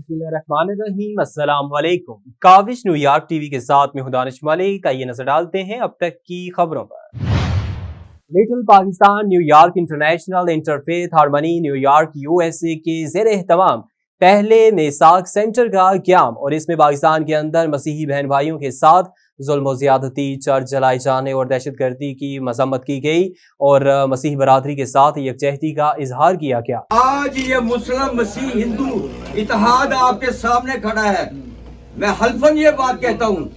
बिस्मिल्लाहिर्रहमानिर्रहीम। अस्सलाम वालेकुम। काविश न्यूयॉर्क टीवी के साथ में हूं दानिश मलिक। आइए नजर डालते हैं अब तक की खबरों पर। Little Pakistan New York international interfaith harmony New York USA के ज़ेर एहतमाम पहले मेसाक सेंटर का क़याम, और इसमें पाकिस्तान के अंदर मसीही बहन भाइयों के साथ जुल्म और ज़्यादती, चर्च जलाए जाने और दहशतगर्दी की मजम्मत की गई और मसीह बरादरी के साथ यकजहती का इजहार किया गया। आज ये मुस्लिम मसीह हिंदू इत्तेहाद आपके सामने खड़ा है। मैं हल्फन ये बात कहता हूँ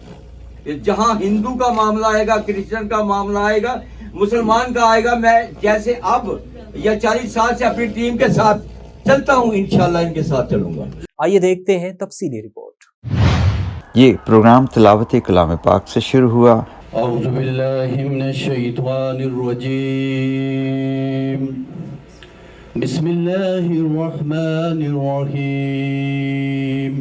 कि जहाँ हिंदू का मामला आएगा, क्रिश्चियन का मामला आएगा, मुसलमान का आएगा, मैं जैसे अब या 40 साल से अपनी टीम के साथ चलता हूँ, इंशाल्लाह इनके साथ चलूंगा। आइए देखते हैं तफसीली रिपोर्ट। ये प्रोग्राम तिलावत कलाम पाक से शुरू हुआ। औज़ु बिल्लाहि मिनश शैतानिर रजीम। बिस्मिल्लाहिर रहमानिर रहीम।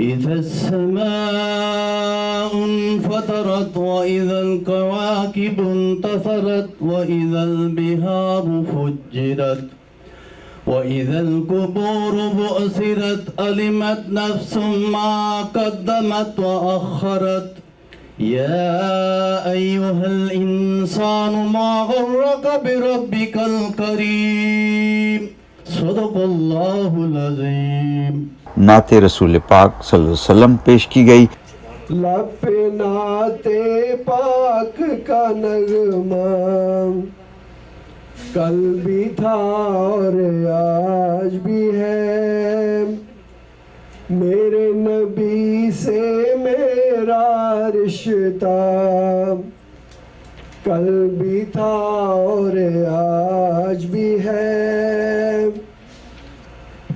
इज़ा समाउ फतरत व इज़ल कवाकिबु इंतसरत व इज़ल बिहारु फुज्जिरत وَإِذَا الْقُبُورُ بُعْثِرَتْ أَلِمَتْ نَفْسٌ مَا قَدَّمَتْ وَأَخَّرَتْ يَا أَيُّهَا الْإِنسَانُ مَا غَرَّكَ بِرَبِّكَ الْكَرِيمِ صدق اللہ العظیم۔ نعت رسول پاک صلی اللہ علیہ وسلم پیش کی گئی۔ لب پہ نعت پاک کا نغمہ کل بھی تھا اور آج بھی ہے، میرے نبی سے میرا رشتہ کل بھی تھا اور آج بھی ہے،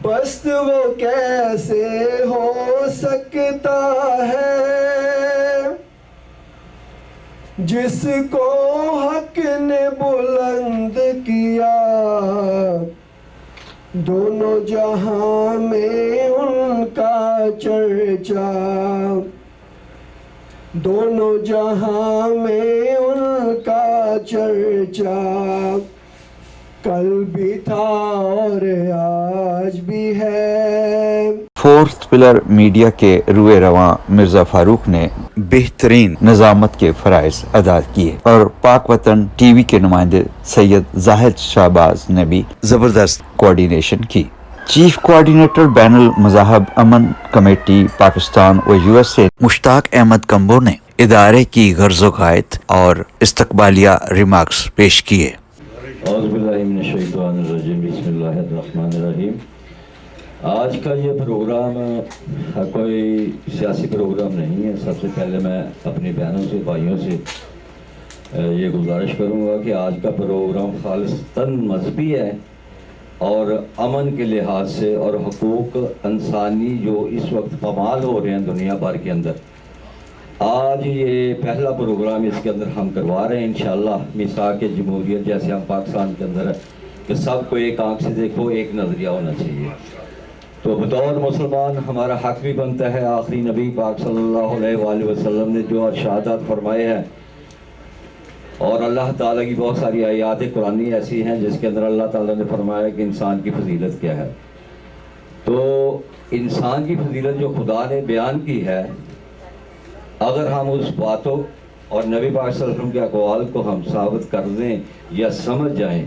پست وہ کیسے ہو سکتا ہے جس کو حق نے بلند کیا، دونوں جہاں میں ان کا چرچا، دونوں جہاں میں ان کا چرچا کل بھی تھا اور آج بھی ہے۔ فورتھ پلر میڈیا کے روئے رواں مرزا فاروق نے بہترین نظامت کے فرائض ادا کیے اور پاک وطن ٹی وی کے نمائندے سید زاہد شہباز نے بھی زبردست کوارڈینیشن کی۔ چیف کوارڈینیٹر بین المذاہب امن کمیٹی پاکستان و یو ایس اے مشتاق احمد کمبو نے ادارے کی غرض و غایت اور استقبالیہ ریمارکس پیش کیے۔ اعوذ باللہ من الشیطان الرجیم، بسم اللہ الرحمن الرحیم۔ آج کا یہ پروگرام کوئی سیاسی پروگرام نہیں ہے۔ سب سے پہلے میں اپنی بہنوں سے، بھائیوں سے یہ گزارش کروں گا کہ آج کا پروگرام خالصتاً مذہبی ہے اور امن کے لحاظ سے اور حقوق انسانی جو اس وقت پامال ہو رہے ہیں دنیا بھر کے اندر، آج یہ پہلا پروگرام اس کے اندر ہم کروا رہے ہیں انشاءاللہ۔ میثاق جمہوریت جیسے ہم پاکستان کے اندر ہے کہ سب کو ایک آنکھ سے دیکھو، ایک نظریہ ہونا چاہیے، تو بطور مسلمان ہمارا حق بھی بنتا ہے۔ آخری نبی پاک صلی اللہ علیہ وآلہ وسلم نے جو ارشادات فرمائے ہیں، اور اللہ تعالیٰ کی بہت ساری آیات قرآنی ایسی ہیں جس کے اندر اللہ تعالیٰ نے فرمایا کہ انسان کی فضیلت کیا ہے، تو انسان کی فضیلت جو خدا نے بیان کی ہے، اگر ہم اس باتوں اور نبی پاک صلی اللہ علیہ وسلم کے اقوال کو ہم ثابت کر دیں یا سمجھ جائیں،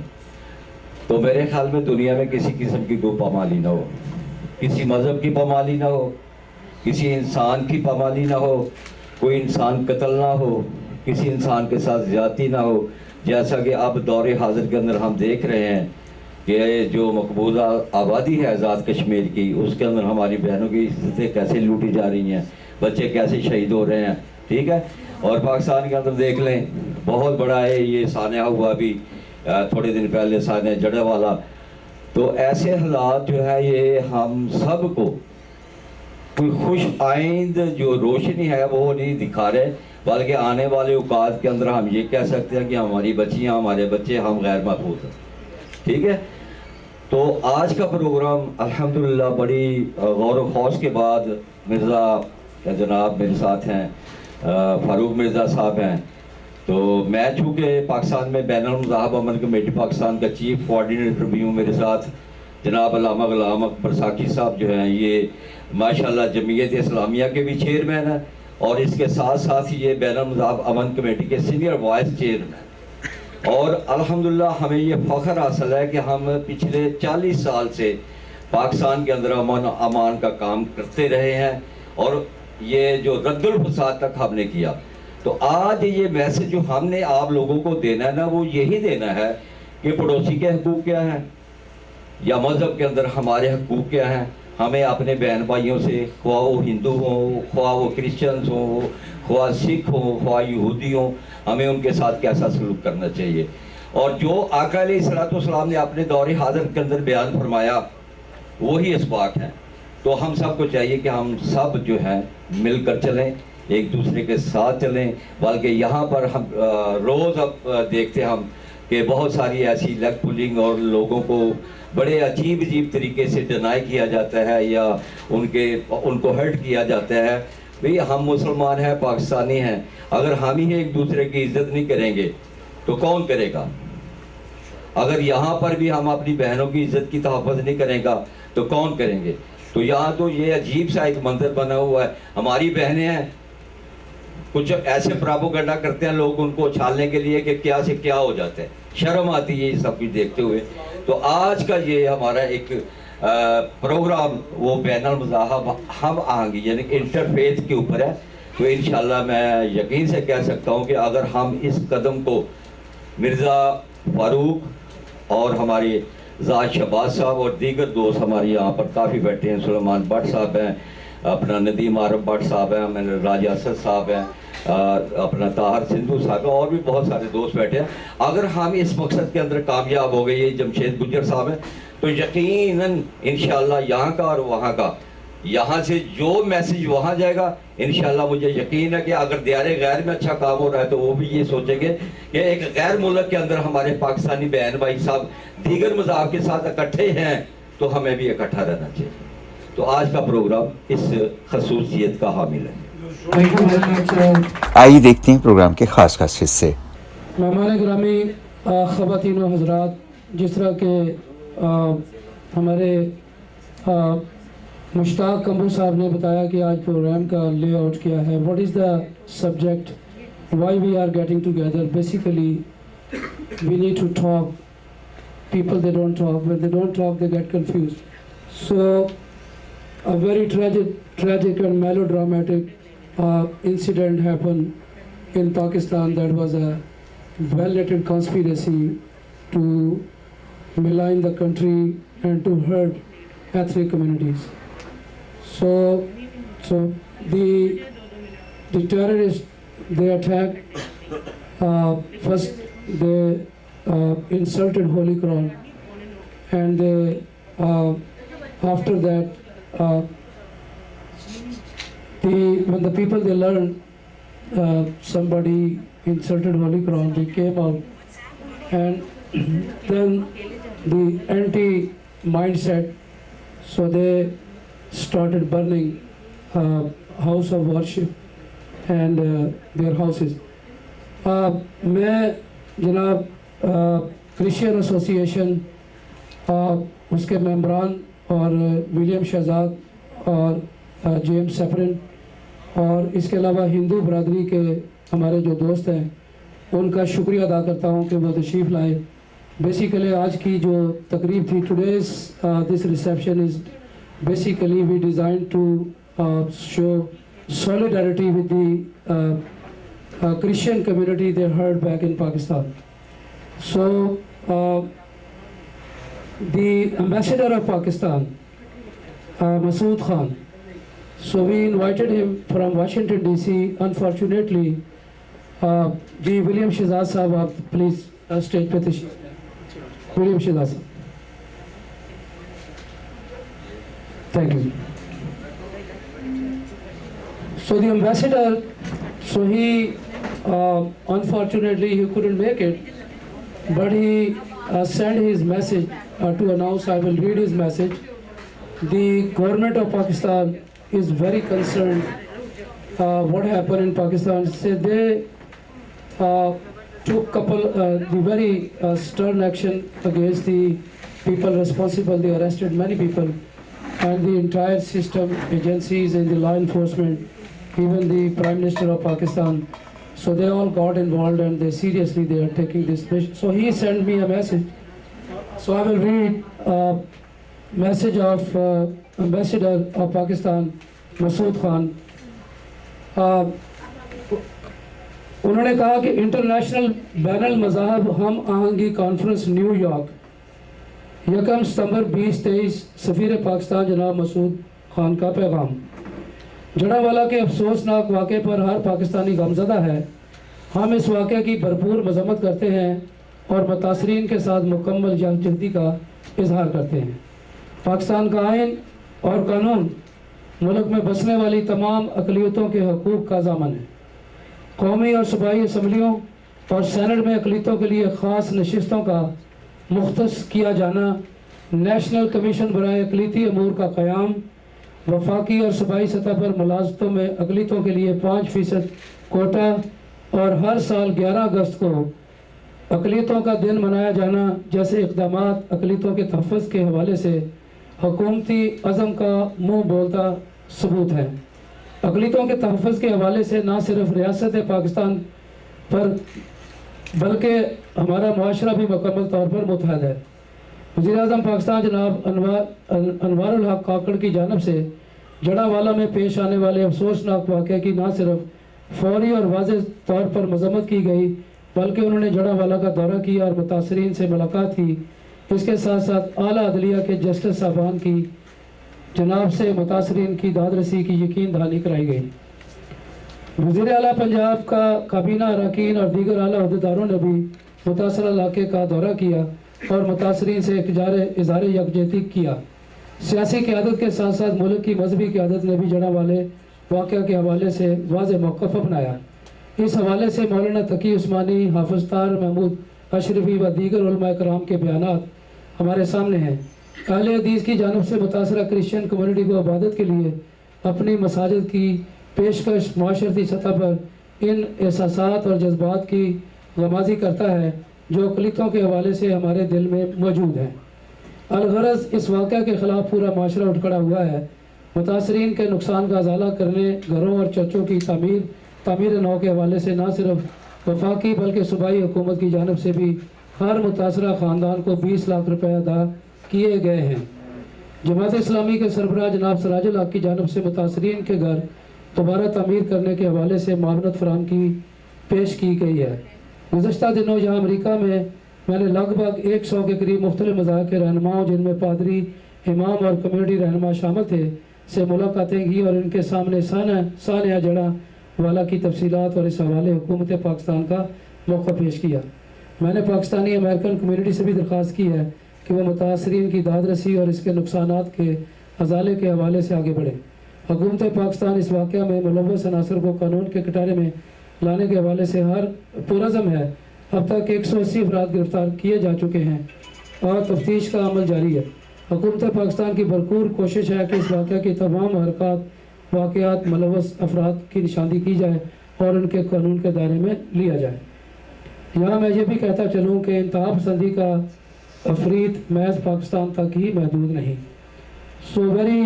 تو میرے خیال میں دنیا میں کسی قسم کی کوئی پامالی نہ ہو، کسی مذہب کی پامالی نہ ہو، کسی انسان کی پامالی نہ ہو، کوئی انسان قتل نہ ہو، کسی انسان کے ساتھ زیادتی نہ ہو، جیسا کہ اب دور حاضر کے اندر ہم دیکھ رہے ہیں کہ جو مقبوضہ آبادی ہے آزاد کشمیر کی، اس کے اندر ہماری بہنوں کی عزتیں کیسے لوٹی جا رہی ہیں، بچے کیسے شہید ہو رہے ہیں، ٹھیک ہے۔ اور پاکستان کے اندر دیکھ لیں، بہت بڑا ہے یہ سانحہ ہوا بھی تھوڑے دن پہلے، سانحہ جڑے والا، تو ایسے حالات جو ہے یہ ہم سب کو کوئی خوش آئند جو روشنی ہے وہ نہیں دکھا رہے، بلکہ آنے والے اوقات کے اندر ہم یہ کہہ سکتے ہیں کہ ہماری بچیاں، ہمارے بچے، ہم غیر محفوظ ہیں، ٹھیک ہے۔ تو آج کا پروگرام الحمدللہ بڑی غور و خوض کے بعد مرزا جناب میرے ساتھ ہیں، فاروق مرزا صاحب ہیں، تو میں چونکہ پاکستان میں بین المذاہب امن کمیٹی پاکستان کا چیف کوارڈینیٹر بھی ہوں، میرے ساتھ جناب علامہ غلام اکبر ساقی صاحب جو ہیں یہ ماشاءاللہ جمعیت اسلامیہ کے بھی چیئرمین ہیں اور اس کے ساتھ ساتھ یہ بین المذاہب امن کمیٹی کے سینئر وائس چیئرمین، اور الحمدللہ ہمیں یہ فخر حاصل ہے کہ ہم پچھلے 40 سال سے پاکستان کے اندر امن امان کا کام کرتے رہے ہیں اور یہ جو رد الفساد تک ہم نے کیا. تو آج یہ میسج جو ہم نے آپ لوگوں کو دینا ہے نا وہ یہی دینا ہے کہ پڑوسی کے حقوق کیا ہیں یا مذہب کے اندر ہمارے حقوق کیا ہیں. ہمیں اپنے بہن بھائیوں سے خواہ وہ ہندو ہوں، خواہ وہ کرسچنز ہوں، خواہ سکھ ہوں، خواہ یہودی ہوں، ہمیں ان کے ساتھ کیسا سلوک کرنا چاہیے. اور جو آقا علیہ الصلوۃ والسلام نے اپنے دور حاضر کے اندر بیان فرمایا وہی اسباق ہیں. تو ہم سب کو چاہیے کہ ہم سب جو ہیں مل کر چلیں، ایک دوسرے کے ساتھ چلیں. بلکہ یہاں پر ہم روز اب دیکھتے ہم کہ بہت ساری ایسی لیگ پولنگ اور لوگوں کو بڑے عجیب طریقے سے ڈینائی کیا جاتا ہے یا ان کو ہرٹ کیا جاتا ہے. بھئی ہم مسلمان ہیں، پاکستانی ہیں، اگر ہم ہی ایک دوسرے کی عزت نہیں کریں گے تو کون کرے گا؟ اگر یہاں پر بھی ہم اپنی بہنوں کی عزت کی تحفظ نہیں کریں گا تو کون کریں گے؟ تو یہاں تو یہ عجیب سا ایک منظر بنا ہوا ہے. ہماری بہنیں ہیں، کچھ ایسے پراپوگنڈا کرتے ہیں لوگ ان کو اچھالنے کے لیے کہ کیا سے کیا ہو جاتا ہے. شرم آتی ہے یہ سب کچھ دیکھتے ہوئے. تو آج کا یہ ہمارا ایک پروگرام وہ بین المذاہب ہم آہنگی یعنی انٹرفیتھ کے اوپر ہے. تو انشاءاللہ میں یقین سے کہہ سکتا ہوں کہ اگر ہم اس قدم کو مرزا فاروق اور ہمارے زاہد شہباز صاحب اور دیگر دوست ہمارے یہاں پر کافی بیٹھے ہیں، سلیمان بٹ صاحب ہیں، اپنا ندیم عارف بٹ صاحب ہیں، راجہ اسد صاحب ہیں، اپنا طاہر سندھو صاحب ہیں، اور بھی بہت سارے دوست بیٹھے ہیں. اگر ہم اس مقصد کے اندر کامیاب ہو گئے، یہ جمشید گجر صاحب ہیں، تو یقیناً انشاءاللہ یہاں کا اور وہاں کا، یہاں سے جو میسج وہاں جائے گا انشاءاللہ مجھے یقین ہے کہ اگر دیار غیر میں اچھا کام ہو رہا ہے تو وہ بھی یہ سوچیں گے کہ ایک غیر ملک کے اندر ہمارے پاکستانی بہن بھائی صاحب دیگر مذاہب کے ساتھ اکٹھے ہیں تو ہمیں بھی اکٹھا رہنا چاہیے. تو آج کا پروگرام اس خصوصیت کا حامل ہے. آئیے دیکھتے ہیں پروگرام کے خاص حصے. مہمان گرامی، خواتین و حضرات، جس طرح کہ ہمارے مشتاق کمبو صاحب نے بتایا کہ آج پروگرام کا لے آؤٹ کیا ہے. What is the subject, why we are getting together. Basically we need to talk. People they don't talk. When they don't talk they get confused. So a very tragic and melodramatic incident happened in Pakistan. That was a well-knitted conspiracy to malign the country and to hurt ethnic communities. So the terrorists, they attacked, first they insulted Holy Quran, and they after that when the people they learned somebody insulted Holy Quran, they came out, and then the anti mindset, so they started burning house of worship and their houses. میں جناب Christian association اس کے ممبران اور William Shahzad اور James سیپرن اور اس کے علاوہ ہندو برادری کے ہمارے جو دوست ہیں ان کا شکریہ ادا کرتا ہوں کہ وہ تشریف لائے. بیسیکلی آج کی جو تقریب تھی، today's this reception is basically we design to show solidarity with the Christian community they heard back in Pakistan. So the ambassador of Pakistan, Masood Khan, so we invited him from Washington DC. Unfortunately, Ji William Shehzad Sahab, aap please stage pe tashreef. William Shehzad Sahab. Thank you. So the ambassador, so he unfortunately he couldn't make it, but he sent his message to announce. I will read his message. The government of Pakistan is very concerned what happened in Pakistan. So they took the very stern action against the people responsible, they arrested many people, and the entire system, agencies and the law enforcement, even the Prime Minister of Pakistan, so they all got involved and they seriously they are taking this mission. So he sent me a message. So I will read a message of Ambassador of Pakistan, Masood Khan. उन्होंने कहा कि international बैनुल मज़ाहब हम आहंगी conference New York 1 सितंबर 2023 सफ़ीर पाकिस्तान जनाब मसूद खान का पैगाम। जड़ावाला के अफसोसनाक वाक़े पर हर पाकिस्तानी गमज़दा है। हम इस वाक़े की भरपूर मज़म्मत करते हैं और मुतासरीन के साथ मुकम्मल यकजहती का इजहार करते हैं। पाकिस्तान का आइन और कानून मुल्क में बसने वाली तमाम अक़लियतों के हकूक़ का ज़ामन है। कौमी और सूबाई असम्बलियों और सेनेट में अक़लियतों के लिए ख़ास नशिस्तों का मुख्तस किया जाना, नेशनल कमीशन बराए अक़लियती अमूर का क़याम, वफाकी और सूबाई सतह पर मुलाज़मतों में अक़लियतों के लिए 5% कोटा और हर साल 11 अगस्त को अक़लियतों का दिन मनाया जाना जैसे इक़दामात अक़लियतों के तहफ़्फ़ुज़ के हवाले से हुकूमती अज़म का मुँह बोलता सबूत है। अक़लियतों के तहफ़्फ़ुज़ के हवाले से ना सिर्फ रियासत पाकिस्तान पर बल्कि हमारा मुआशरा भी मुकम्मल तौर पर मुत्तहद है। वज़ीर-ए-आज़म पाकिस्तान जनाब अनवारुल हक काकड़ की जानिब से जड़ावाला में पेश आने वाले अफसोसनाक वाक़े की ना सिर्फ फौरी और वाज़ेह तौर पर मज़म्मत की गई बल्कि उन्होंने जड़ावाला का दौरा किया और मुतासरीन से मुलाकात की। इसके साथ साथ आला अदलिया के जस्टिस साहबान की जनाब से मुतासरीन की दादरसी की यकीन दहानी कराई गई। वज़ीर आला पंजाब का काबीना अरकान और दीगर आला अहदेदारों ने भी मुतासरा इलाके का दौरा किया और मुतासरीन से इज़हार यकजहती किया। सियासी क़यादत के साथ साथ मुल्क की मजहबी क़यादत ने भी जड़ा वाले वाक़या के हवाले से वाज़ेह मौक़िफ़ अपनाया। इस हवाले से मौलाना तकी उस्मानी, हाफ़िज़ तार महमूद अशरफी व दीगर उलमा कराम के बयानात हमारे सामने हैं। अहले हदीस की जानिब से मुतासरा क्रिश्चियन कम्यूनिटी को इबादत के लिए अपनी मसाजिद की पेशकश माशरती सतह पर इन एहसासात और जज्बात की गमाज़ी करता है जो अक़लियतों के हवाले से हमारे दिल में मौजूद हैं। अलगरज़ इस वाक़े के ख़िलाफ़ पूरा माशरा उठ खड़ा हुआ है। मुतासरीन के नुकसान का अज़ाला करने, घरों और चर्चों की तामीर नौ के हवाले से न सिर्फ वफाकी बल्कि सूबाई हुकूमत की जानिब से भी हर मुतासरा ख़ानदान को 20 लाख रुपये अदा किए गए हैं। जमात इस्लामी के सरबराह जनाब सिराजुल हक की जानिब से मुतासरीन के घर दोबारा तामीर करने के हवाले से मामनत फराहम की पेश की गई है। गुज़श्ता दिनों यहाँ अमरीका में मैंने लगभग 100 के करीब मुख्तलिफ मज़ाहब के रहनुमाओं जिनमें पादरी, इमाम और कम्यूनिटी रहनुमा शामिल थे से मुलाकातें की और इनके सामने सानिया जड़ा वाला की तफसीलात और इस हवाले हुकूमत पाकिस्तान का मौक़िफ़ पेश किया। मैंने पाकिस्तानी अमेरिकन कम्यूनिटी से भी दरख्वास्त की है कि वह मुतासरीन की दादरसी और इसके नुकसानात के अजाले के हवाले से आगे बढ़े। हुकूमत पाकिस्तान इस वाक़या में मुलव्वस अनासर को कानून के कटारे में लाने के हवाले से हर पुरज़म है। अब तक 180 अफराद गिरफ़्तार किए जा चुके हैं और तफ्तीश का अमल जारी है। हुकूमत पाकिस्तान की भरपूर कोशिश है कि इस वाक़या की तमाम हरकत वाक़यात मुलव्वस अफराद की निशानदी की जाए और उनके कानून के दायरे में लिया जाए। यहाँ मैं ये भी कहता चलूँ कि इंतहा पसंदी का अफरीत महज पाकिस्तान तक ही महदूद नहीं। So very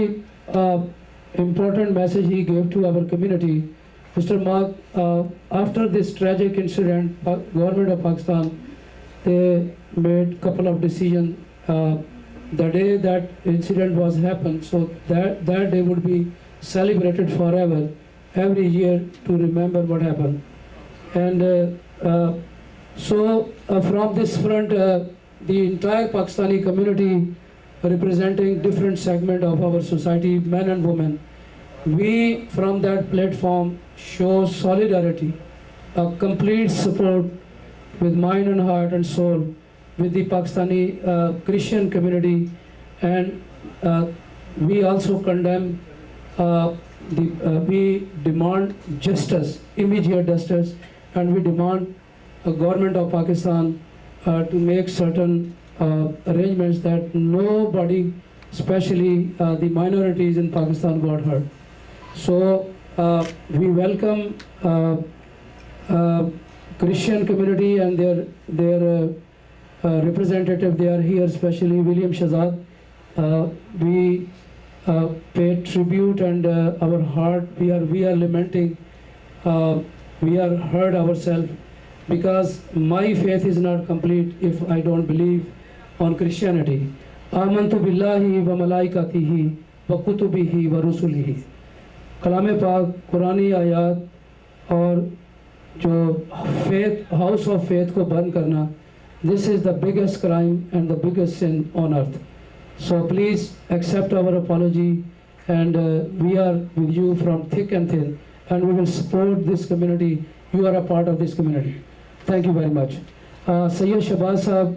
important message he gave to our community. Mr. Mark, after this tragic incident, government of Pakistan, they made couple of decisions. The day that incident was happened, so that day would be celebrated forever, every year to remember what happened. And from this front, the entire Pakistani community representing different segment of our society, men and women, we from that platform show solidarity, a complete support with mind and heart and soul with the Pakistani Christian community, and we also condemn we demand justice, immediate justice, and we demand a government of Pakistan to make certain arrangements that nobody, especially the minorities in Pakistan, got hurt. So we welcome Christian community and their representative, they are here, especially William Shahzad. We pay tribute, and our heart, we are lamenting, we are hurt ourselves, because my faith is not complete if I don't believe on Christianity. آمنت باللہ و ملائکتہ و کتبہ و رسلہ. کلام پاک، قرآنی آیات اور جو فیتھ، ہاؤس آف فیتھ کو بند کرنا، this is the biggest crime and the biggest sin on earth. So please accept our apology, and we are with you from thick and thin, and we will support this community. You are a part of this community. Thank you very much. سید شہباز صاحب،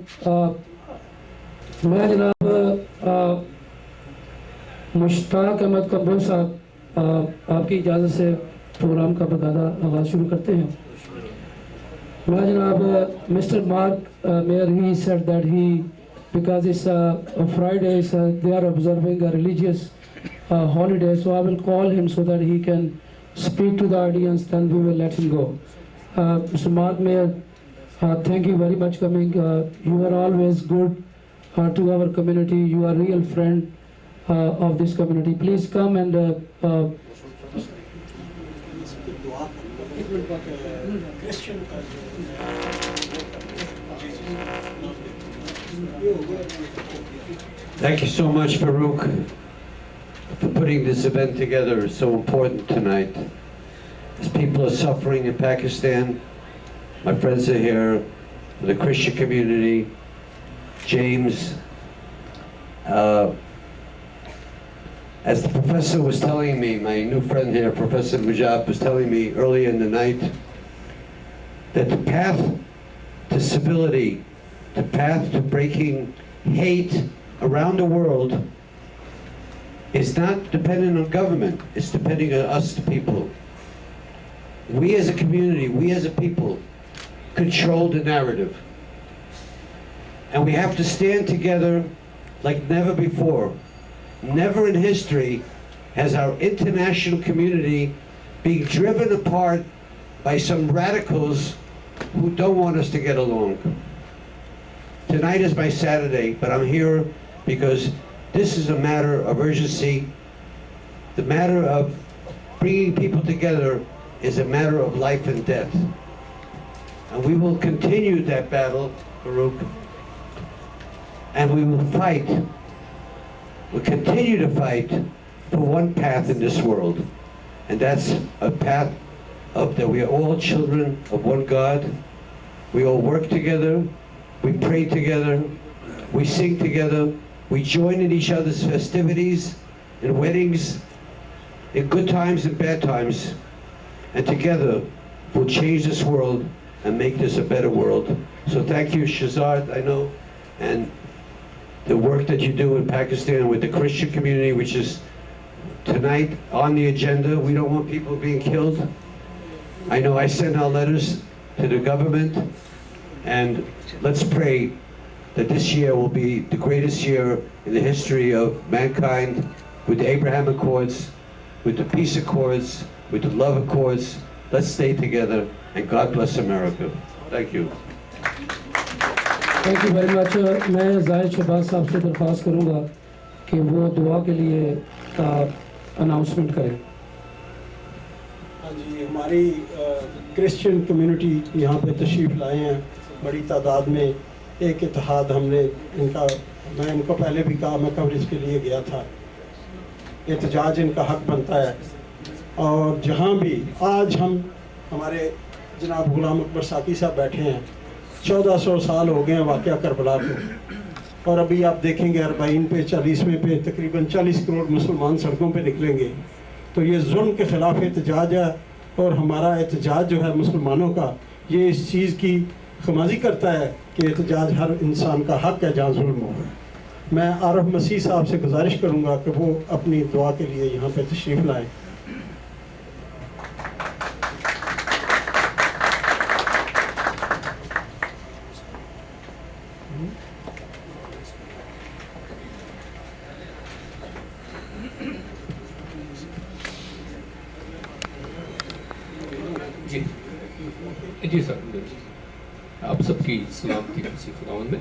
میں جناب مشتاق احمد کمبو صاحب، آپ کی اجازت سے programme کا باقاعدہ آغاز شروع کرتے ہیں. میں جناب Mr Mark Meyer, he said that because it's a Friday, they are observing a religious holiday, so I will call him so that he can speak to the audience, then we will let him go. Mr. Mark Mayor, thank you very much coming. You are always good to our community. You are a real friend of this community. Please come and Thank you so much, Farouk, for putting this event together. It's so important tonight. As people are suffering in Pakistan, my friends are here, the Christian community, James. As the professor was telling me, my new friend here, Professor Mujab, was telling me earlier in the night, that the path to civility, the path to breaking hate around the world is not dependent on government, it's depending on us, the people. We as a community, we as a people, control the narrative. And we have to stand together like never before. Never in history has our international community been driven apart by some radicals who don't want us to get along. Tonight is my Saturday, but I'm here because this is a matter of urgency. The matter of bringing people together is a matter of life and death. And we will continue that battle, Farouk, and we will fight. We'll continue to fight for one path in this world, and that's a path of that we are all children of one God. We all work together, we pray together, we sing together, we join in each other's festivities, in weddings, in good times and bad times, and together we'll change this world and make this a better world. So thank you, Shahzad, I know, and the work that you do in Pakistan with the Christian community, which is tonight on the agenda. We don't want people being killed. I know I sent out letters to the government, and let's pray that this year will be the greatest year in the history of mankind, with the Abraham Accords, with the peace accords, with the love accords. Let's stay together, and God bless America. Thank you. Thank you very مچ. میں زاہد شہباز صاحب سے درخواست کروں گا کہ وہ دعا کے لیے اناؤنسمنٹ کریں. ہاں جی، ہماری کرسچن کمیونٹی یہاں پہ تشریف لائے ہیں بڑی تعداد میں. ایک اتحاد ہم نے میں ان کو پہلے بھی کہا، میں کوریج کے لیے گیا تھا. احتجاج ان کا حق بنتا ہے، اور جہاں بھی آج ہمارے جناب غلام اکبر ساقی صاحب بیٹھے ہیں، 1400 سال ہو گئے ہیں واقعہ کربلا کو، اور ابھی آپ دیکھیں گے 40 پہ 40ویں پہ تقریباً 40 کروڑ مسلمان سڑکوں پہ نکلیں گے. تو یہ ظلم کے خلاف احتجاج ہے، اور ہمارا احتجاج جو ہے مسلمانوں کا، یہ اس چیز کی خمازی کرتا ہے کہ احتجاج ہر انسان کا حق ہے جہاں ظلم ہو. میں عارف مسیح صاحب سے گزارش کروں گا کہ وہ اپنی دعا کے لیے یہاں پہ تشریف لائیں. جی سر. آپ سب کی سلامتی کسی خداوند میں.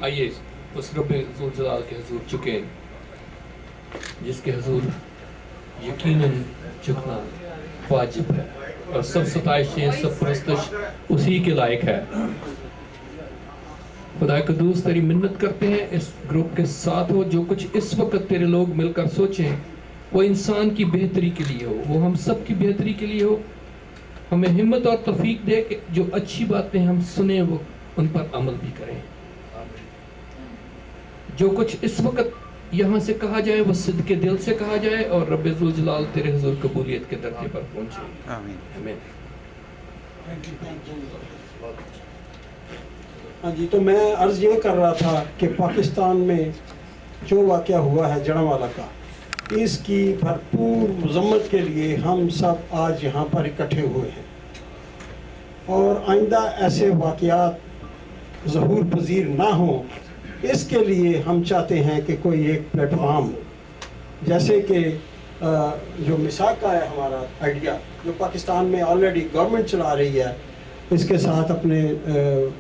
آئیے اس رب ذوالجلال کے حضور چکے جس کے حضور یقیناً جھکنا واجب ہے اور سب ستائشیں سب پرستش اسی کے لائق ہے. خدا قدوس تیری منت کرتے ہیں اس گروپ کے ساتھ ہو. جو کچھ اس وقت تیرے لوگ مل کر سوچیں وہ انسان کی بہتری کے لیے ہو, وہ ہم سب کی بہتری کے لیے ہو. ہمیں ہمت اور توفیق دے کہ جو اچھی باتیں ہم سنیں وہ ان پر عمل بھی کریں. جو کچھ اس وقت یہاں سے کہا جائے وہ صدق کے دل سے کہا جائے اور رب ذوالجلال تیرے حضور قبولیت کے درجے پر پہنچے. آمین. ہاں جی, تو میں عرض یہ کر رہا تھا کہ پاکستان میں جو واقعہ ہوا ہے جڑاوالا کا, اس کی بھرپور مذمت کے لیے ہم سب آج یہاں پر اکٹھے ہوئے ہیں اور آئندہ ایسے واقعات ظہور پذیر نہ ہوں. اس کے لیے ہم چاہتے ہیں کہ کوئی ایک پلیٹ فارم جیسے کہ جو میثاق کا ہے ہمارا آئیڈیا جو پاکستان میں آلریڈی گورنمنٹ چلا رہی ہے, اس کے ساتھ اپنے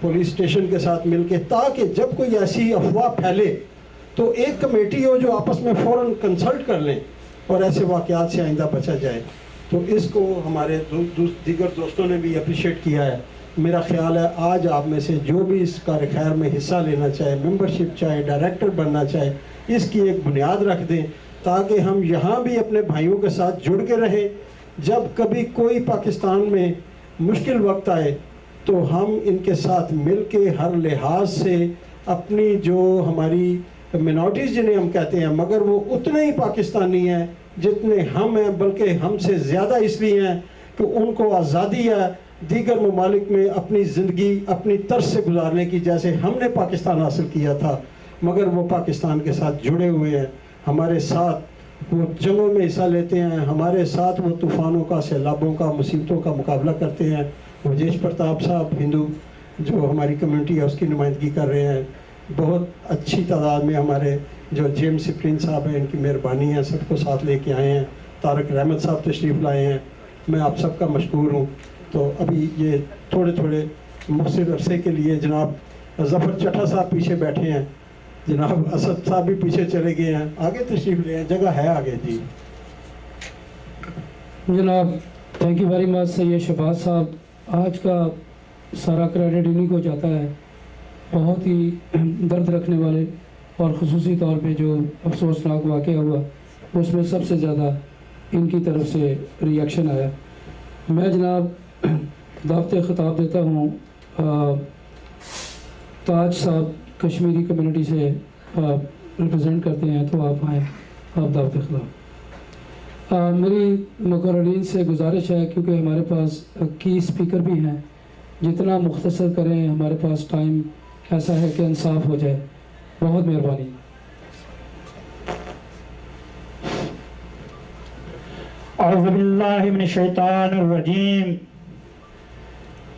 پولیس اسٹیشن کے ساتھ مل کے, تاکہ جب کوئی ایسی افواہ پھیلے تو ایک کمیٹی ہو جو آپس میں فوراً کنسلٹ کر لیں اور ایسے واقعات سے آئندہ بچا جائے. تو اس کو ہمارے دیگر دوستوں نے بھی اپریشیٹ کیا ہے. میرا خیال ہے آج آپ میں سے جو بھی اس کار خیر میں حصہ لینا چاہے, ممبرشپ چاہے, ڈائریکٹر بننا چاہے, اس کی ایک بنیاد رکھ دیں تاکہ ہم یہاں بھی اپنے بھائیوں کے ساتھ جڑ کے رہیں. جب کبھی کوئی پاکستان میں مشکل وقت آئے تو ہم ان کے ساتھ مل کے ہر لحاظ سے اپنی جو ہماری منارٹیز جنہیں ہم کہتے ہیں مگر وہ اتنے ہی پاکستانی ہیں جتنے ہم ہیں, بلکہ ہم سے زیادہ اس لیے ہیں کہ ان کو آزادی ہے دیگر ممالک میں اپنی زندگی اپنی طرز سے گزارنے کی, جیسے ہم نے پاکستان حاصل کیا تھا. مگر وہ پاکستان کے ساتھ جڑے ہوئے ہیں, ہمارے ساتھ وہ جنگوں میں حصہ لیتے ہیں, ہمارے ساتھ وہ طوفانوں کا, سیلابوں کا, مصیبتوں کا مقابلہ کرتے ہیں. وجیش پرتاپ صاحب ہندو جو ہماری کمیونٹی ہے اس کی نمائندگی کر رہے ہیں. بہت اچھی تعداد میں ہمارے جو جیمس سپرین صاحب ہیں, ان کی مہربانی ہے, سب کو ساتھ لے کے آئے ہیں. طارق رحمت صاحب تشریف لائے ہیں, میں آپ سب کا مشکور ہوں. تو ابھی یہ تھوڑے تھوڑے مختصر عرصے کے لیے جناب ظفر چٹھا صاحب پیچھے بیٹھے ہیں, جناب اسد صاحب بھی پیچھے چلے گئے ہیں, آگے تشریف لے ہیں, جگہ ہے آگے. جی جناب تھینک یو ویری مچ سید شہباز صاحب. آج کا سارا کریڈٹ انہیں کو جاتا ہے. بہت ہی درد رکھنے والے اور خصوصی طور پہ جو افسوسناک واقعہ ہوا اس میں سب سے زیادہ ان کی طرف سے ریئیکشن آیا. میں جناب دعوت خطاب دیتا ہوں تاج صاحب کشمیری کمیونٹی سے ریپرزینٹ کرتے ہیں, تو آپ آئیں, آپ دعوت خطاب. میری مقررین سے گزارش ہے کیونکہ ہمارے پاس کی اسپیکر بھی ہیں, جتنا مختصر کریں, ہمارے پاس ٹائم ایسا ہے کہ انصاف ہو جائے. بہت مہربانی. اعوذ باللہ من الشیطان الرجیم.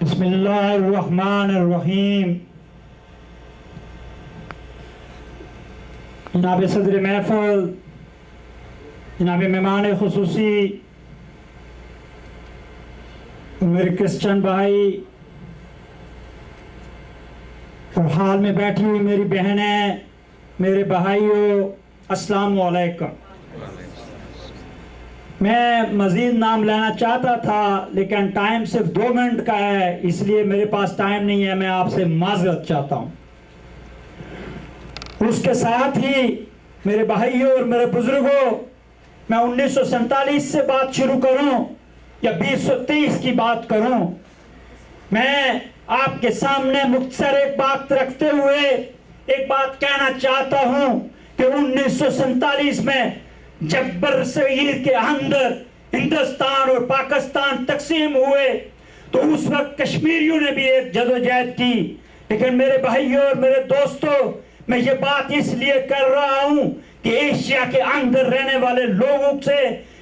بسم اللہ الرحمن الرحیم. جناب صدر محفل, جناب مہمان خصوصی, میرے کرسچن بھائی اور حال میں بیٹھی ہوئی میری بہنیں, میرے بھائیوں, السلام علیکم. میں مزید نام لینا چاہتا تھا لیکن ٹائم صرف 2 منٹ کا ہے, اس لیے میرے پاس ٹائم نہیں ہے. میں آپ سے معذرت چاہتا ہوں. اس کے ساتھ ہی میرے بھائیوں اور میرے بزرگوں, میں 1947 سے بات شروع کروں یا 2030 کی بات کروں, میں آپ کے سامنے مختصر ایک بات رکھتے ہوئے ایک بات کہنا چاہتا ہوں کہ 1947 میں جب برصغیر کے اندر ہندوستان اور پاکستان تقسیم ہوئے تو اس وقت کشمیریوں نے بھی ایک جدوجہد کی. لیکن میرے بھائیوں اور میرے دوستوں, میں یہ بات اس لیے کر رہا ہوں کہ ایشیا کے اندر رہنے والے لوگوں سے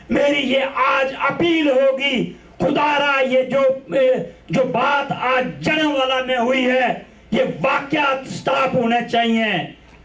میری یہ آج اپیل ہوگی, خدا را یہ جو بات آج جڑاوالا میں ہوئی ہے یہ واقعات سٹاپ ہونے چاہیے.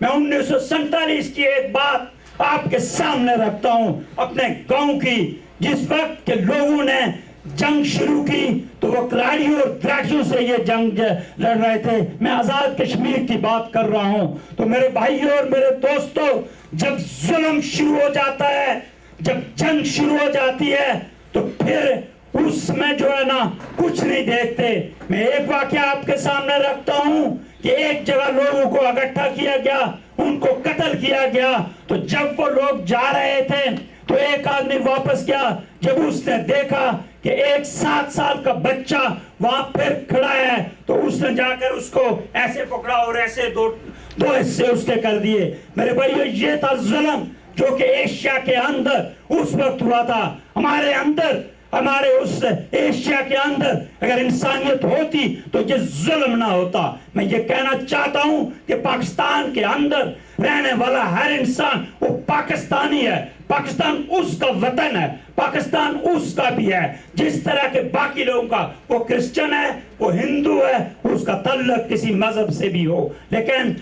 میں 1947 کی ایک بات آپ کے سامنے رکھتا ہوں اپنے گاؤں کی, جس وقت کے لوگوں نے जंग शुरू की तो वो कलाड़ियों और द्राक्षों से ये जंग लड़ रहे थे। मैं आजाद कश्मीर की बात कर रहा हूं। तो मेरे भाइयों और मेरे दोस्तों, जब जुल्म शुरू हो जाता है, जब जंग शुरू हो जाती है, तो फिर उसमें जो है ना कुछ नहीं देखते। मैं एक वाकया आपके सामने रखता हूं कि एक जगह लोगों को इकट्ठा किया गया, उनको कत्ल किया गया। तो जब वो लोग जा रहे थे तो एक आदमी वापस गया। जब उसने देखा कि एक 7 साल का बच्चा वहां फिर खड़ा है, तो उसने जाकर उसको ऐसे पकड़ा और ऐसे दो हिस्से उसके कर दिए। मेरे भाइयों, ये था जुल्म जो कि एशिया के अंदर उस वक्त हुआ था। हमारे अंदर, हमारे उस एशिया के अंदर अगर इंसानियत होती तो ये जुल्म ना होता। मैं ये कहना चाहता हूं कि पाकिस्तान के अंदर रहने वाला हर इंसान वो पाकिस्तानी है। पाकिस्तान उसका वतन है, पाकिस्तान उसका भी है। जिस तरह के बाकी लोगों का, वो क्रिश्चियन है, वो हिंदू है, उसका तल्लुक किसी मजहब से भी हो, लेकिन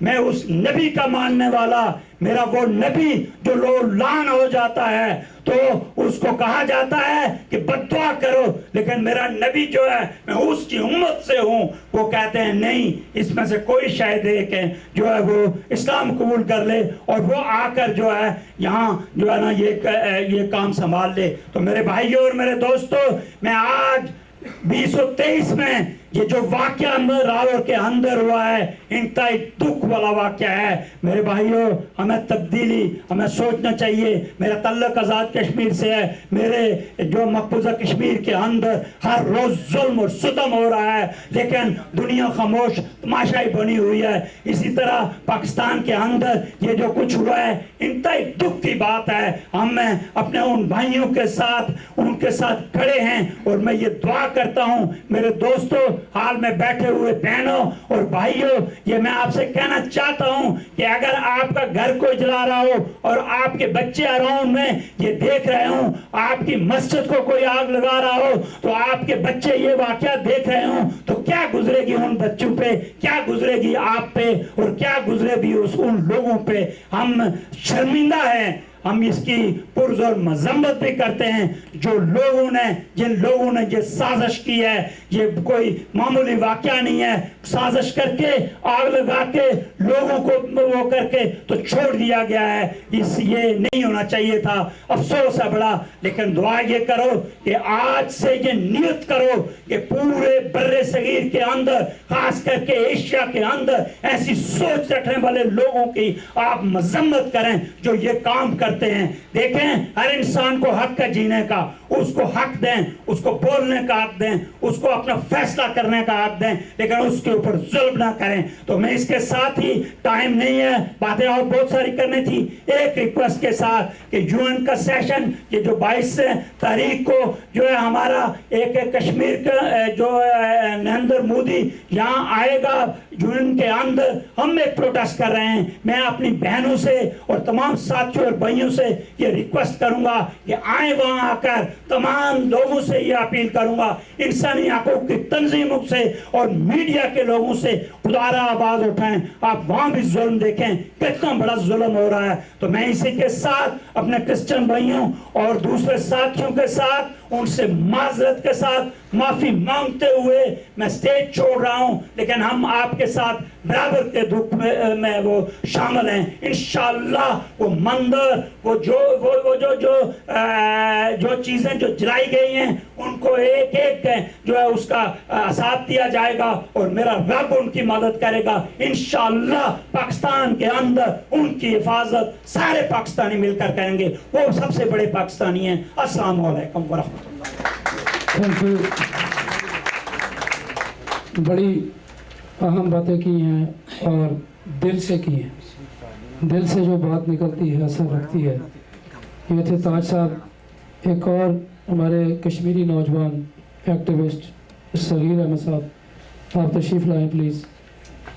मैं उस नबी का मानने वाला, मेरा वो नबी जो लान हो जाता है तो उसको कहा जाता है कि बद्दुआ करो, लेकिन मेरा नबी जो है मैं उसकी उम्मत से हूं। वो कहते हैं नहीं, इसमें से कोई शायद एक है जो है वो इस्लाम कबूल कर ले और वो आकर जो है यहाँ जो है ना ये काम संभाल ले। तो मेरे भाइयों और मेरे दोस्तों, मैं आज 2023 में ये जो वाक्य रावल के अंदर हुआ है, इंतहाई दुख वाला वाक्य है। मेरे भाइयों, हमें तब्दीली, हमें सोचना चाहिए। मेरा तल्लुक आज़ाद कश्मीर से है। मेरे जो मकबूजा कश्मीर के अंदर हर रोज जुल्म और सितम हो रहा है, लेकिन दुनिया खामोश तमाशाई बनी हुई है। इसी तरह पाकिस्तान के अंदर ये जो कुछ हुआ है, इंतहाई दुख की बात है। हम अपने उन भाइयों के साथ, उनके साथ खड़े हैं और मैं ये दुआ करता हूँ मेरे दोस्तों, हाल में बैठे हुए बहनों और भाइयों, ये मैं आपसे कहना चाहता हूं कि अगर आपका घर कोई जला रहा हो और आपके बच्चे अराउंड में ये देख रहे हो, आपकी मस्जिद को कोई आग लगा रहा हो, तो आपके बच्चे ये वाकया देख रहे हो, तो क्या गुजरेगी उन बच्चों पे, क्या गुजरेगी आप पे और क्या गुजरेगी उन लोगों पे। हम शर्मिंदा हैं, हम इसकी पुरज़ोर मजम्मत भी करते हैं। जिन लोगों ने ये साजिश की है, ये कोई मामूली वाकया नहीं है। साजिश करके, आग लगा के, लोगों को वो करके तो छोड़ दिया गया है। ये नहीं होना चाहिए था, अफसोस है बड़ा। लेकिन दुआ ये करो कि आज से ये नियत करो कि पूरे बर्रे सगीर के अंदर, खास करके एशिया के अंदर, ऐसी सोच रखने वाले लोगों की आप मजम्मत करें जो ये काम करते हैं। देखें, हर इंसान को हक है जीने का, उसको हक दें, उसको बोलने का हक दें, उसको अपना फैसला करने का हक दें, लेकिन उसके ऊपर जुल्म ना करें। तो मैं इसके साथ ही, टाइम नहीं है, बातें और बहुत सारी करनी थी, एक रिक्वेस्ट के साथ कि यूएन का सेशन ये जो 22 तारीख को जो है हमारा एक कश्मीर का जो नरेंद्र मोदी यहाँ आएगा यूएन के अंदर, हम एक प्रोटेस्ट कर रहे हैं। मैं अपनी बहनों से और तमाम साथियों और भाइयों से ये रिक्वेस्ट करूंगा कि आए, वहां आकर तमाम लोगों से ये अपील करूंगा, इंसानी हकों की तंजीमों से और मीडिया के लोगों से खुदारा आवाज उठाएं। आप वहां भी जुल्म देखें, कितना बड़ा जुल्म हो रहा है। तो मैं इसी के साथ अपने क्रिश्चियन भाइयों और दूसरे साथियों के साथ, उनसे माजरत के साथ माफी मांगते हुए मैं स्टेज छोड़ रहा हूं, लेकिन हम आपके साथ बराबर के दुख में वो शामिल हैं। इंशाअल्लाह वो मंदिर, वो जो चीजें जो जलाई गई हैं, उनको एक एक जो है उसका साथ दिया जाएगा और मेरा रब उनकी मदद करेगा। इंशाअल्लाह पाकिस्तान के अंदर उनकी हिफाजत सारे पाकिस्तानी मिलकर करेंगे। वो सबसे बड़े पाकिस्तानी हैं। अस्सलाम वालेकुम व रहमतुल्लाह। Thank you. बड़ी अहम बातें की हैं और दिल से की हैं। दिल से जो बात निकलती है असर रखती है। ये थे ताज साहब। एक और हमारे कश्मीरी नौजवान एक्टिविस्ट सगीर अहमद साहब, आप तशरीफ़ लाएँ प्लीज़।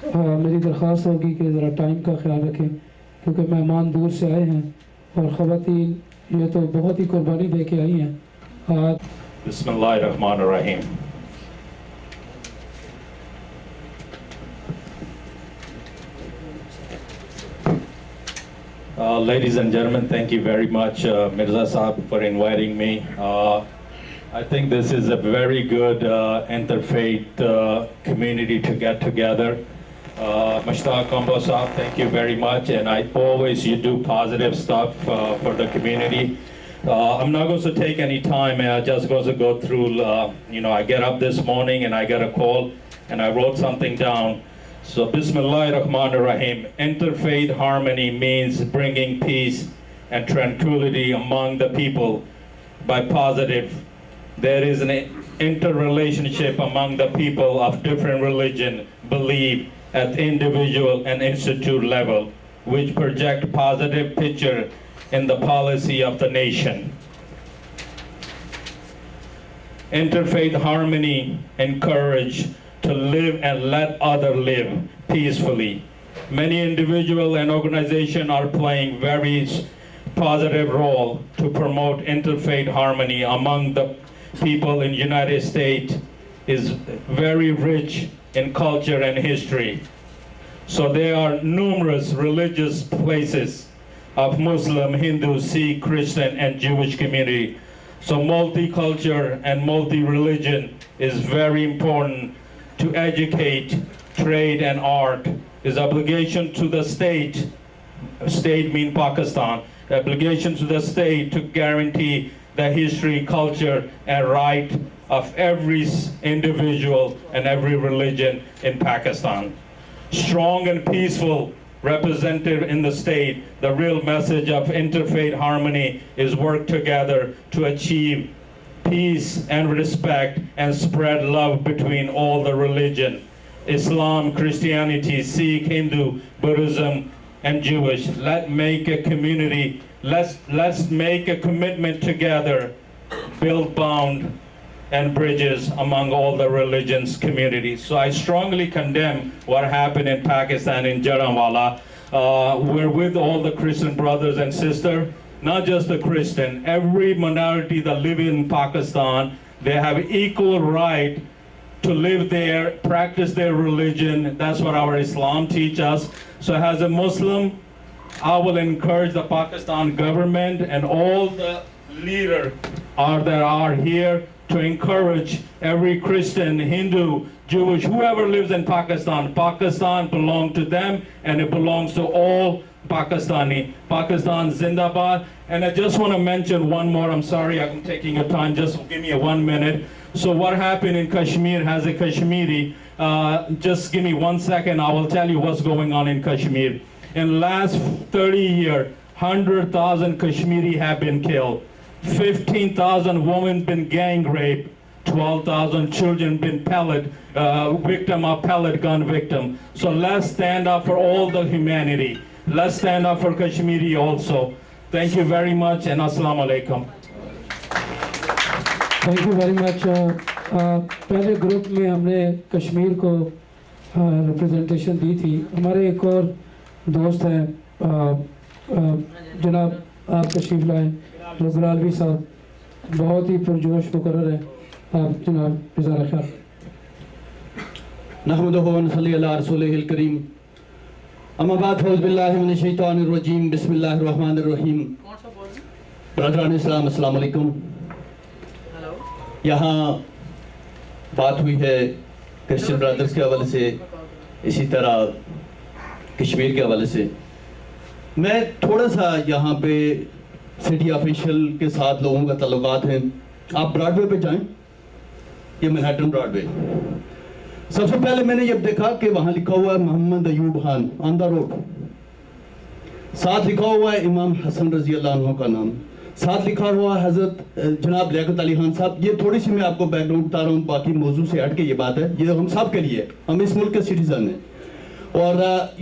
मेरी दरख्वास्त होगी कि ज़रा टाइम का ख्याल रखें क्योंकि मेहमान दूर से आए हैं और ख़वातीन ये तो बहुत ही कुर्बानी दे के आई हैं। बिस्मिल्लाहिर्रहमानिर्रहीम। Ladies and gentlemen, thank you very much, Mirza Saab, for inviting me. I think this is a very good interfaith community to get together. Mushtaq Kambo Saab, thank you very much, and you do positive stuff for the community. I'm not going to take any time, I'm just going to go through, I get up this morning and I get a call and I wrote something down. So Bismillahir Rahmanir Rahim, interfaith harmony means bringing peace and tranquility among the people by positive. There is an interrelationship among the people of different religion, belief at individual and institute level, which project positive picture in the policy of the nation. Interfaith harmony encourage to live and let others live peacefully. Many individuals and organizations are playing very positive role to promote interfaith harmony among the people in United States is very rich in culture and history. So there are numerous religious places of Muslim, Hindu, Sikh, Christian, and Jewish community. So multicultural and multi-religion is very important to educate, trade, and art is obligation to the state mean Pakistan, the obligation to the state to guarantee the history, culture, and right of every individual and every religion in Pakistan. Strong and peaceful represented in the state, the real message of interfaith harmony is work together to achieve peace and respect and spread love between all the religion. Islam, Christianity, Sikh, Hindu, Buddhism, and Jewish. Let's make a community, let's make a commitment together, build bond and bridges among all the religions communities. So I strongly condemn what happened in Pakistan in Jallianwala. We're with all the Christian brothers and sisters, not just the Christian, every minority that live in Pakistan, they have equal right to live there, practice their religion. That's what our Islam teaches us. So as a Muslim, I will encourage the Pakistan government and all the leaders that are here to encourage every Christian, Hindu, Jewish, whoever lives in Pakistan. Pakistan belongs to them and it belongs to all Pakistani. Pakistan Zindabad. And I just want to mention one more. I'm sorry I'm taking your time. Just give me 1 minute. So what happened in Kashmir has a Kashmiri. Just give me 1 second. I will tell you what's going on in Kashmir. In last 30 years, 100,000 Kashmiri have been killed. 15,000 women been gang raped. 12,000 children been victim of pellet gun victim. So let's stand up for all the humanity. Let's stand up for Kashmiri also. Thank you very much and Assalamu alaikum. Thank you very much. पहले group में हमने कश्मीर को representation दी थी। हमारे एक और दोस्त हैं जनाब, आप तशरीफ़ लाए, नज़र आलवी साहब, बहुत ही पुरजोश मुकर्रर हैं। आप जनाब इज़हार ख्याल। नहमदुहु व नसल्ली अला रसूलिहिल करीम। अम्मा बाद फौज़ बिल्लाहि मिनश शैतानिर रजीम। बिस्मिल्लाहिर रहमानिर रहीम। ब्रदरान इस्लाम, अस्सलाम वालेकुम। यहाँ बात हुई है क्रिश्चियन ब्रदर्स के हवाले से, इसी तरह कश्मीर के हवाले से। मैं थोड़ा सा यहाँ पे सिटी ऑफिशियल के साथ लोगों का ताल्लुकात हैं। आप ब्रॉडवे पे जाएं, ये मैनहट्टन ब्रॉडवे। सबसे पहले मैंने ये देखा कि वहाँ लिखा हुआ है Mohammad Ayub Khan on the road, साथ लिखा हुआ है इमाम हसन रजी अल्लाह अन्हु का नाम, साथ लिखा हुआ हज़रत जनाब लियाकत अली खान साहब। ये थोड़ी सी मैं आपको बैकग्राउंड बता रहा हूँ, बाकी मौजू से हट के ये बात है, ये हम सब के लिए, हम इस मुल्क के सिटीज़न हैं। और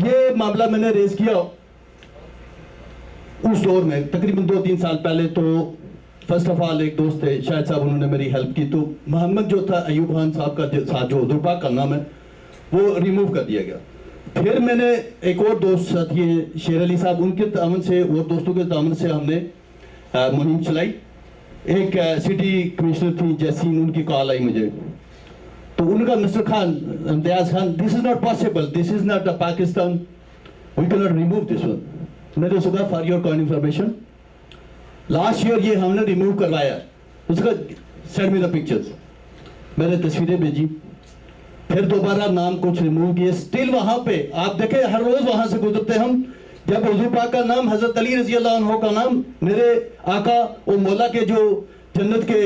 ये मामला मैंने रेज़ किया उस दौर में तकरीबन 2-3 साल पहले। तो फर्स्ट ऑफ ऑल एक दोस्त थे शायद साहब, उन्होंने मेरी हेल्प की। तो मोहम्मद जो था अयूब खान साहब का साथ जो दुर्भाग का नाम है वो रिमूव कर दिया गया। फिर मैंने एक और दोस्त साथी हैं शेर अली साहब, उनके तावन से और दोस्तों के तावन से हमने मुहिम चलाई। एक सिटी कमिश्नर थी जैसीन, उनकी कॉल आई मुझे, तो उनका Mr Khan Imtiaz Khan, this is not possible, this is not a Pakistan, we can not remove this one. मैंने उसका for your kind information last year ये हमने रिमूव करवाया। उसका सेंड मी द पिक्चर्स। मैंने तस्वीरें भेजी, फिर दोबारा नाम कुछ रिमूव किए, स्टिल वहां पे आप देखें हर रोज वहां से गुजरते हम, जब हुजूर पाक का नाम, हजरत अली रजी अल्लाह अन्हु का नाम, मेरे आका और मौला के जो जन्नत के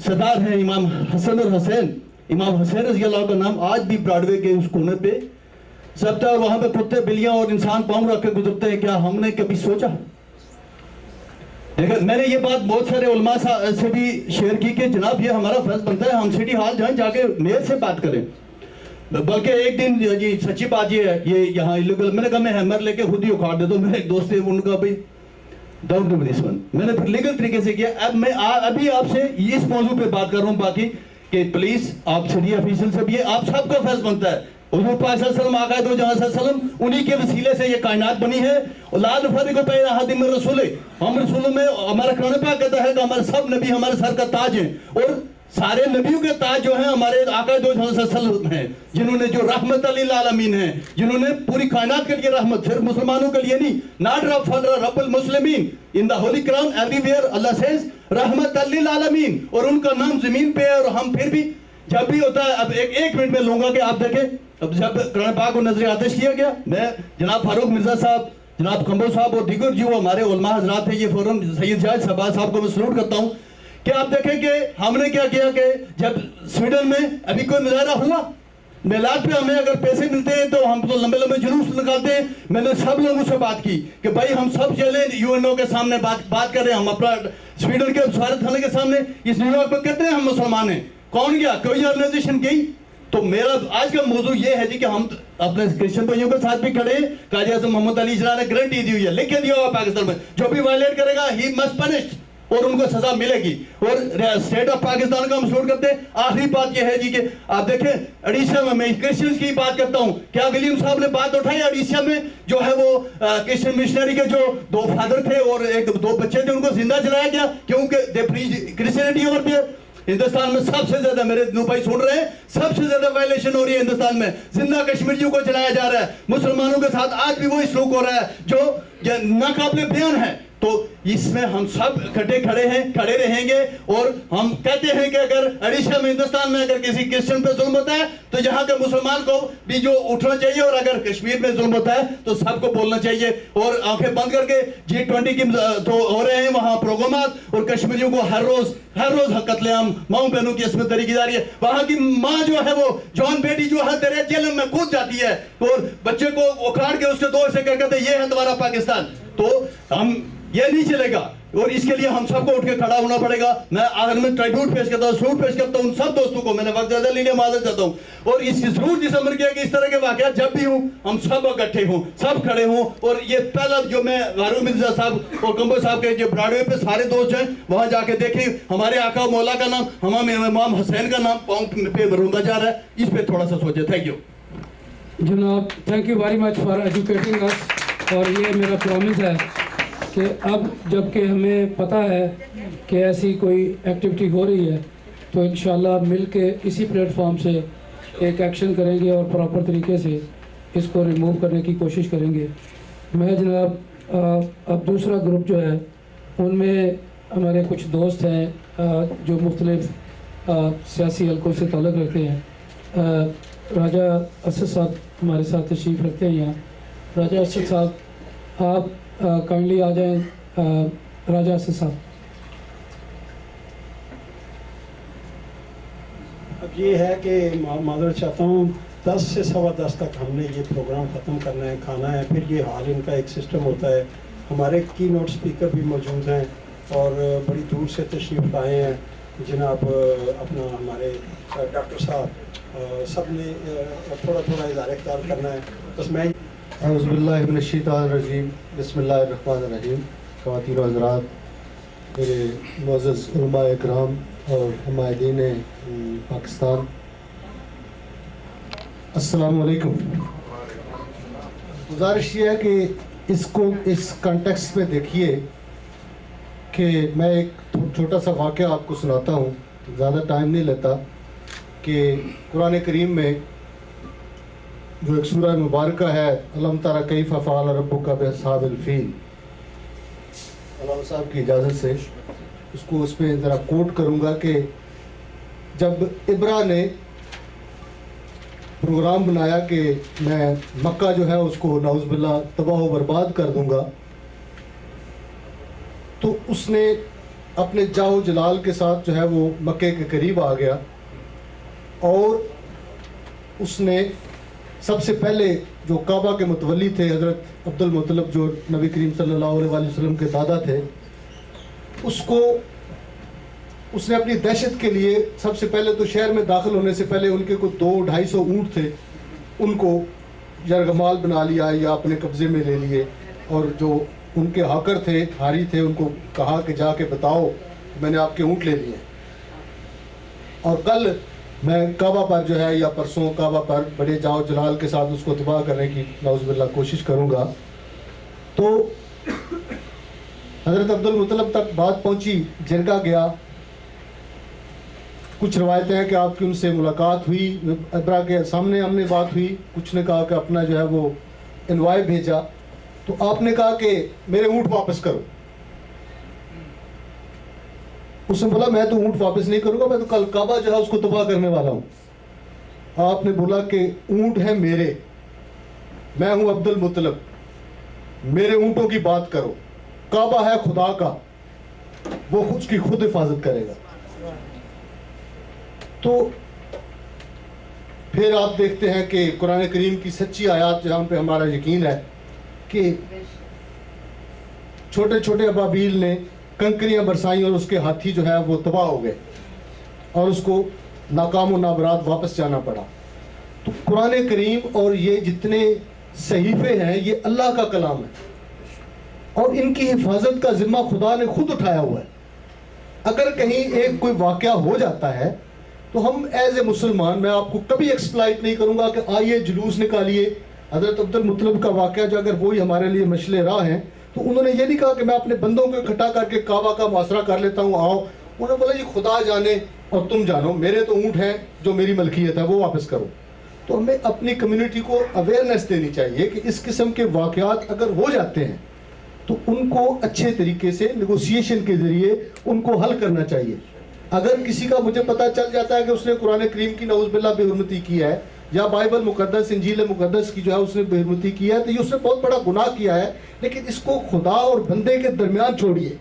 सरदार हैं इमाम हसन और हुसैन, इमाम हुसैन रजी अल्लाह का नाम आज भी ब्रॉडवे के उस कोने पे सबता, और वहां पे कुत्ते बिल्लियां और इंसान पाँव रख के गुजरते हैं। क्या हमने कभी सोचा? देखिए मैंने ये बात बहुत सारे उलमा से भी शेयर की कि जनाब ये हमारा फर्ज बनता है हम सिटी हॉल जाएं, जाके मेयर से बात करें। बल्कि एक दिन जी सच्ची बात ये है, ये यहाँ इलीगल, मैंने कहा मैं हैमर लेके खुद ही उखाड़ दे दो। मेरे एक दोस्त थे उनका भाई डाउन टू दिस वन, मैंने फिर लीगल तरीके से किया। अब मैं अभी आपसे इस मौजू पे बात कर रहा हूँ, बाकी कि प्लीज आप सिटी ऑफिशियल से भी ये आप सबका फर्ज बनता है। हुजूर पाक सल्लल्लाहु अलैहि वसल्लम उन्हीं के वसीले से ये कायनात बनी है। और ला नुफर्रिकु बैन अहदिन मिन रसूले, हम रसूलों में हमारा कुरान पाक कहता है कि हमारे सब नबी हमारे सर का ताज हैं, और सारे नबियों के ताज जो हैं हमारे आका दो सल्लल्लाहु हैं, जिन्होंने जो रहमत लिल आलमीन हैं, जिन्होंने पूरी कायनात के लिए रहमत, सिर्फ मुसलमानों के लिए नहीं, नॉट रब्बुल मुस्लिमीन in the holy Quran everywhere अल्लाह सेज रहमत लिल आलमीन, और उनका नाम जमीन पे है। और हम फिर भी जब भी होता है, अब एक मिनट में लूंगा कि आप देखें, अब जब कुरान पाक को नजर आतिश किया गया, मैं जनाब फारूक मिर्जा साहब, जनाब कंबो साहब और दीगर जो हमारे उलमा हजरात हैं, ये फोरम सैयद जाज शहबाज साहब को मैं सलूट करता हूँ कि आप देखें कि हमने क्या किया कि जब स्वीडन में अभी कोई मुजाहरा हुआ, मिलाद पे हमें अगर पैसे मिलते हैं तो हम तो लंबे लंबे जुलूस निकालते हैं। मैंने सब लोगों से बात की कि भाई हम सब चले यूएनओ के सामने बात कर रहे हैं, हम अपना स्वीडन के सफारत खाने के सामने इस न्यूयॉर्क में कहते हैं हम मुसलमान हैं। कौन गया? कोई ऑर्गेनाइजेशन गई? तो मेरा आज का मौजू ये है जी कि हम अपने क्रिश्चियन भाइयों के साथ भी खड़े हैं। काजी आज़म मोहम्मद अली जिन्ना ने गारंटी दी हुई है, लिख के दिया हुआ पाकिस्तान में, जो भी वायलेट करेगा ही मस्ट पनिश्ड, और उनको सजा मिलेगी। और स्टेट ऑफ पाकिस्तान का हम सपोर्ट करते हैं। आखिरी बात यह है जी कि आप देखें ओडिशा में, मैं क्रिश्चियंस की बात करता हूं, क्या विलियम साहब ने बात उठाई? ओडिशा में जो है वो क्रिश्चियन मिशनरी के जो 2 फादर थे और 2 बच्चे थे, उनको जिंदा जलाया गया क्योंकि they preach Christianity over there. Hindustan में सबसे ज्यादा, मेरे भाई सुन रहे हैं, सबसे ज्यादा वायलेशन हो रही है हिंदुस्तान में, जिंदा कश्मीरियों को जलाया जा रहा है। मुसलमानों के साथ आज भी वही सलूक हो रहा है जो नाकाबिले बयान है। तो इसमें हम सब खड़े रहेंगे, और हम कहते हैं कि अगर ओडिशा में, हिंदुस्तान में अगर किसी क्रिश्चियन पे जुल्म होता है तो यहाँ के मुसलमान को भी जो उठना चाहिए, और अगर कश्मीर में जुल्म होता है तो सबको बोलना चाहिए। और आंखें बंद करके G20 की तो हो रहे हैं वहाँ प्रोग्रामात, और कश्मीरियों को हर रोज कत्लेआम माओ बहनों की इसमें तरीकी जा रही है। वहाँ की माँ जो है वो जॉन बेटी जो है दरिया जेल में कूद जाती है, और बच्चे को उखाड़ के उसके दो से कहते ये है तुम्हारा पाकिस्तान। तो हम ये नहीं चलेगा, और इसके लिए हम सबको उठ के खड़ा होना पड़ेगा। मैं आखिर में ट्रिब्यूट पेश करता हूँ, सलूट पेश करता हूँ उन सब दोस्तों को, मैंने वक्त ज्यादा लेने माजर चाहता हूँ। और इसकी जरूर दिसंबर किया कि इस तरह के वाकयात जब भी हूँ हम सब इकट्ठे हों, सब खड़े हों। और ये पहला जो मैं फारूक मिर्जा साहब और कंबो साहब के जो ब्रॉडवे पे सारे दोस्त हैं, वहाँ जाके देखें हमारे आका मौला का नाम, हमारे इमाम हुसैन का नाम पाँव पे बरूंगा जा रहा है। इस पे थोड़ा सा सोचे। थैंक यू जनाब, thank you very much for educating अस। और ये मेरा प्रॉमिस है कि अब जबकि हमें पता है कि ऐसी कोई एक्टिविटी हो रही है तो इंशाल्लाह मिल के इसी प्लेटफॉर्म से एक एक्शन करेंगे और प्रॉपर तरीके से इसको रिमूव करने की कोशिश करेंगे। मैं जनाब अब दूसरा ग्रुप जो है उनमें हमारे कुछ दोस्त हैं जो मुख्तलिफ सियासी हलकों से ताल्लुक़ रखते हैं। राजा असद साहब हमारे साथ तशरीफ़ रखते हैं यहाँ। राजा असद साहब आप काइंडली आ जाएं। राजा असद साहब। अब ये है कि माजरत चाहता हूँ 10 से 10:15 तक हमने ये प्रोग्राम ख़त्म करना है, खाना है, फिर ये हॉल इनका एक सिस्टम होता है। हमारे की नोट स्पीकर भी मौजूद हैं और बड़ी दूर से तशरीफ़ लाए हैं जनाब अपना हमारे डॉक्टर साहब, सब ने थोड़ा थोड़ा इज़हार इक़्तिदार करना है। बस मैं औज़ुबिल्लाहि मिनश्शैतानिर्रजीम बिस्मिल्लाहिर्रहमानिर्रहीम। ख़वातीन व हज़रात, मेरे मुअज़्ज़ज़ उलमाए इकराम और हमायदीन पाकिस्तान, अस्सलामु अलैकुम। गुजारिश ये है कि इसको इस कॉन्टेक्स्ट में देखिए कि मैं एक छोटा सा वाक़या आपको सुनाता हूँ, ज़्यादा टाइम नहीं लेता। कि कुरान करीम में जो एक सूरह मुबारक है, अलम तरा कैफ़ फ़अल रब्बुका बिअस्हाबिल फ़ील, अल्लाह साहब की इजाज़त से उसको उस पर ज़रा कोट करूँगा कि जब इब्रा ने प्रोग्राम बनाया कि मैं मक्का जो है उसको नाउज़ुबिल्लाह तबाह व बर्बाद कर दूंगा, तो उसने अपने जाओ जलाल के साथ जो है वो मक्के के करीब आ गया और उसने सबसे पहले जो काबा के मुतवली थे हज़रत अब्दुल मुत्तलिब जो नबी करीम सल्लल्लाहु अलैहि वसल्लम के दादा थे, उसको उसने अपनी दहशत के लिए सबसे पहले तो शहर में दाखिल होने से पहले उनके को 200-250 ऊँट थे, उनको यरगमाल बना लिया या अपने कब्ज़े में ले लिए, और जो उनके हाकर थे, हारी थे, उनको कहा कि जाके बताओ मैंने आपके ऊँट ले लिए और कल मैं काबा पर जो है या परसों काबा पर बड़े जाओ जलाल के साथ उसको तबाह करने की नाउज़ुबिल्लाह कोशिश करूँगा। तो हज़रत अब्दुल मुत्तलिब तक बात पहुँची, जिरगा गया। कुछ रवायतें हैं कि आपकी उनसे मुलाकात हुई, इब्रा के सामने हमने बात हुई, कुछ ने कहा कि अपना जो है वो इनवाइट भेजा, तो आपने कहा कि मेरे ऊँट वापस करो। उसने बोला मैं तो ऊँट वापस नहीं करूँगा, मैं तो कल काबा जो है उसको तबाह करने वाला हूँ। आपने बोला कि ऊँट है मेरे, मैं हूँ अब्दुल मुत्तलिब, मेरे ऊँटों की बात करो, काबा है खुदा का, वो उसकी खुद हिफाजत करेगा। तो फिर आप देखते हैं कि कुरान करीम की सच्ची आयत जहाँ पे हमारा यकीन है कि छोटे छोटे अबाबील ने कंकरियां बरसाई और उसके हाथी जो है वो तबाह हो गए और उसको नाकाम व नाबराद वापस जाना पड़ा। तो कुरान करीम और ये जितने सहीफे हैं ये अल्लाह का कलाम है और इनकी हिफाजत का जिम्मा खुदा ने खुद उठाया हुआ है। अगर कहीं एक कोई वाक़या हो जाता है तो हम एज ए मुसलमान, मैं आपको कभी एक्सप्लाइट नहीं करूंगा कि आइए जुलूस निकालिए। हज़रत अब्दुल मुत्तलिब का वाक़या जो अगर वही हमारे लिए मशले राह हैं, तो उन्होंने ये नहीं कहा कि मैं अपने बंदों को इकट्ठा करके काबा का मुआसरा कर लेता हूँ, आओ। उन्होंने बोला ये खुदा जाने और तुम जानो, मेरे तो ऊँट हैं जो मेरी मलकियत है वो वापस करो। तो हमें अपनी कम्युनिटी को अवेयरनेस देनी चाहिए कि इस किस्म के वाक़यात अगर हो जाते हैं तो उनको अच्छे तरीके से नेगोशिएशन के ज़रिए उनको हल करना चाहिए। अगर किसी का मुझे पता चल जाता है कि उसने कुरान करीम की नाउज़ुबिल्लाह बेहुरमती की है या बाइबल मुकद्दस इंजील मुकद्दस की जो है उसने बेहुरमती की है, तो ये उसने बहुत बड़ा गुनाह किया है। लेकिन इसको खुदा और बंदे के दरमियान छोड़िए।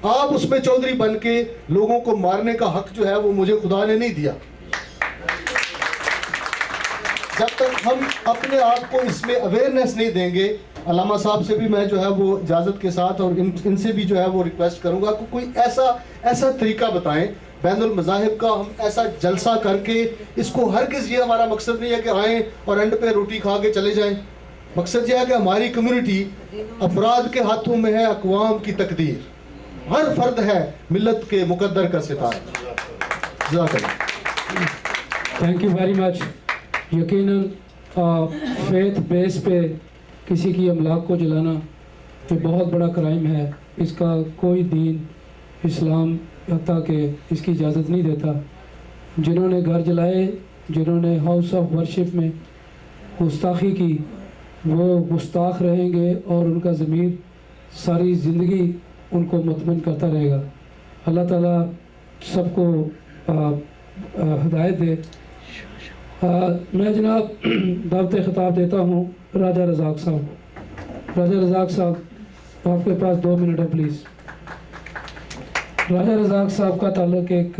आप उसमें चौधरी बन के लोगों को मारने का हक जो है वो मुझे खुदा ने नहीं दिया। जब तक हम अपने आप को इसमें अवेयरनेस नहीं देंगे, अल्लामा साहब से भी मैं जो है वो इजाज़त के साथ और इनसे भी जो है वो रिक्वेस्ट करूँगा कि कोई ऐसा तरीका बताएं बैनुल मज़ाहिब का, हम ऐसा जलसा करके इसको, हरगिज़ ये हमारा मकसद नहीं है कि आएँ और एंड पे रोटी खा के चले जाएं। मकसद ये है कि हमारी कम्युनिटी अफराद के हाथों में है अक़वाम की तकदीर, हर फर्द है मिल्लत के मुकद्दर का सितारा। Thank you very much. यकीनन फेथ बेस पे किसी की अमलाक को जलाना ये बहुत बड़ा क्राइम है। इसका कोई दीन, इस्लाम हत्ता के इसकी इजाज़त नहीं देता। जिन्होंने घर जलाए, जिन्होंने हाउस ऑफ वर्शिप में गुस्ताखी की, वो गुस्ताख रहेंगे और उनका ज़मीर सारी ज़िंदगी उनको मुतमइन करता रहेगा। अल्लाह ताला सबको हिदायत दे। मैं जनाब दावत खिताब देता हूँ राजा रज़ाक साहब। राजा रज़ाक साहब आपके पास 2 मिनट है प्लीज़। राजा रज़ाक साहब का ताल्लुक़ एक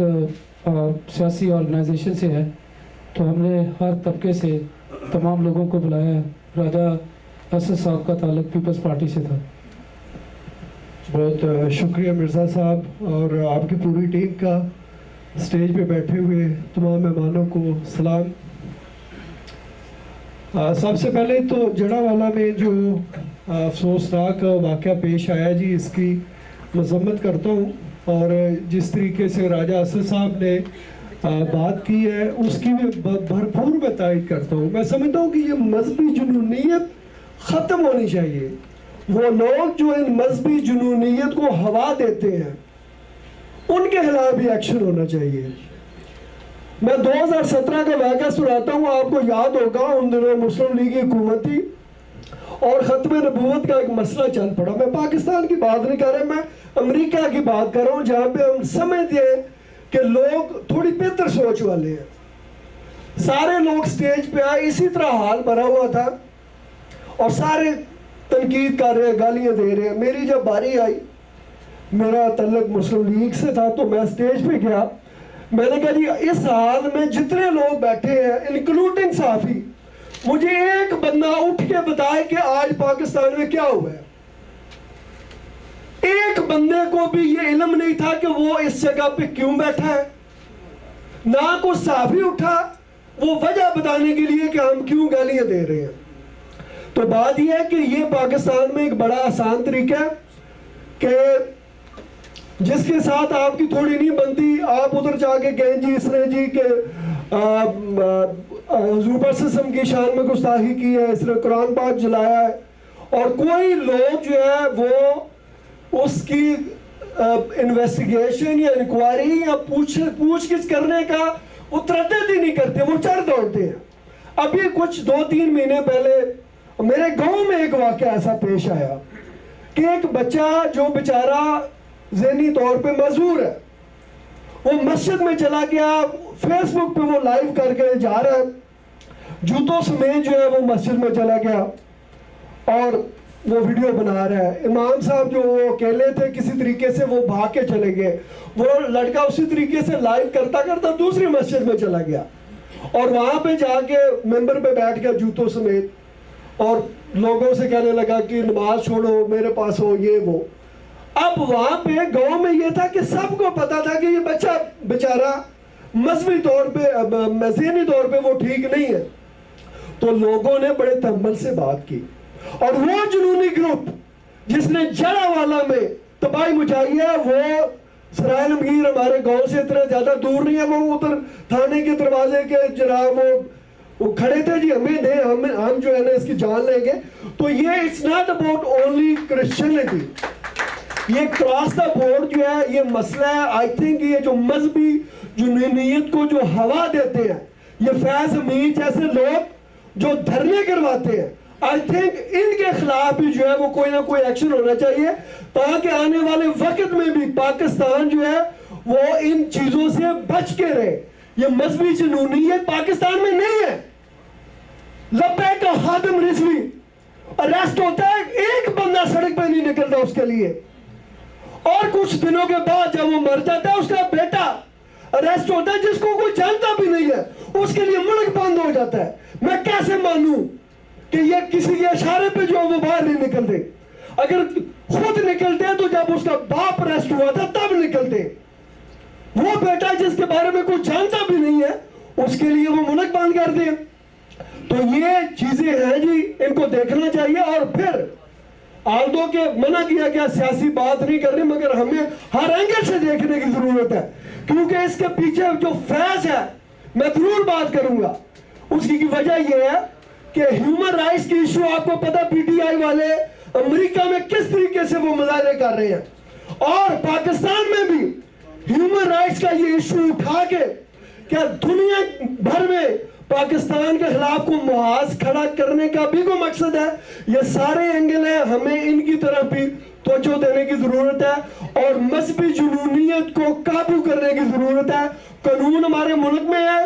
सियासी ऑर्गेनाइजेशन से है, तो हमने हर तबके से तमाम लोगों को बुलाया है। राजा असद साहब का ताल्लुक़ पीपल्स पार्टी से था। बहुत शुक्रिया मिर्ज़ा साहब और आपकी पूरी टीम का। स्टेज पे बैठे हुए तमाम मेहमानों को सलाम। सबसे पहले तो जड़ावाला में जो अफसोसनाक वाक़या पेश आया जी, इसकी मज़म्मत करता हूँ और जिस तरीके से राजा असद साहब ने बात की है उसकी मैं भरपूर मैं तायद करता हूँ। मैं समझता हूँ कि ये मजहबी जुनूनियत ख़त्म होनी चाहिए। वो लोग जो इन मजहबी जुनूनियत को हवा देते हैं उनके खिलाफ भी एक्शन होना चाहिए। मैं 2017 का वाक़या सुनाता हूँ, आपको याद होगा उन दिनों मुस्लिम लीग की हुकूमत थी और ख़त्म नबूवत का एक मसला चल पड़ा। मैं पाकिस्तान की बात नहीं कर रहा, मैं अमेरिका की बात कर रहा हूँ, जहाँ पे हम समझते हैं کہ لوگ تھوڑی بہتر سوچ والے ہیں. سارے لوگ سٹیج پہ آئے, اسی طرح حال بھرا ہوا تھا اور سارے تنقید کر رہے ہیں, گالیاں دے رہے ہیں. میری جب باری آئی, میرا تعلق مسلم لیگ سے تھا, تو میں سٹیج پہ گیا. میں نے کہا جی اس حال میں جتنے لوگ بیٹھے ہیں انکلوڈنگ صحافی, مجھے ایک بندہ اٹھ کے بتائے کہ آج پاکستان میں کیا ہوا ہے. ایک بندے کو بھی یہ علم نہیں تھا کہ وہ اس جگہ پہ کیوں بیٹھا ہے. نہ کوئی صحافی اٹھا وہ وجہ بتانے کے لیے کہ ہم کیوں گالیاں دے رہے ہیں. تو بات یہ ہے کہ یہ پاکستان میں ایک بڑا آسان طریقہ ہے کہ جس کے ساتھ آپ کی تھوڑی نہیں بنتی, آپ ادھر جا کے کہیں جی اس نے جی کہ حضور پاک صلی اللہ علیہ وسلم کی شان میں گستاخی کی ہے, اس نے قرآن پاک جلایا ہے, اور کوئی لوگ جو ہے وہ اس کی انویسٹیگیشن یا انکوائری یا پوچھ گچھ کرنے کا وہ تردد ہی نہیں کرتے, وہ چڑھ دوڑتے ہیں. ابھی کچھ 2-3 مہینے پہلے میرے گاؤں میں ایک واقعہ ایسا پیش آیا کہ ایک بچہ جو بیچارہ ذہنی طور پہ معذور ہے, وہ مسجد میں چلا گیا, فیس بک پہ وہ لائیو کر کے جا رہا ہے, جوتوں سمیت جو ہے وہ مسجد میں چلا گیا اور وہ ویڈیو بنا رہا ہے. امام صاحب جو وہ اکیلے تھے, کسی طریقے سے وہ بھاگ کے چلے گئے. وہ لڑکا اسی طریقے سے لائیو کرتا کرتا دوسری مسجد میں چلا گیا اور وہاں پہ جا کے ممبر پہ بیٹھ گیا جوتوں سمیت, اور لوگوں سے کہنے لگا کہ نماز چھوڑو, میرے پاس ہو, یہ وہ. اب وہاں پہ گاؤں میں یہ تھا کہ سب کو پتا تھا کہ یہ بچہ بیچارہ مذہبی طور پہ, ذہنی طور پہ وہ ٹھیک نہیں ہے. تو لوگوں نے بڑے تحمل سے بات کی, اور وہ جنونی گروپ جس نے جڑا والا میں تباہی مچائی ہے, وہ سرائے نمگیر ہمارے گاؤں سے اتنا زیادہ دور نہیں ہے, وہ ادھر تھانے کے دروازے کے جناب وہ کھڑے تھے, جی ہمیں دیں, ہم جو ہے نا اس کی جان لیں گے. تو یہ it's not about only Christianity, یہ کراس دا بورڈ جو ہے یہ مسئلہ ہے. آئی تھنک یہ جو مذہبی جنونیت کو جو ہوا دیتے ہیں, یہ فیض حمید جیسے لوگ جو دھرنے کرواتے ہیں, آئی تھنک ان کے خلاف بھی جو ہے وہ کوئی نہ کوئی ایکشن ہونا چاہیے, تاکہ آنے والے وقت میں بھی پاکستان جو ہے وہ ان چیزوں سے بچ کے رہے. یہ مذہبی جنونیت پاکستان میں نہیں ہے. لبیک کا خادم رضوی اریسٹ ہوتا ہے, ایک بندہ سڑک پہ نہیں نکلتا اس کے لیے, اور کچھ دنوں کے بعد جب وہ مر جاتا ہے اس کا بیٹا اریسٹ ہوتا ہے جس کو کوئی جانتا بھی نہیں ہے, اس کے لیے ملک بند ہو جاتا ہے. میں کیسے مانوں کہ یہ کسی کے اشارے پہ جو وہ باہر نہیں نکلتے؟ اگر خود نکلتے تو جب اس کا باپ اریسٹ ہوا تھا تب نکلتے. وہ بیٹا جس کے بارے میں کوئی جانتا بھی نہیں ہے اس کے لیے وہ ملک بند کر دیں. تو یہ چیزیں ہیں جی, ان کو دیکھنا چاہیے. اور پھر آلدو کے منع کیا گیا سیاسی بات نہیں کرنی, مگر ہمیں ہر اینگل سے دیکھنے کی ضرورت ہے, کیونکہ اس کے پیچھے جو فیض ہے میں ضرور بات کروں گا. اس کی وجہ یہ ہے کہ ہیومن رائٹس کی ایشو, آپ کو پتا پی ٹی آئی والے امریکہ میں کس طریقے سے وہ مظاہرے کر رہے ہیں, اور پاکستان میں بھی ہیومن رائٹس کا یہ ایشو اٹھا کے کیا دنیا بھر میں پاکستان کے خلاف کو محاذ کھڑا کرنے کا بھی کوئی مقصد ہے. یہ سارے اینگل ہیں, ہمیں ان کی طرف بھی توجہ دینے کی ضرورت ہے, اور مذہبی جنونیت کو قابو کرنے کی ضرورت ہے. قانون ہمارے ملک میں ہے,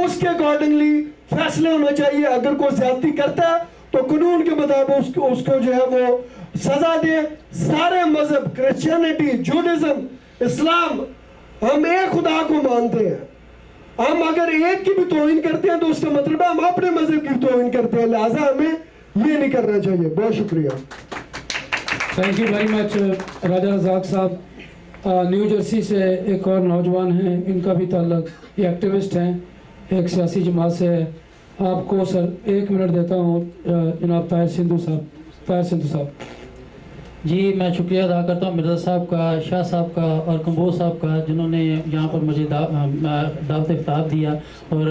اس کے اکارڈنگلی فیصلے ہونا چاہیے. اگر کوئی زیادتی کرتا ہے تو قانون کے مطابق اس کو جو ہے وہ سزا دے. سارے مذہب, کرسچینٹی, جوڈزم, اسلام, ہم ایک خدا کو مانتے ہیں. ہم اگر ایک کی بھی توہین کرتے ہیں تو اس کا مطلب ہے ہم اپنے مذہب کی توہین کرتے ہیں, لہٰذا ہمیں یہ نہیں کرنا چاہیے. بہت شکریہ. Thank you very much. Raja Razzaq Sahib New Jersey سے ایک اور نوجوان ہیں, ان کا بھی تعلق, یہ ایکٹیوسٹ ہیں, ایک سیاسی جماعت سے ہے. آپ کو سر 1 منٹ دیتا ہوں جناب طاہر سندھو صاحب. جی میں شکریہ ادا کرتا ہوں مرزا صاحب کا, شاہ صاحب کا اور کمبوز صاحب کا, جنہوں نے یہاں پر مجھے دعوت افطار دیا, اور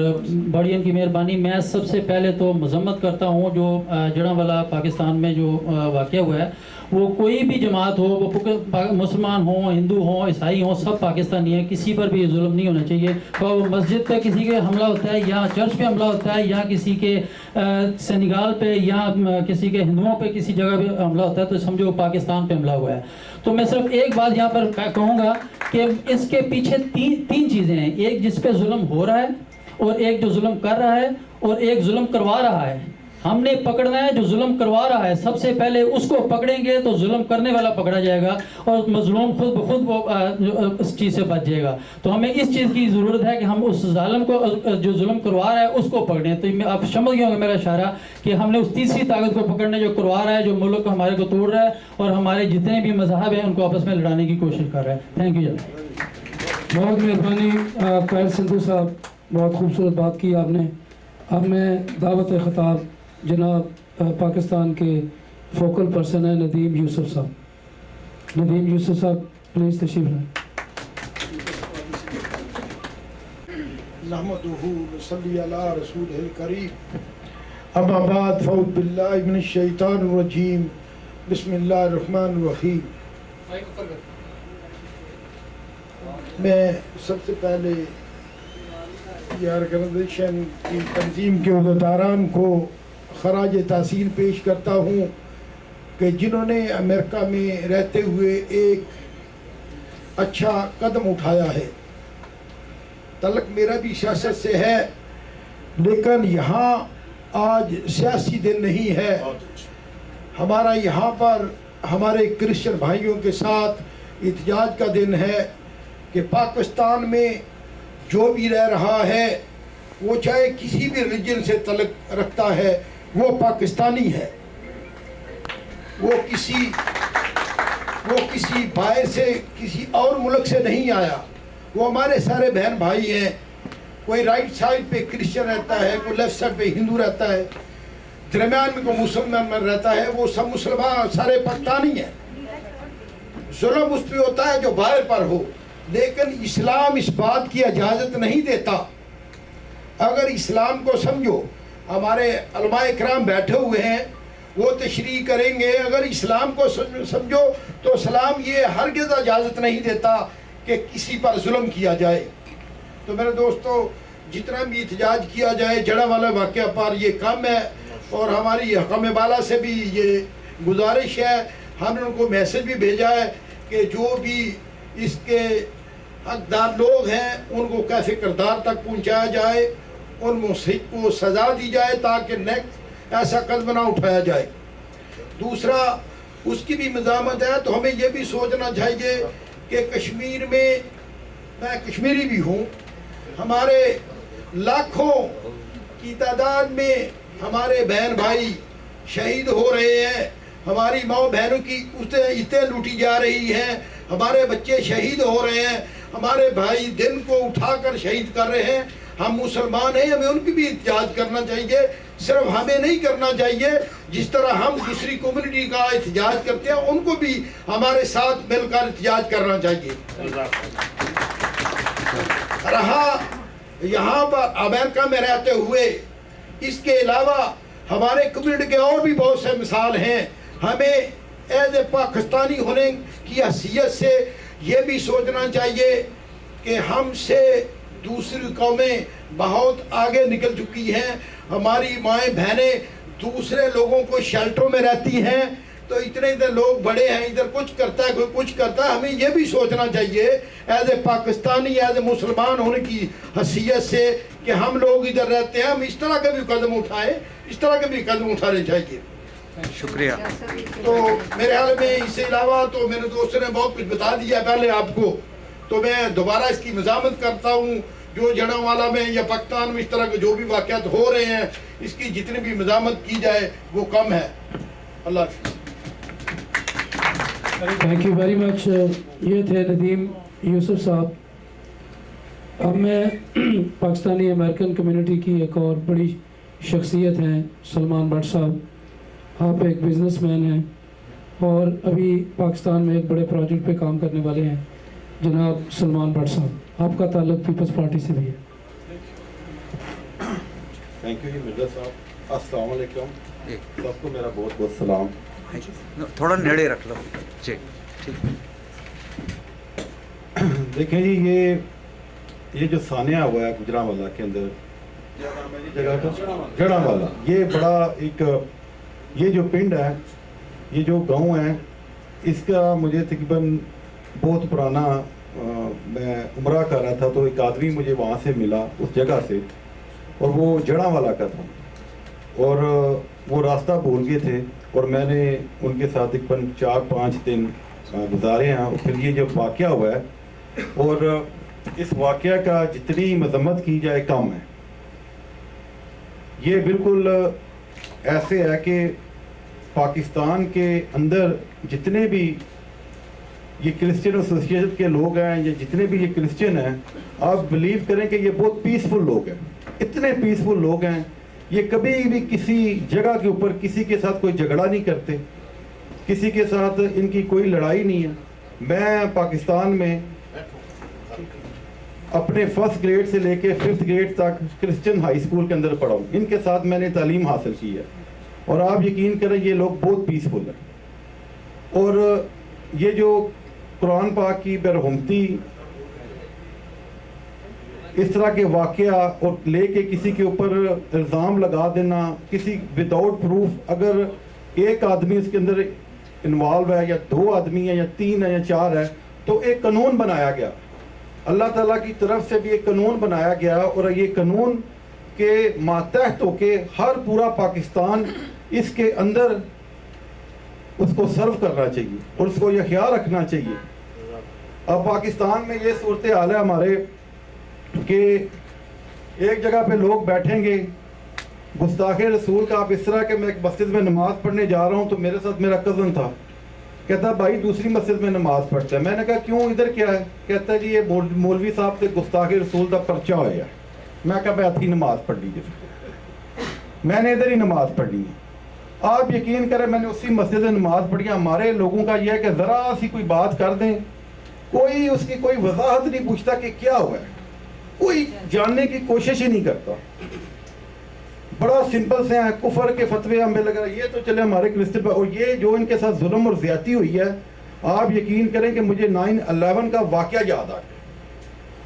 بڑی ان کی مہربانی. میں سب سے پہلے تو مذمت کرتا ہوں جو جڑاں پاکستان میں جو واقعہ ہوا ہے, وہ کوئی بھی جماعت ہو, وہ مسلمان ہوں, ہندو ہوں, عیسائی ہوں, سب پاکستانی ہیں. کسی پر بھی ظلم نہیں ہونا چاہیے. وہ مسجد پہ کسی کے حملہ ہوتا ہے, یا چرچ پہ حملہ ہوتا ہے, یا کسی کے सेनेगाल पे या किसी के हिंदुओं पे किसी जगह पे हमला होता है तो समझो पाकिस्तान पे हमला हुआ है। तो मैं सिर्फ एक बात यहाँ पर कहूँगा कि इसके पीछे तीन चीज़ें हैं, एक जिस पे जुल्म हो रहा है और एक जो जुल्म कर रहा है और एक जुल्म करवा रहा है। हमने पकड़ना है जो जुल्म करवा रहा है, सबसे पहले उसको पकड़ेंगे तो जुल्म करने वाला पकड़ा जाएगा और मजलूम खुद ब खुद वो इस चीज़ से बच जाएगा। तो हमें इस चीज़ की ज़रूरत है कि हम उस जालिम को जो जुल्म करवा रहा है उसको पकड़ें। तो आप समझ गए होंगे मेरा इशारा कि हमने उस तीसरी ताकत को पकड़ने जो करवा रहा है, जो मुल्क को हमारे को तोड़ रहा है और हमारे जितने भी मज़हब हैं उनको आपस में लड़ाने की कोशिश कर रहा है। Thank you. बहुत मेहरबानी कायल सिंधु साहब, बहुत खूबसूरत बात की आपने। अब मैं दावत ख़िताब जनाब पाकिस्तान के फोकल पर्सन है नदीम यूसुफ साहब। नदीम यूसुफ साहब प्लीज़ तशरीफ लाएं। नहमदुहु व नसल्ली अला रसूलिल करीम, अम्मा बाद फ़ऊज़ बिल्लाहि मिनश शैतानिर रजीम, बिस्मिल्लाहिर रहमानिर रहीम। मैं सबसे पहले ये ऑर्गेनाइजेशन की तंजीम के उहदेदारान को खराज तासीर पेश करता हूँ कि जिन्होंने अमेरिका में रहते हुए एक अच्छा कदम उठाया है। तलक मेरा भी सियासत से है, लेकिन यहाँ आज सियासी दिन नहीं है। हमारा यहाँ पर हमारे क्रिश्चियन भाइयों के साथ इत्तेजाज का दिन है कि पाकिस्तान में जो भी रह रहा है वो चाहे किसी भी रिलीजन से तलक रखता है, वो पाकिस्तानी है। वो किसी बाहर से किसी और मुल्क से नहीं आया, वो हमारे सारे बहन भाई हैं। कोई राइट साइड पे क्रिश्चियन रहता है, कोई लेफ्ट साइड पे हिंदू रहता है, दरमियान में कोई मुसलमान रहता है, वो सब मुसलमान सारे पाकिस्तानी हैं। जुल्म उस पर होता है जो बाहर पर हो, लेकिन इस्लाम इस बात की इजाज़त नहीं देता। अगर इस्लाम को समझो, हमारे उलमाए किराम बैठे हुए हैं, वो तशरीह करेंगे। अगर इस्लाम को समझो तो इस्लाम ये हरगिज़ इजाज़त नहीं देता कि किसी पर जुल्म किया जाए। तो मेरे दोस्तों, जितना भी एहतजाज किया जाए जड़ा वाला वाक़या पर ये कम है, और हमारी हकम बाला से भी ये गुजारिश है, हमने उनको मैसेज भी भेजा है कि जो भी इसके हकदार लोग हैं उनको कैसे किरदार तक पहुंचाया जाए, उन मुसीब को सज़ा दी जाए ताकि नेक्स्ट ऐसा कदम ना उठाया जाए। दूसरा, उसकी भी मज़ामत है। तो हमें ये भी सोचना चाहिए कि कश्मीर में, मैं कश्मीरी भी हूँ, हमारे लाखों की तादाद में हमारे बहन भाई शहीद हो रहे हैं, हमारी माँ बहनों की इतने लूटी जा रही हैं, हमारे बच्चे शहीद हो रहे हैं, हमारे भाई दिन को उठाकर शहीद कर रहे हैं। हम मुसलमान हैं, हमें उनकी भी एहतजाज करना चाहिए। सिर्फ हमें नहीं करना चाहिए, जिस तरह हम दूसरी कम्युनिटी का एहतजाज करते हैं उनको भी हमारे साथ मिलकर एहतजाज करना चाहिए। रहा यहाँ पर अमेरिका में रहते हुए, इसके अलावा हमारे कम्युनिटी के और भी बहुत से मिसाल हैं। हमें एज ए पाकिस्तानी होने की हैसियत से ये भी सोचना चाहिए कि हमसे दूसरी कौमें बहुत आगे निकल चुकी हैं। हमारी माएँ बहनें दूसरे लोगों को शेल्टरों में रहती हैं, तो इतने इधर लोग बड़े हैं, इधर कुछ करता है कोई कुछ करता है। हमें ये भी सोचना चाहिए as a Pakistani, as a मुसलमान होने की हैसियत से कि हम लोग इधर रहते हैं, हम इस तरह के भी कदम उठाएं, इस तरह के भी कदम उठाने चाहिए। शुक्रिया। तो मेरे हाल में इससे अलावा तो मेरे दोस्तों ने बहुत कुछ बता दिया पहले आपको, तो मैं दोबारा इसकी मज़ामत करता हूँ। जो जड़ावाला में या पाकिस्तान में इस तरह के जो भी वाक़यात हो रहे हैं, इसकी जितनी भी मज़ामत की जाए वो कम है। अल्लाह थैंक यू वेरी मच। ये थे नदीम यूसुफ साहब। अब मैं पाकिस्तानी अमेरिकन कम्युनिटी की एक और बड़ी शख्सियत हैं सलमान भट्ट साहब। आप एक बिजनेसमैन हैं और अभी पाकिस्तान में एक बड़े प्रोजेक्ट पे काम करने वाले हैं। जनाब सलमान भट्ट साहब, आपका ताल्लुक पीपल्स पार्टी से भी है। थैंक यू जी मिर्जा साहब। अस्सलाम वालेकुम, सबको मेरा बहुत बहुत सलाम। थोड़ा नेड़े रख लो जी। ठीक। देखिए जी, ये जो सानिया हुआ है गुजरांवाला के अंदर, जगह का जड़ा वाला, ये बड़ा एक ये जो पिंड है, ये जो गांव है, इसका मुझे तकरीबन बहुत पुराना मैं उम्रा कर रहा था तो एक आदमी मुझे वहाँ से मिला उस जगह से, और वो जड़ा वाला का था, और वो रास्ता भूल गए थे, और मैंने उनके साथ तकरीबन 4-5 दिन गुजारे हैं। और फिर ये जब वाक़या हुआ है, और इस वाक़या का जितनी मजम्मत की जाए कम है। ये बिल्कुल ऐसे है कि पाकिस्तान के अंदर जितने भी ये क्रिश्चियन एसोसिएशन के लोग हैं, या जितने भी ये क्रिश्चियन हैं, आप बिलीव करें कि ये बहुत पीसफुल लोग हैं, इतने पीसफुल लोग हैं। ये कभी भी किसी जगह के ऊपर किसी के साथ कोई झगड़ा नहीं करते, किसी के साथ इनकी कोई लड़ाई नहीं है। मैं पाकिस्तान में अपने 1st ग्रेड से लेके 5th ग्रेड तक क्रिश्चियन हाई स्कूल के अंदर पढ़ा हूँ, इनके साथ मैंने तालीम हासिल की है, और आप यकीन करें ये लोग बहुत पीसफुल हैं। और ये जो कुरान पाक की बेरहमती, इस तरह के वाक़या और लेके किसी के ऊपर इल्ज़ाम लगा देना, किसी विदाउट प्रूफ, अगर एक आदमी इसके अंदर इन्वॉल्व है, या 2 आदमी है, या 3 है, या 4 है, तो एक कानून बनाया गया, अल्लाह ताला की तरफ से भी एक कानून बनाया गया, और ये कानून के मातहत होके हर पूरा पाकिस्तान इसके अंदर उसको सर्व करना चाहिए, और उसको यह ख्याल रखना चाहिए। अब पाकिस्तान में ये सूरत हाल है हमारे कि एक जगह पे लोग बैठेंगे, गुस्ताखे रसूल का, आप इस तरह के मैं एक मस्जिद में नमाज़ पढ़ने जा रहा हूँ, तो मेरे साथ मेरा कज़न था, कहता भाई दूसरी मस्जिद में नमाज़ पढ़ता है। मैंने कहा क्यों, इधर क्या है? कहता है जी ये मौलवी साहब से गुस्ताखे रसूल का पर्चा होया। मैं कहा मैं नमाज़ पढ़ लीजिए, मैंने इधर ही नमाज़ पढ़नी है। आप यकीन करें मैंने उसी मस्जिद में नमाज़ पढ़ी। हमारे लोगों का यह है कि ज़रा सी कोई बात कर दें, कोई उसकी कोई वजाहत नहीं पूछता कि क्या हुआ है, कोई जानने की कोशिश ही नहीं करता। बड़ा सिंपल से हैं, कुफर के फतवे हमें लग रहा है, ये तो चले हमारे क्रिश्चियन, और ये जो इनके साथ जुल्म और ज़्यादती हुई है, आप यकीन करें कि मुझे 9/11 का वाक़या याद आ गया,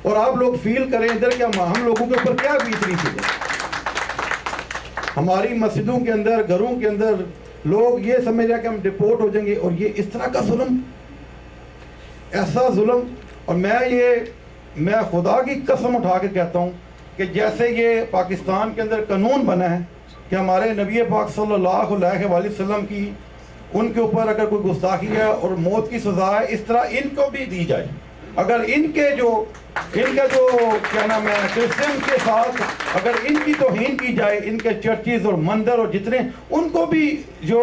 और आप लोग फील करें इधर क्या हम लोगों के ऊपर क्या बीत रही थी। हमारी मस्जिदों के अंदर, घरों के अंदर लोग ये समझ रहे हैं कि हम डिपोर्ट हो जाएंगे, और ये इस तरह का जुल्म, ऐसा जुल्म। और मैं खुदा की कसम उठा के कहता हूँ कि जैसे ये पाकिस्तान के अंदर कानून बना है कि हमारे नबी पाक सल्लल्लाहु अलैहि वसल्लम की उनके ऊपर अगर कोई गुस्ताखी है और मौत की सज़ा है, इस तरह इनको भी दी जाए। अगर इनका जो क्या नाम है क्रिश्चियन के साथ अगर इनकी तौहीन की जाए, इनके चर्चेज और मंदिर और जितने, उनको भी जो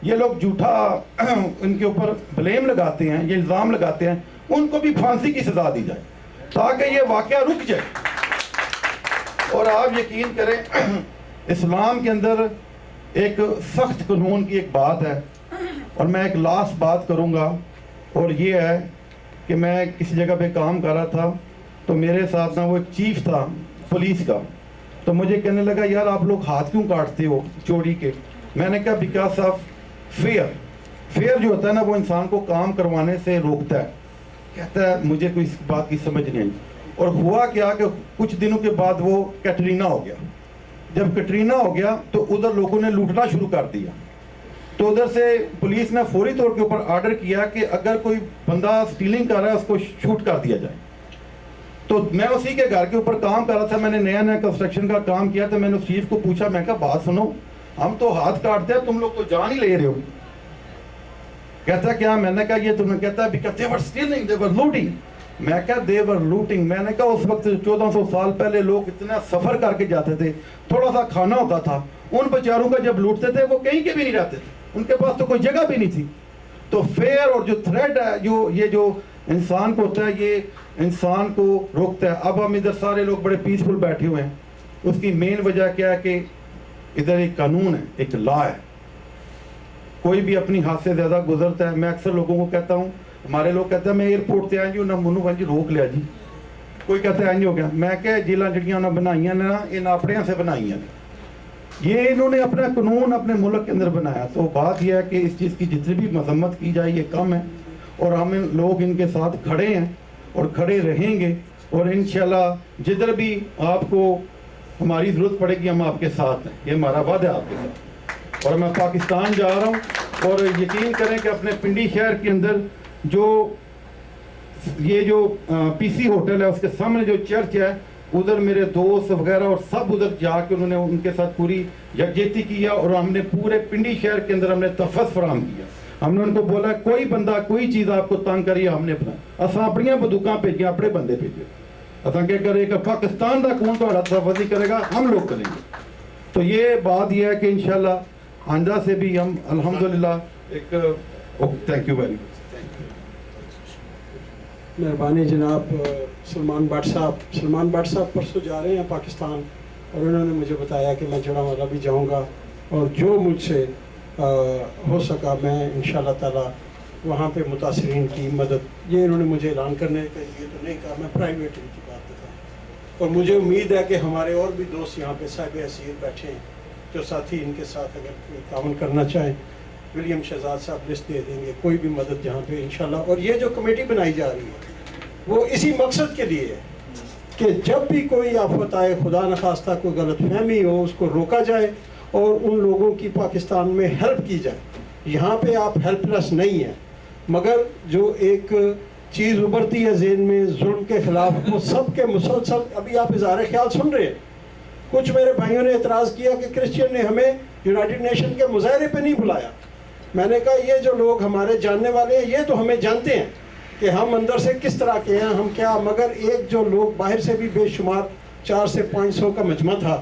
ये लोग झूठा इनके ऊपर ब्लेम लगाते हैं, ये इल्ज़ाम लगाते हैं, उनको भी फांसी की सज़ा दी जाए ताकि ये वाक़या रुक जाए। और आप यकीन करें इस्लाम के अंदर एक सख्त कानून की एक बात है, और मैं एक लास्ट बात करूंगा, और ये है कि मैं किसी जगह पे काम कर रहा था, तो मेरे साथ ना वो एक चीफ था पुलिस का, तो मुझे कहने लगा यार आप लोग हाथ क्यों काटते हो चोरी के। मैंने कहा बिकॉज ऑफ फेयर जो होता है ना वो इंसान को काम करवाने से रोकता है। कहता है मुझे कोई इस बात की समझ नहीं आई। और हुआ क्या कि कुछ दिनों के बाद वो कैटरीना हो गया। जब कैटरीना हो गया तो उधर लोगों ने लूटना शुरू कर दिया, तो उधर से पुलिस ने फौरी तौर के ऊपर आर्डर किया कि अगर कोई बंदा स्टीलिंग कर रहा है उसको शूट कर दिया जाए। तो मैं उसी के घर के ऊपर काम कर रहा था, मैंने नया नया कंस्ट्रक्शन का काम किया, तो मैंने उस चीफ को पूछा, मैं कहा बात सुनो, हम तो हाथ काटते हैं, तुम लोग तो जान ही ले रहे हो। कहता क्या? मैंने कहा ये तुमने, कहता because they were stealing, they were looting. मैं क्या दे वर लूटिंग? मैंने कहा उस वक्त 1400 साल पहले लोग इतना सफर करके जाते थे, थोड़ा सा खाना होता था, उन बेचारों का जब लूटते थे वो कहीं के भी नहीं रहते थे, उनके पास तो कोई जगह भी नहीं थी। तो फेयर और जो थ्रेड है जो इंसान को होता है, ये इंसान को रोकता है। अब हम इधर सारे लोग बड़े पीसफुल बैठे हुए हैं, उसकी मेन वजह क्या है कि इधर एक कानून है, एक लॉ है। कोई भी अपनी हाथ से ज़्यादा गुजरता है। मैं अक्सर लोगों को कहता हूँ, हमारे लोग कहते हैं मैं एयरपोर्ट से आया ना मनु भाई जी रोक लिया जी, कोई कहता है इंज हो गया। मैं क्या जेलां जड़ियाँ उन्हें बनाइया ने ना, इन अपने से बनाइया ने, ये इन्होंने अपना कानून अपने मुल्क के अंदर बनाया। तो बात यह है कि इस चीज़ की जितनी भी मजम्मत की जाए ये कम है, और हम लोग इनके साथ खड़े हैं और खड़े रहेंगे। और इंशाल्लाह जिधर भी आपको हमारी ज़रूरत पड़ेगी हम आपके साथ हैं, ये हमारा वादा है आपके साथ। और मैं पाकिस्तान जा रहा हूँ और यकीन करें कि अपने पिंडी शहर के अंदर जो ये जो पीसी होटल है उसके सामने जो चर्च है, उधर मेरे दोस्त वगैरह और सब उधर जाके उन्होंने उनके साथ पूरी यकजहती किया और हमने पूरे पिंडी शहर के अंदर हमने तहफ़्फ़ुज़ फराहम किया। हमने उनको बोला कोई बंदा कोई चीज़ आपको तंग करिए हमने अपना असां अपनियां बंदूकां भेजियां, अपने बंदे भेजे। असां क्या करेगा पाकिस्तान का कौन तो तहफ़्फ़ुज़ करेगा, हम लोग करेंगे। तो ये बात यह है कि इंशाल्लाह आइंदा से भी हम अल्हम्दुलिल्लाह एक थैंक यू वेरी मच। मेहरबानी जनाब सलमान भट्ट साहब परसों जा रहे हैं पाकिस्तान और उन्होंने मुझे बताया कि मैं जड़ांवाला भी जाऊंगा और जो मुझसे हो सका मैं इंशाल्लाह ताला वहाँ पे मुतासरीन की मदद, ये इन्होंने मुझे ऐलान करने के लिए तो नहीं कहा, मैं प्राइवेट इनकी बात बताऊँ। और मुझे उम्मीद है कि हमारे और भी दोस्त यहाँ पे साहिब असीर बैठे हैं जो साथी इनके साथ अगर कोई ताउन करना चाहें, विलियम शहजाद साहब लिस्ट दे देंगे, कोई भी मदद जहाँ पे इंशाल्लाह। और ये जो कमेटी बनाई जा रही है वो इसी मकसद के लिए है कि जब भी कोई आफत आए, खुदा न खास्ता कोई गलतफहमी हो, उसको रोका जाए और उन लोगों की पाकिस्तान में हेल्प की जाए। यहाँ पे आप हेल्पलेस नहीं हैं, मगर जो एक चीज़ उभरती है ज़हन में जुल्म के ख़िलाफ़, वो सब के मुसलसल अभी आप इज़हार ख्याल सुन रहे हैं। कुछ मेरे भाइयों ने एतराज़ किया कि क्रिश्चियन ने हमें यूनाइटेड नेशन के मुजाहरे पे नहीं बुलाया। मैंने कहा ये जो लोग हमारे जानने वाले हैं ये तो हमें जानते हैं कि हम अंदर से किस तरह के हैं, हम क्या, मगर एक जो लोग बाहर से भी बेशुमार 400 से 500 का मजमा था,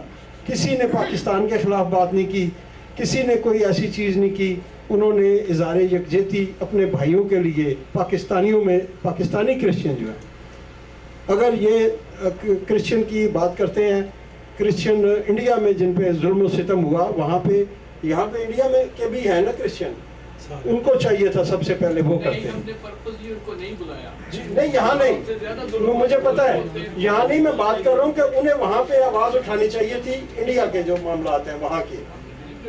किसी ने पाकिस्तान के ख़िलाफ़ बात नहीं की, किसी ने कोई ऐसी चीज़ नहीं की। उन्होंने इज़हार यकजहती अपने भाइयों के लिए पाकिस्तानियों में, पाकिस्तानी क्रिश्चियन जो है, अगर ये क्रिश्चियन की बात करते हैं, क्रिश्चियन इंडिया में जिन पे जुल्म सितम हुआ, वहाँ पे यहाँ पे इंडिया में के भी है ना क्रिश्चियन, उनको चाहिए था सबसे पहले वो करते हैं। उनको नहीं बुलाया जी नहीं, यहाँ नहीं, मुझे पता है, यहाँ नहीं, मैं बात कर रहा हूँ कि उन्हें वहाँ पे आवाज़ उठानी चाहिए थी इंडिया के जो मामलात हैं वहाँ के।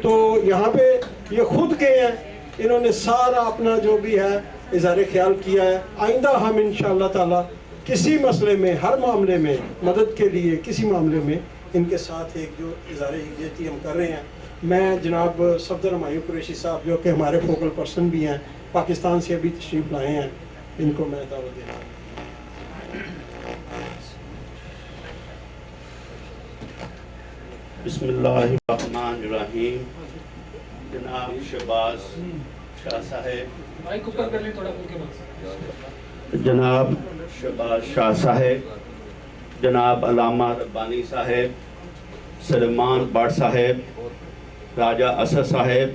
तो यहाँ पे ये खुद गए हैं, इन्होंने सारा अपना जो भी है इज़हार ख्याल किया है। आइंदा हम इंशाअल्लाह ताला किसी मसले में, हर मामले में मदद के लिए, किसी मामले में इनके साथ एक जो इज़हार यकजहती हम कर रहे हैं। मैं जनाब सफदर हमायूं कुरैशी साहब जो कि हमारे फोकल पर्सन भी हैं, पाकिस्तान से अभी तशरीफ़ लाए हैं, इनको मैं दावत देना। बिस्मिल्लाहिर्रहमानिर्रहीम। जनाब शहबाज शाह साहब, माइक ऊपर कर लें थोड़ा, जनाब शहबाज शाह साहब, जनाब अल्लामा रब्बानी साहब, सलमान भट्ट साहब, राजा असद साहब,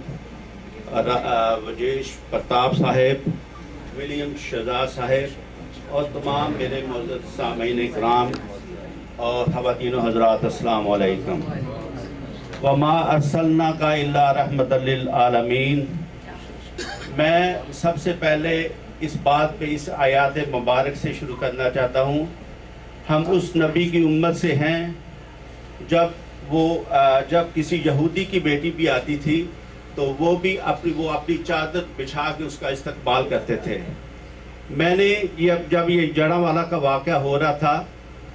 वजेश प्रताप साहब, विलियम शहजाद साहब और तमाम मेरे मौजूद सामीन इकराम और ख़वातीन व हज़रात, अस्सलाम वालेकुम। वमा अर्सलना का इल्ला रहमतल लिल आलमीन। मैं सबसे पहले इस बात पे, इस आयात मुबारक से शुरू करना चाहता हूँ। हम उस नबी की उम्मत से हैं जब किसी यहूदी की बेटी भी आती थी तो वो अपनी चादर बिछा के उसका इस्तकबाल करते थे। मैंने जब ये जड़ांवाला का वाक़या हो रहा था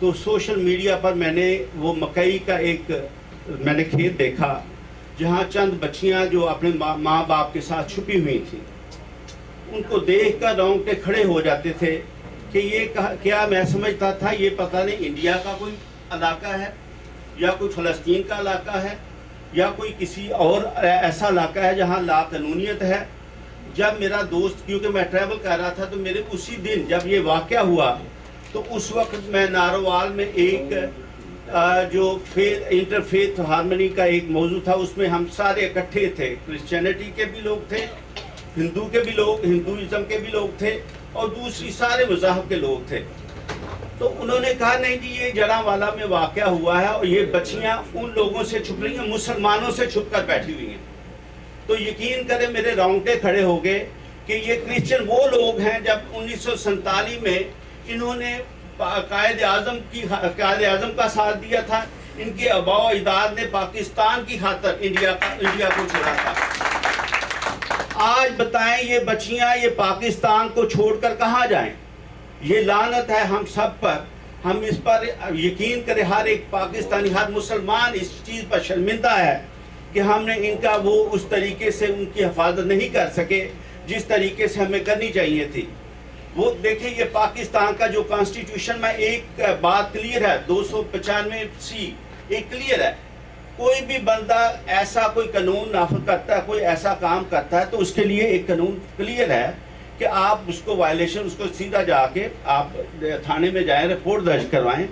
तो सोशल मीडिया पर मैंने वो मकई का मैंने खेत देखा जहाँ चंद बच्चियाँ जो अपने माँ बाप के साथ छुपी हुई थी, उनको देख कर रोंगटे खड़े हो जाते थे कि ये क्या, मैं समझता था ये पता नहीं इंडिया का कोई इलाका है या कोई फ़लस्तीन का इलाका है या कोई किसी और ऐसा इलाका है जहाँ लाकानूनियत है। जब मेरा दोस्त, क्योंकि मैं ट्रैवल कर रहा था, तो मेरे उसी दिन जब ये वाक़या हुआ तो उस वक्त मैं नारोवाल में एक जो इंटरफेथ हारमनी का एक मौजू था, उसमें हम सारे इकट्ठे थे। क्रिश्चियनिटी के भी लोग थे, हिंदू के भी लोग, हिंदुइज़्म के भी लोग थे और दूसरी सारे मज़ाहब के लोग थे। तो उन्होंने कहा नहीं जी ये जड़ांवाला में वाक़या हुआ है और ये बच्चियां उन लोगों से छुप रही हैं, मुसलमानों से छुप कर बैठी हुई हैं। तो यकीन करें मेरे रोंगटे खड़े हो गए कि ये क्रिश्चियन वो लोग हैं जब 1947 में इन्होंने कायद आज़म का साथ दिया था। इनके आबाओ अजदाद ने पाकिस्तान की खातर इंडिया को छोड़ा था। आज बताएं ये बच्चियां ये पाकिस्तान को छोड़कर कहाँ जाएं? ये लानत है हम सब पर। हम इस पर यकीन करें, हर एक पाकिस्तानी, हर मुसलमान इस चीज़ पर शर्मिंदा है कि हमने इनका वो उस तरीके से उनकी हिफाजत नहीं कर सके जिस तरीके से हमें करनी चाहिए थी। वो देखिए, ये पाकिस्तान का जो कॉन्स्टिट्यूशन में एक बात क्लियर है, 295C एक क्लियर है, कोई भी बंदा ऐसा कोई कानून नाफिज करता है, कोई ऐसा काम करता है, तो उसके लिए एक कानून क्लियर है कि आप उसको वायलेशन, उसको सीधा जाके आप थाने में जाएं, रिपोर्ट दर्ज करवाएं।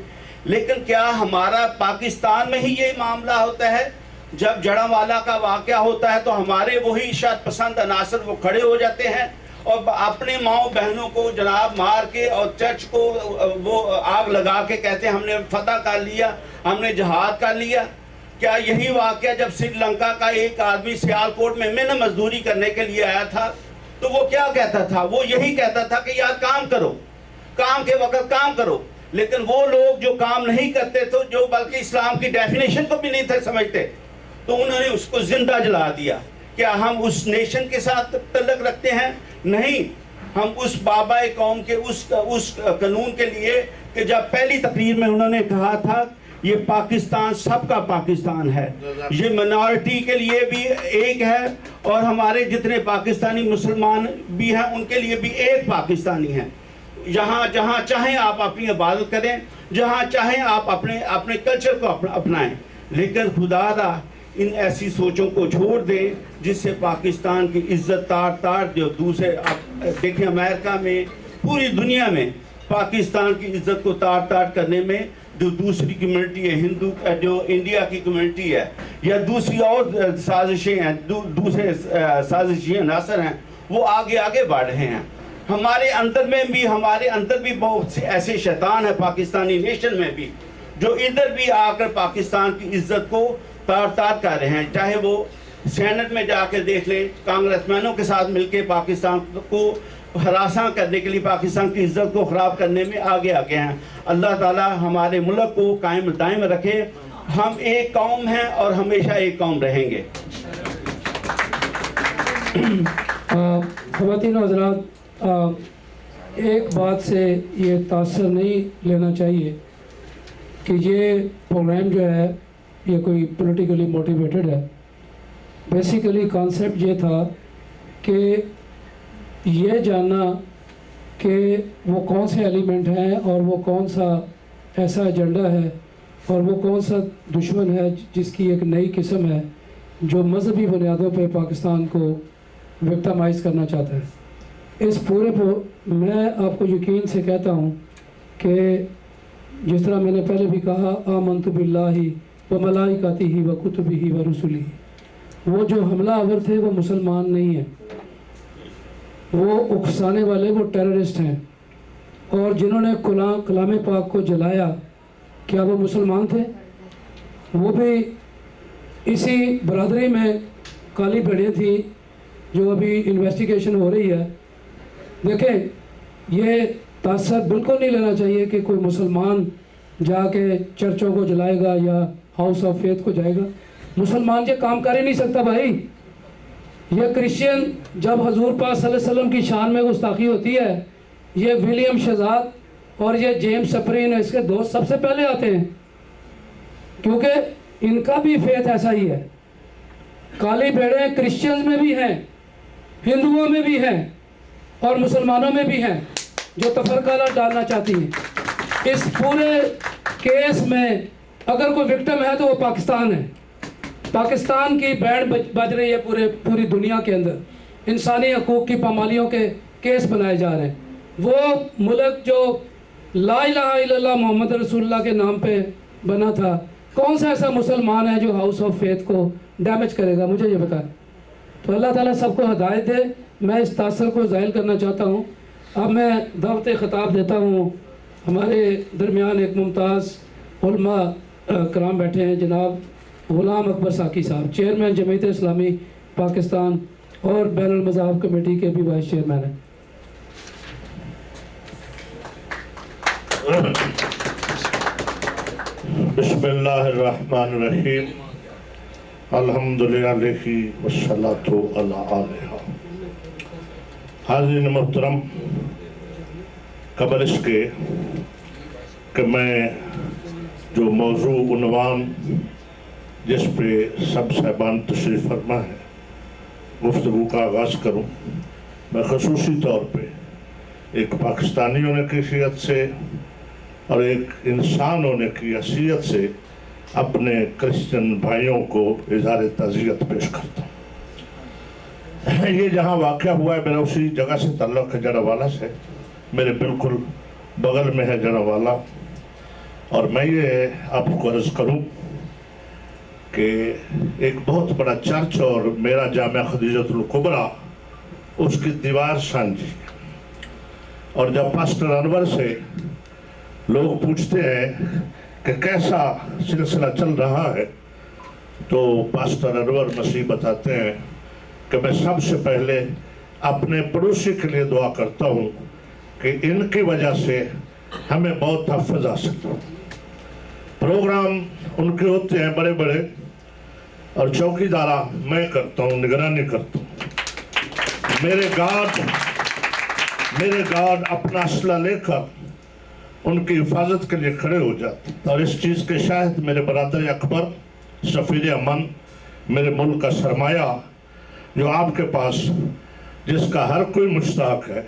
लेकिन क्या हमारा पाकिस्तान में ही ये मामला होता है? जब जड़ावाला का वाक़या होता है तो हमारे वही शर्त पसंद अनासर वो खड़े हो जाते हैं और अपने माओ बहनों को जनाब मार के और चर्च को वो आग लगा के कहते हैं हमने फतह कर लिया, हमने जहाद कर लिया। क्या यही वाक़या जब श्रीलंका का एक आदमी सियालकोट में मेहनत मजदूरी करने के लिए आया था तो वो क्या कहता था? वो यही कहता था कि यार काम करो, काम के वक्त काम करो। लेकिन वो लोग जो काम नहीं करते थे, जो बल्कि इस्लाम की डेफिनेशन को भी नहीं थे समझते, तो उन्होंने उसको जिंदा जला दिया। क्या हम उस नेशन के साथ तल्लक रखते हैं? नहीं, हम उस बाबा कौम के उस कानून के लिए कि जब पहली तकरीर में उन्होंने कहा था ये पाकिस्तान सबका पाकिस्तान है, ये मिनॉरिटी के लिए भी एक है और हमारे जितने पाकिस्तानी मुसलमान भी हैं उनके लिए भी एक पाकिस्तानी है। यहाँ जहाँ चाहें आप अपनी इबादत करें, जहाँ चाहें आप अपने कल्चर को अपनाएं, लेकिन खुदारा इन ऐसी सोचों को छोड़ दें जिससे पाकिस्तान की इज्जत तार जो दूसरे, आप देखें अमेरिका में, पूरी दुनिया में पाकिस्तान की इज्जत को तार करने में जो दूसरी कम्युनिटी है, हिंदू जो इंडिया की कम्युनिटी है या दूसरी और साजिशें हैं, दूसरे साजिशी अनासर हैं, वो आगे बढ़ रहे हैं। हमारे अंदर भी बहुत से ऐसे शैतान है पाकिस्तानी नेशन में भी, जो इधर भी आकर पाकिस्तान की इज्जत को तार कर रहे हैं। चाहे वो सेनेट में जाके देख लें, कांग्रेसमैनों के साथ मिलकर पाकिस्तान को हरासा करने के लिए, पाकिस्तान की इज्जत को ख़राब करने में आगे हैं। अल्लाह ताला हमारे मुल्क को कायम दायम रखे। हम एक कौम हैं और हमेशा एक कौम रहेंगे। ख़वातीन और हज़रात, एक बात से ये तासर नहीं लेना चाहिए कि ये प्रोग्राम जो है ये कोई पॉलिटिकली मोटिवेटेड है। बेसिकली कॉन्सेप्ट ये था कि ये जानना कि वो कौन से एलिमेंट हैं और वो कौन सा ऐसा एजेंडा है और वो कौन सा दुश्मन है जिसकी एक नई किस्म है जो मजहबी बुनियादों पे पाकिस्तान को विक्टिमाइज़ करना चाहता है। इस पूरे मैं आपको यकीन से कहता हूँ कि जिस तरह मैंने पहले भी कहा, आमनतु बिल्लाहि व मलाइकातिही व कुतुबिही व रुसुलिही, वो जो हमला आवर थे वो मुसलमान नहीं हैं, वो उकसाने वाले वो टेररिस्ट हैं। और जिन्होंने कलाम पाक को जलाया, क्या वो मुसलमान थे? वो भी इसी बरादरी में काली भेड़ियाँ थी जो अभी इन्वेस्टिगेशन हो रही है। देखें, ये तासर बिल्कुल नहीं लेना चाहिए कि कोई मुसलमान जाके चर्चों को जलाएगा या हाउस ऑफ फेथ को जाएगा। मुसलमान ये काम कर ही नहीं सकता भाई। ये क्रिश्चियन, जब हजूर पाक सल्लल्लाहु अलैहि वसल्लम की शान में गुस्ताखी होती है, ये विलियम शहजाद और ये जेम्स सप्रीन इसके दोस्त सबसे पहले आते हैं, क्योंकि इनका भी फेथ ऐसा ही है। काली भेड़ें क्रिश्चियंस में भी हैं, हिंदुओं में भी हैं और मुसलमानों में भी हैं जो तफरका डालना चाहती हैं। इस पूरे केस में अगर कोई विक्टिम है तो वो पाकिस्तान है। पाकिस्तान की बैंड बज रही है पूरी दुनिया के अंदर। इंसानी हकूक़ की पामालियों के केस बनाए जा रहे हैं। वो मुल्क जो ला इलाहा इल्लल्लाह मोहम्मद रसूलुल्लाह के नाम पे बना था, कौन सा ऐसा मुसलमान है जो हाउस ऑफ फेथ को डैमेज करेगा? मुझे ये बताएं। तो अल्लाह ताला सबको हिदायत दे। मैं इस तासर को ज़ाहिर करना चाहता हूँ। अब मैं दावत ख़िताब देता हूँ। हमारे दरमियान एक मुमताज़ उलमा कराम बैठे हैं, जनाब ग़ुलाम अकबर साकी साहब, चेयरमैन जमीयत इस्लामी पाकिस्तान और बैनुल मज़ाहब कमेटी के भी वाइस चेयरमैन हैं। बिस्मिल्लाहिर्रहमानिर्रहीम, अल्हम्दुलिल्लाह वस्सलातु अला आलिहा। हाज़रीन मोहतरम, कबल इसके कि मैं जो मौजू उन्वान जिस पे सब साहबान तशरीफ़ फरमा है गुफ्तगू का आगाज़ करूँ। मैं ख़ुसूसी तौर पे एक पाकिस्तानी होने की हैसियत से और एक इंसान होने की हैसियत से अपने क्रिश्चियन भाइयों को इज़हार ताज़ियत पेश करता हूँ। ये जहाँ वाक़या हुआ है मेरा उसी जगह से ताल्लुक़ है, जरावाला से, मेरे बिल्कुल बगल में है जरावाला। और मैं ये आपको अर्ज़ करूँ कि एक बहुत बड़ा चर्च और मेरा जामिया खदीजतुल कुबरा उसकी दीवार सांझी। और जब पास्टर अनवर से लोग पूछते हैं कि कैसा सिलसिला चल रहा है, तो पास्टर अनवर मसीह बताते हैं कि मैं सबसे पहले अपने पड़ोसी के लिए दुआ करता हूँ कि इनकी वजह से हमें बहुत तहफ़्फ़ुज़ हासिल हो। प्रोग्राम उनके होते हैं बड़े बड़े और चौकीदारा मैं करता हूँ, निगरानी करता हूँ। मेरे गार्ड अपना असला लेकर उनकी हिफाजत के लिए खड़े हो जाते। और इस चीज़ के शायद मेरे बरादर अकबर सफ़ीर अमन, मेरे मुल्क का सरमाया जो आपके पास, जिसका हर कोई मुश्ताक है,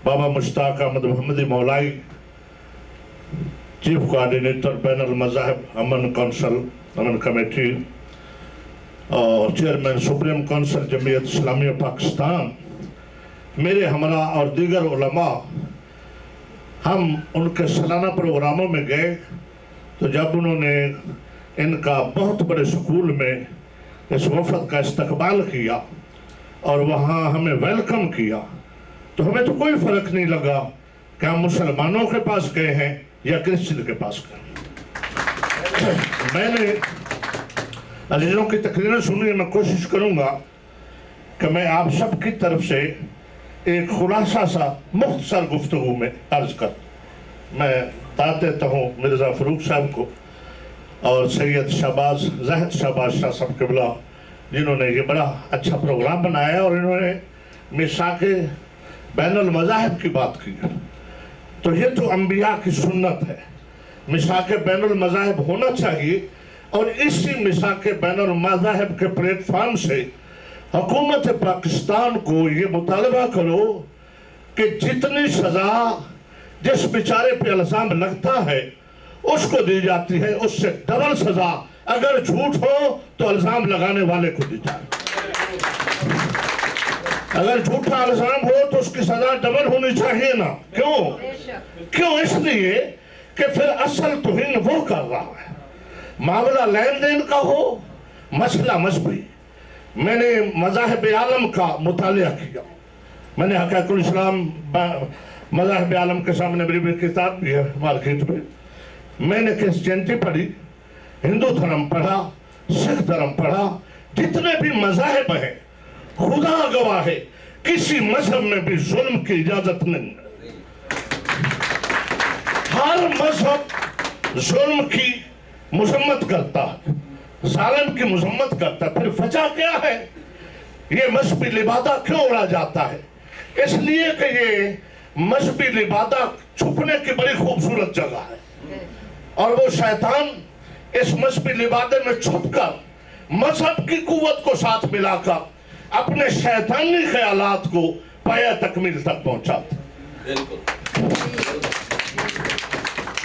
बाबा मुश्ताक अहमद मोहम्मदी मौलाई, चीफ कोऑर्डिनेटर बैनुल मज़ाहिब अमन कौंसल, अमन कमेटी और chairman supreme council Jamiat Islamia Pakistan, मेरे हमरा और दीगर उलमा, हम उनके सालाना प्रोग्रामों में गए। तो जब उन्होंने इनका बहुत बड़े स्कूल में इस वफद का इस्तकबाल किया और वहाँ हमें वेलकम किया, तो हमें तो कोई फ़र्क नहीं लगा कि हम मुसलमानों के पास गए हैं या क्रिश्चियन के पास गए। मैंने अजीज़ों की तकरीरें सुनी, मैं कोशिश करूँगा कि मैं आप सब की तरफ से एक खुलासा सा मुख्तसर गुफ्तगू में अर्ज कर। मैं दाद देता हूँ मिर्ज़ा फ़रूक साहब को और सैयद शहबाज ज़ाहिद शहबाज शाह साहब क़िबला, जिन्होंने ये बड़ा अच्छा प्रोग्राम बनाया है और इन्होंने मिसाक़ बैनुल मज़ाहिब की बात की। तो ये तो अंबिया की सुन्नत है, मिसाक़ बैनुल मज़ाहिब होना चाहिए। और इसी मिसाक़ बैनुल मज़ाहिब के प्लेटफार्म से हुकूमत पाकिस्तान को ये मुतालबा करो कि जितनी सज़ा जिस बेचारे पे इल्ज़ाम लगता है उसको दी जाती है, उससे डबल सज़ा अगर झूठ हो तो इल्ज़ाम लगाने वाले को दी जाए। अगर झूठा इल्ज़ाम हो तो उसकी सज़ा डबल होनी चाहिए ना। क्यों? इसलिए कि फिर असल तौहीन वो कर रहा है। मामला लेन देन का हो, मसला मजहबी। मैंने मज़ाहिब आलम का मुतालिया किया, मैंने हक़ाइक़ुल इस्लाम मज़ाहिब आलम के सामने मेरी किताब भी है मार्केट में। मैंने क्रिश्चियनिटी पढ़ी, हिंदू धर्म पढ़ा, सिख धर्म पढ़ा, जितने भी मज़ाहिब हैं, खुदा गवाह है किसी मजहब में भी जुल्म की इजाज़त नहीं है। हर मजहब जुल्म की मजम्मत करता है, जालिम की मजम्मत करता है। फिर वजह क्या है? ये मजहबी लिबादा क्यों उड़ा जाता है? इसलिए कि ये मजहबी लिबादा छुपने की बड़ी खूबसूरत जगह है और वो शैतान इस मजहबी लिबादे में छुपकर मजहब की कुव्वत को साथ मिलाकर अपने शैतानी ख्यालात को पाया तकमील तक पहुंचाते।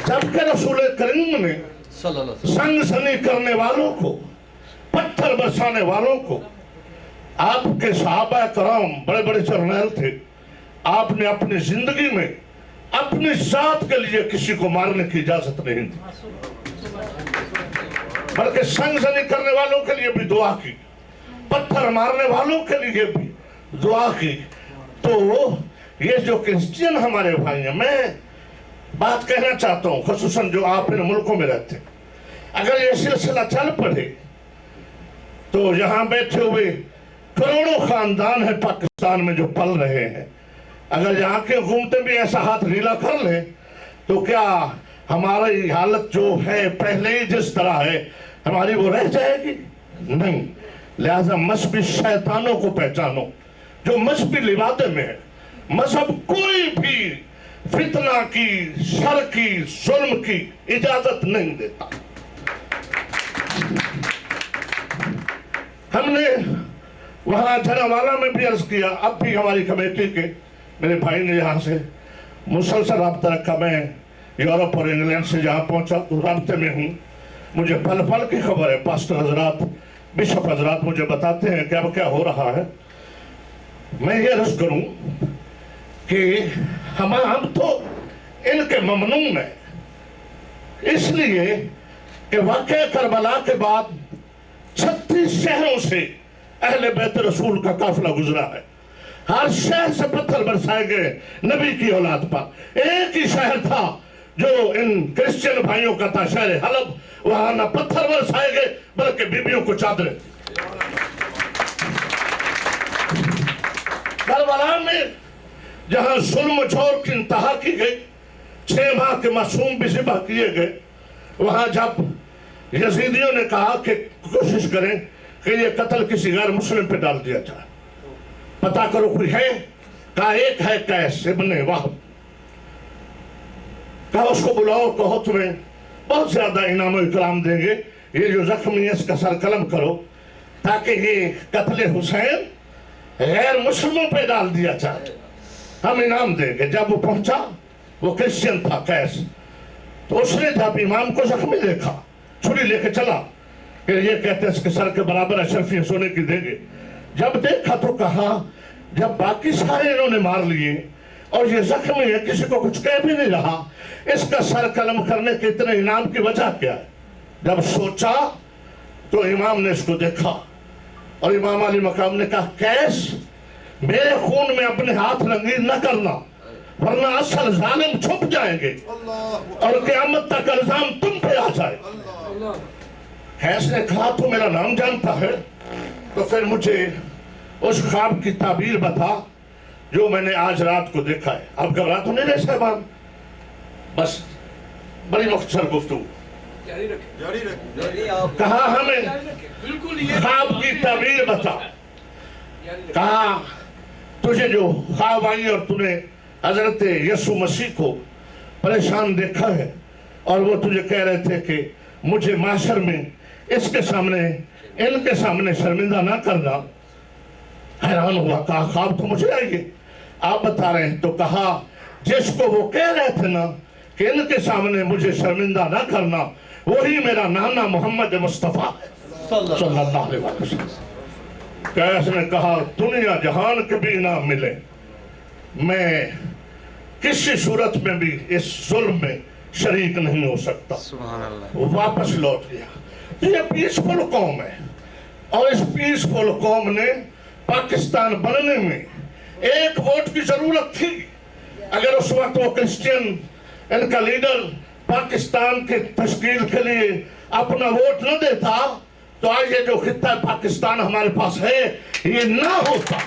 जबकि रसूल करीम ने संग सनी करने वालों को, पत्थर बरसाने वालों को, आपके सहाबा कराम बड़े बड़े जर्नैल थे, आपने अपनी जिंदगी में अपनी जात के लिए किसी को मारने की इजाजत नहीं दी, बल्कि संग सनी करने वालों के लिए भी दुआ की, पत्थर मारने वालों के लिए भी दुआ की। तो ये जो क्रिश्चियन हमारे भाई हैं, मैं बात कहना चाहता हूँ, ख़ुसूसन जो आप इन मुल्कों में रहते हैं, अगर ये सिलसिला चल पड़े तो यहाँ बैठे हुए करोड़ों खानदान है पाकिस्तान में जो पल रहे हैं, अगर यहाँ की हुकूमतें भी ऐसा हाथ ढीला कर ले तो क्या हमारी हालत जो है पहले ही जिस तरह है हमारी वो रह जाएगी? नहीं। लिहाजा मजहबी शैतानों को पहचानो जो मजहबी लिबादे में है। मजहब कोई भी फितना की, शर की, जुल्म की इजाजत नहीं देता। हमने वहां जनावाला में भी अर्ज किया, अब भी हमारी कमेटी के मेरे भाई ने यहाँ से मुसलसल रब्ता रखा। मैं यूरोप और इंग्लैंड से जहाँ पहुँचा तो रब्ते में हूँ। मुझे पल पल की खबर है, पास्टर हजरात, बिशप हजरात मुझे बताते हैं कि अब क्या हो रहा है। मैं ये अर्ज करूँ कि हम तो इनके ममनून है, इसलिए कि वाक़या करबला के बाद 36 शहरों से अहले बैत रसूल का काफिला गुजरा है। हर शहर से पत्थर बरसाए गए नबी की औलाद पर। एक ही शहर था जो इन क्रिश्चियन भाइयों का था, शहर हलब। वहां न पत्थर बरसाए गए बल्कि बीबियों को चादरें। करबला में जहां जुल्म जोर की इंतहा की गई, 6 माह के मासूम भी ज़िबा किए गए, वहां जब यजीदियों ने कहा कि कोशिश करें कि ये कत्ल किसी गैर मुस्लिम पे डाल दिया जाए, पता करो कोई है, कहा एक है कैस इब्ने वहब, कहा उसको बुलाओ, कहो तुम्हें बहुत ज्यादा इनाम इकराम देंगे, ये जो जख्मी है इसका सर कलम करो ताकि ये कत्ल हुसैन गैर मुस्लिमों पे डाल दिया जाए, हम इनाम देंगे। जब वो पहुंचा, वो क्रिश्चियन था कैस, तो उसने जब इमाम को जख्मी देखा, छुरी लेके चला कि ये कहते हैं इसके सर के बराबर अशरफी सोने की देंगे। जब देखा तो कहा, जब बाकी सारे इन्होंने मार लिए और ये जख्मी है, किसी को कुछ कह भी नहीं रहा, इसका सर कलम करने के इतने इनाम की वजह क्या है। जब सोचा तो इमाम ने इसको देखा और इमाम अली मकाम ने कहा, कैस मेरे खून में अपने हाथ रंगीन न करना, वरना असल जालिम छुप जाएंगे और क़यामत तक इल्जाम तुम पे आ जाए। कैस ने कहा, तू मेरा नाम जानता है, तो फिर मुझे उस ख्वाब की ताबीर बता जो मैंने आज रात को देखा है। अब घबरा तो नहीं रहे साहबान, बस बड़ी मुख्तसर गुफ्तगू। कहा हमें ख्वाब की ताबीर बता। कहा तुझे जो ख्वाब आई और तूने हजरत यसु मसीह को परेशान देखा है और वो तुझे कह रहे थे कि मुझे माशर में इसके सामने, इनके सामने शर्मिंदा ना करना। हैरान हुआ, कहा ख्वाब तो मुझे आइए, आप बता रहे हैं। तो कहा जिसको वो कह रहे थे ना कि इनके सामने मुझे शर्मिंदा ना करना, वही मेरा नाना मोहम्मद मुस्तफ़ा सल्लल्लाहु अलैहि वसल्लम। कैस ने कहा, दुनिया जहान के भी इनाम मिले, मैं किसी सूरत में भी इस जुल्म में शरीक नहीं हो सकता। वो वापस लौट गया। तो ये पीसफुल कौम है और इस पीसफुल कौम ने पाकिस्तान बनने में एक वोट की जरूरत थी। अगर उस वक्त वो क्रिश्चियन, इनका लीडर पाकिस्तान के तश्कील के लिए अपना वोट न देता तो आज ये जो खित्ता पाकिस्तान हमारे पास है ये ना होता।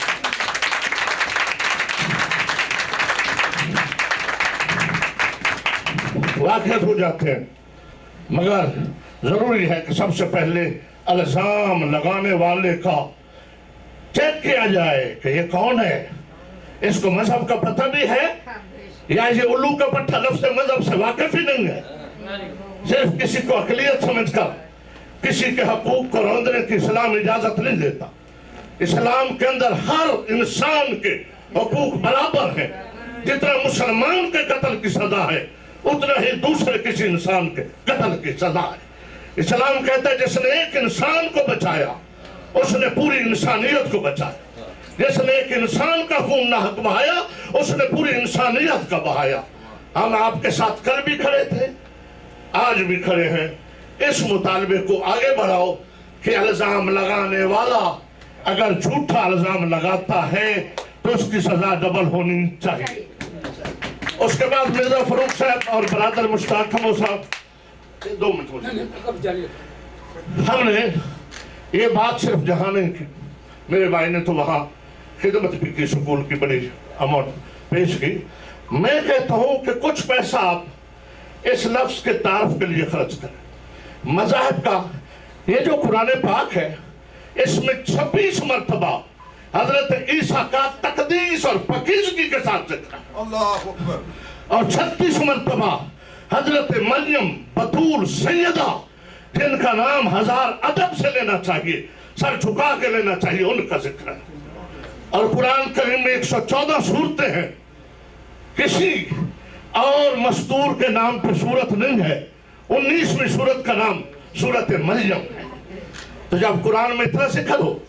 वाक़ियत हो जाते हैं, मगर जरूरी है कि सबसे पहले इल्जाम लगाने वाले का चेक किया जाए कि ये कौन है, इसको मजहब का पता भी है या ये उल्लू का पट्टा लफ्ज़ मजहब से वाकिफ ही नहीं है। सिर्फ किसी को अकलियत समझकर किसी के हकूक को रौंदने की इस्लाम इजाजत नहीं देता। इस्लाम के अंदर हर इंसान के हकूक बराबर है। जितना मुसलमान के कत्ल की सजा है उतना ही दूसरे किसी इंसान के कत्ल की सजा है। इस्लाम कहता है जिसने एक इंसान को बचाया उसने पूरी इंसानियत को बचाया। जिसने एक इंसान का खून नाहक बहाया उसने पूरी इंसानियत का बहाया। हम आपके साथ कल भी खड़े थे, आज भी खड़े हैं। इस मुतालबे को आगे बढ़ाओ कि इल्जाम लगाने वाला अगर झूठा इल्जाम लगाता है तो उसकी सजा डबल होनी चाहिए। उसके बाद मिर्जा फरूक साहब और बरादर मुश्ताक खमो साहब, 2 मिनट। हमने ये बात सिर्फ जहां नहीं की, मेरे भाई ने तो वहां खिदमत भी की, स्कूल की बड़ी अमाउंट पेश की। मैं कहता हूं कि कुछ पैसा आप इस लफ्ज के तारफ के लिए खर्च करें। मज़ाहिब का ये जो कुरान पाक है इसमें 26 मरतबा हजरत ईसा का तकदीस और पाकीज़गी के साथ जिक्र है। और 36 मरतबा हजरत मरियम बतूल सैयदा, जिनका नाम हजार अदब से लेना चाहिए, सर झुका के लेना चाहिए, उनका जिक्र है। और कुरान करीम में 114 सूरतें हैं, किसी और मस्तूर के नाम पे सूरत नहीं है। 19वीं सूरत का नाम सूरत मरियम है। तो जब कुरान में इतना जिक्र हो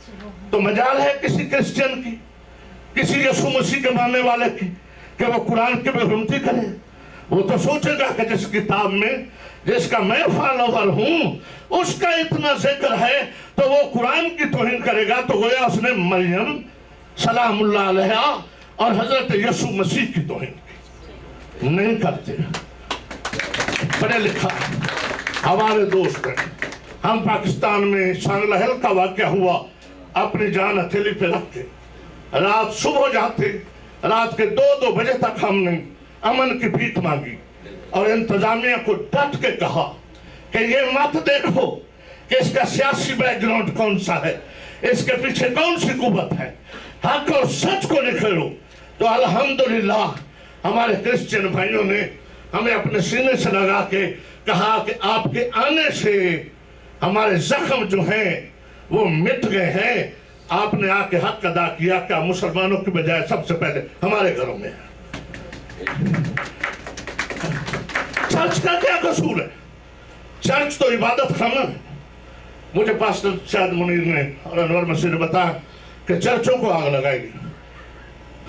तो मजाल है किसी क्रिश्चियन की, किसी यीशु मसीह के मानने वाले की, कि वो कुरान की बेहुरमती करे। वो तो सोचेगा कि जिस किताब में जिसका मैं फॉलोवर हूं उसका इतना जिक्र है तो वो कुरान की तौहीन करेगा, तो गोया उसने मरियम सलामुल्लाह अलैहा और हजरत यीशु मसीह की तौहीन की। नहीं करते, पढ़े लिखा हमारे दोस्त हैं। हम पाकिस्तान में सांगलहल का वाक़या हुआ, अपनी जान हथेली पे रख के रात सुबह जाते, रात के 2-2 बजे तक हमने अमन की भीख मांगी और इंतजामिया को डट के कहा कि ये मत देखो कि इसका सियासी बैकग्राउंड कौन सा है, इसके पीछे कौन सी कुव्वत है, हक और सच को निखरो। तो अल्हम्दुलिल्लाह हमारे क्रिश्चियन भाइयों ने हमें अपने सीने से लगा के कहा कि आपके आने से हमारे जख्म जो हैं वो मिट गए हैं, आपने आके हक अदा किया। क्या मुसलमानों की बजाय सबसे पहले हमारे घरों में है। चर्च का क्या कसूर है? चर्च तो इबादत खाना है। मुझे पास्टर शायद मुनीर ने और अनवर मसीह ने बताया कि चर्चों को आग लगाएगी।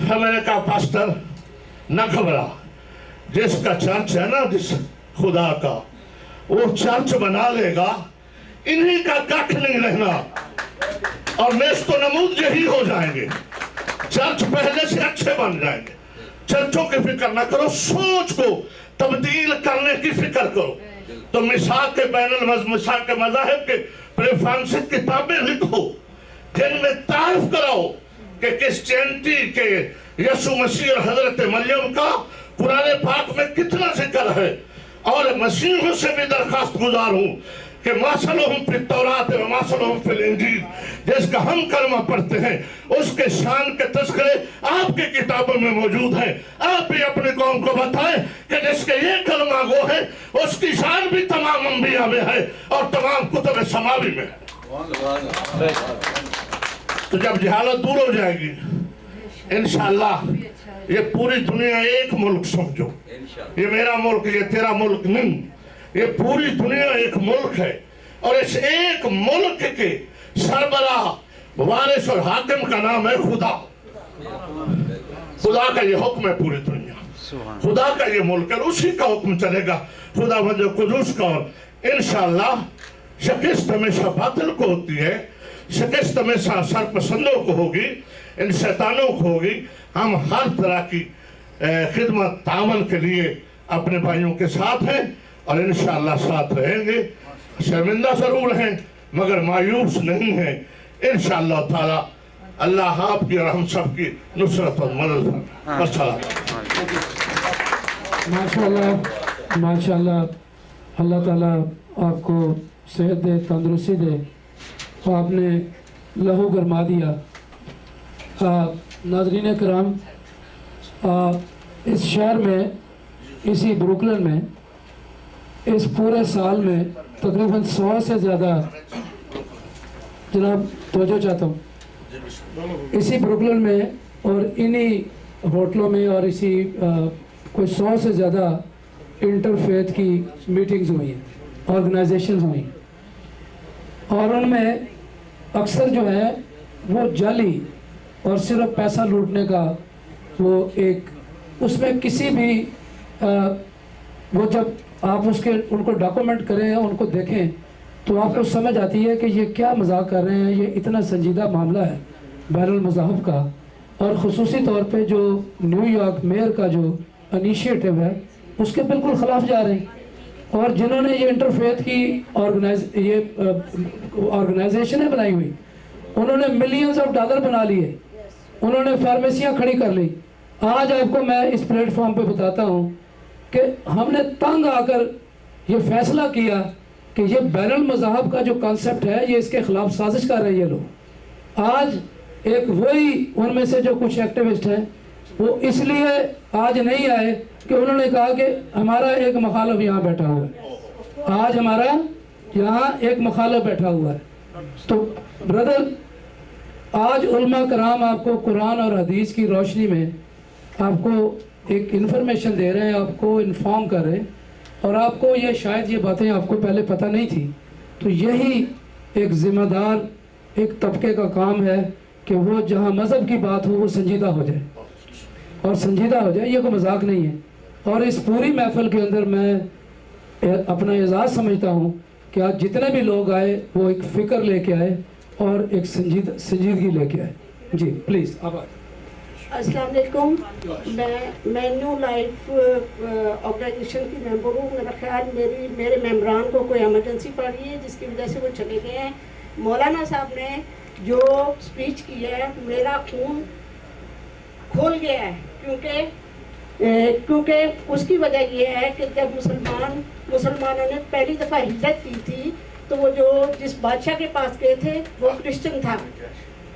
मैंने कहा पास्टर न घबरा, जिसका चर्च है ना, जिस खुदा का, वो चर्च बना लेगा, इन्हीं का कख नहीं रहना और नेस्तो नमूद यही हो जाएंगे। चर्च पहले से अच्छे बन जाएंगे। चर्चों की फिक्र ना करो, सोच को तब्दील करने की फिक्र करो। तो मिसाक के मिसाक के मज़ाहिब के प्रेफरेंस किताबें लिखो जिनमें तारीफ कराओ कि क्रिश्चियनिटी के यीशु मसीह और हजरत मरियम का कुरान पाक में कितना जिक्र है। और मसीहों से भी दरखास्त गुजार हूँ कि मासलहुम फिल तौरात व मासलहुम फिल इंजील, जिसका हम कलमा पढ़ते हैं उसके शान के तज़किरे आपकी किताबों में मौजूद हैं। आप भी अपनी कौम को बताएं कि जिसके ये कलमा गो है उसकी शान भी तमाम अंबिया में है और तमाम कुतुब समावी में है। तो जब जहालत दूर हो जाएगी इंशाअल्लाह, ये पूरी दुनिया एक मुल्क समझो, ये मेरा मुल्क, ये तेरा मुल्क नहीं, ये पूरी दुनिया एक मुल्क है और इस एक मुल्क के सरबराह वारिस और हाकिम का नाम है खुदा। खुदा का ये हुक्म है पूरी दुनिया, खुदा का ये मुल्क है, उसी का हुक्म चलेगा, खुदा वजह कुदूस का। और इंशाअल्लाह शिकस्त हमेशा बातिल को होती है, शिकस्त हमेशा सरपसंदों को होगी, इन शैतानों को होगी। हम हर तरह की खिदमत तामन के लिए अपने भाइयों के साथ हैं और इंशाअल्लाह साथ रहेंगे। शर्मिंदा जरूर हैं मगर मायूस नहीं हैं। इंशाअल्लाह ताला अल्लाह आपकी और हम सब की नुसरत और मदद फरमाए। माशाअल्लाह माशाअल्लाह, अल्लाह ताला आपको सेहत दे, तंदुरुस्ती दे। आपने लहू गरमा दिया। नाज़रीन कराम, इस शहर में, इसी ब्रुकलिन में, इस पूरे साल में तकरीबन 100 से ज़्यादा, जनाब तवज्जो चाहता हूँ, इसी ब्रुकलिन में और इन्हीं होटलों में और इसी कोई 100 से ज़्यादा इंटरफेथ की मीटिंग्स हुई हैं, ऑर्गेनाइजेशंस हुई हैं और उनमें अक्सर जो है वो जाली और सिर्फ पैसा लूटने का वो एक, उसमें किसी भी वो जब आप उनको डॉक्यूमेंट करें, उनको देखें तो आपको समझ आती है कि ये क्या मजाक कर रहे हैं, ये इतना संजीदा मामला है बैनुल मज़ाहब का। और ख़ुसूसी तौर पे जो न्यूयॉर्क मेयर का जो इनिशिएटिव है उसके बिल्कुल ख़िलाफ़ जा रहे हैं। और जिन्होंने ये इंटरफेथ की ऑर्गेनाइजेशनें बनाई हुई, उन्होंने मिलियंस ऑफ डॉलर बना लिए, उन्होंने फार्मेसियाँ खड़ी कर ली। आज आपको मैं इस प्लेटफॉर्म पे बताता हूँ कि हमने तंग आकर ये फैसला किया कि ये बैनुल मज़ाहब का जो कॉन्सेप्ट है ये इसके ख़िलाफ़ साजिश कर रहे हैं ये लोग। आज एक वही उनमें से जो कुछ एक्टिविस्ट हैं वो इसलिए आज नहीं आए कि उन्होंने कहा कि हमारा एक मुखालिफ यहाँ बैठा हुआ है, आज हमारा यहाँ एक मुखालिफ बैठा हुआ है। तो ब्रदर, आज उलमा कराम आपको कुरान और हदीस की रोशनी में आपको एक इन्फॉर्मेशन दे रहे हैं, आपको इन्फॉर्म कर रहे हैं, और आपको ये शायद ये बातें आपको पहले पता नहीं थी। तो यही एक ज़िम्मेदार एक तबके का काम है कि वो जहाँ मज़हब की बात हो वो संजीदा हो जाए, और संजीदा हो जाए, ये कोई मजाक नहीं है। और इस पूरी महफिल के अंदर मैं अपना एजाज़ समझता हूँ कि आज जितने भी लोग आए वो एक फ़िक्र लेके आए और एक संजीदगी लेके आए। जी प्लीज़ आभार। अस्सलाम वालेकुम। मैं न्यू लाइफ ऑर्गेनाइजेशन की मेंबर हूँ। मेरा ख्याल मेरे मेंबरान को कोई एमरजेंसी पड़ रही है जिसकी वजह से वो चले गए हैं। मौलाना साहब ने जो स्पीच की है मेरा खून खोल गया है, क्योंकि उसकी वजह ये है कि जब मुसलमानों ने पहली दफ़ा हिजरत की थी तो वो जो जिस बादशाह के पास गए थे वो क्रिश्चियन था,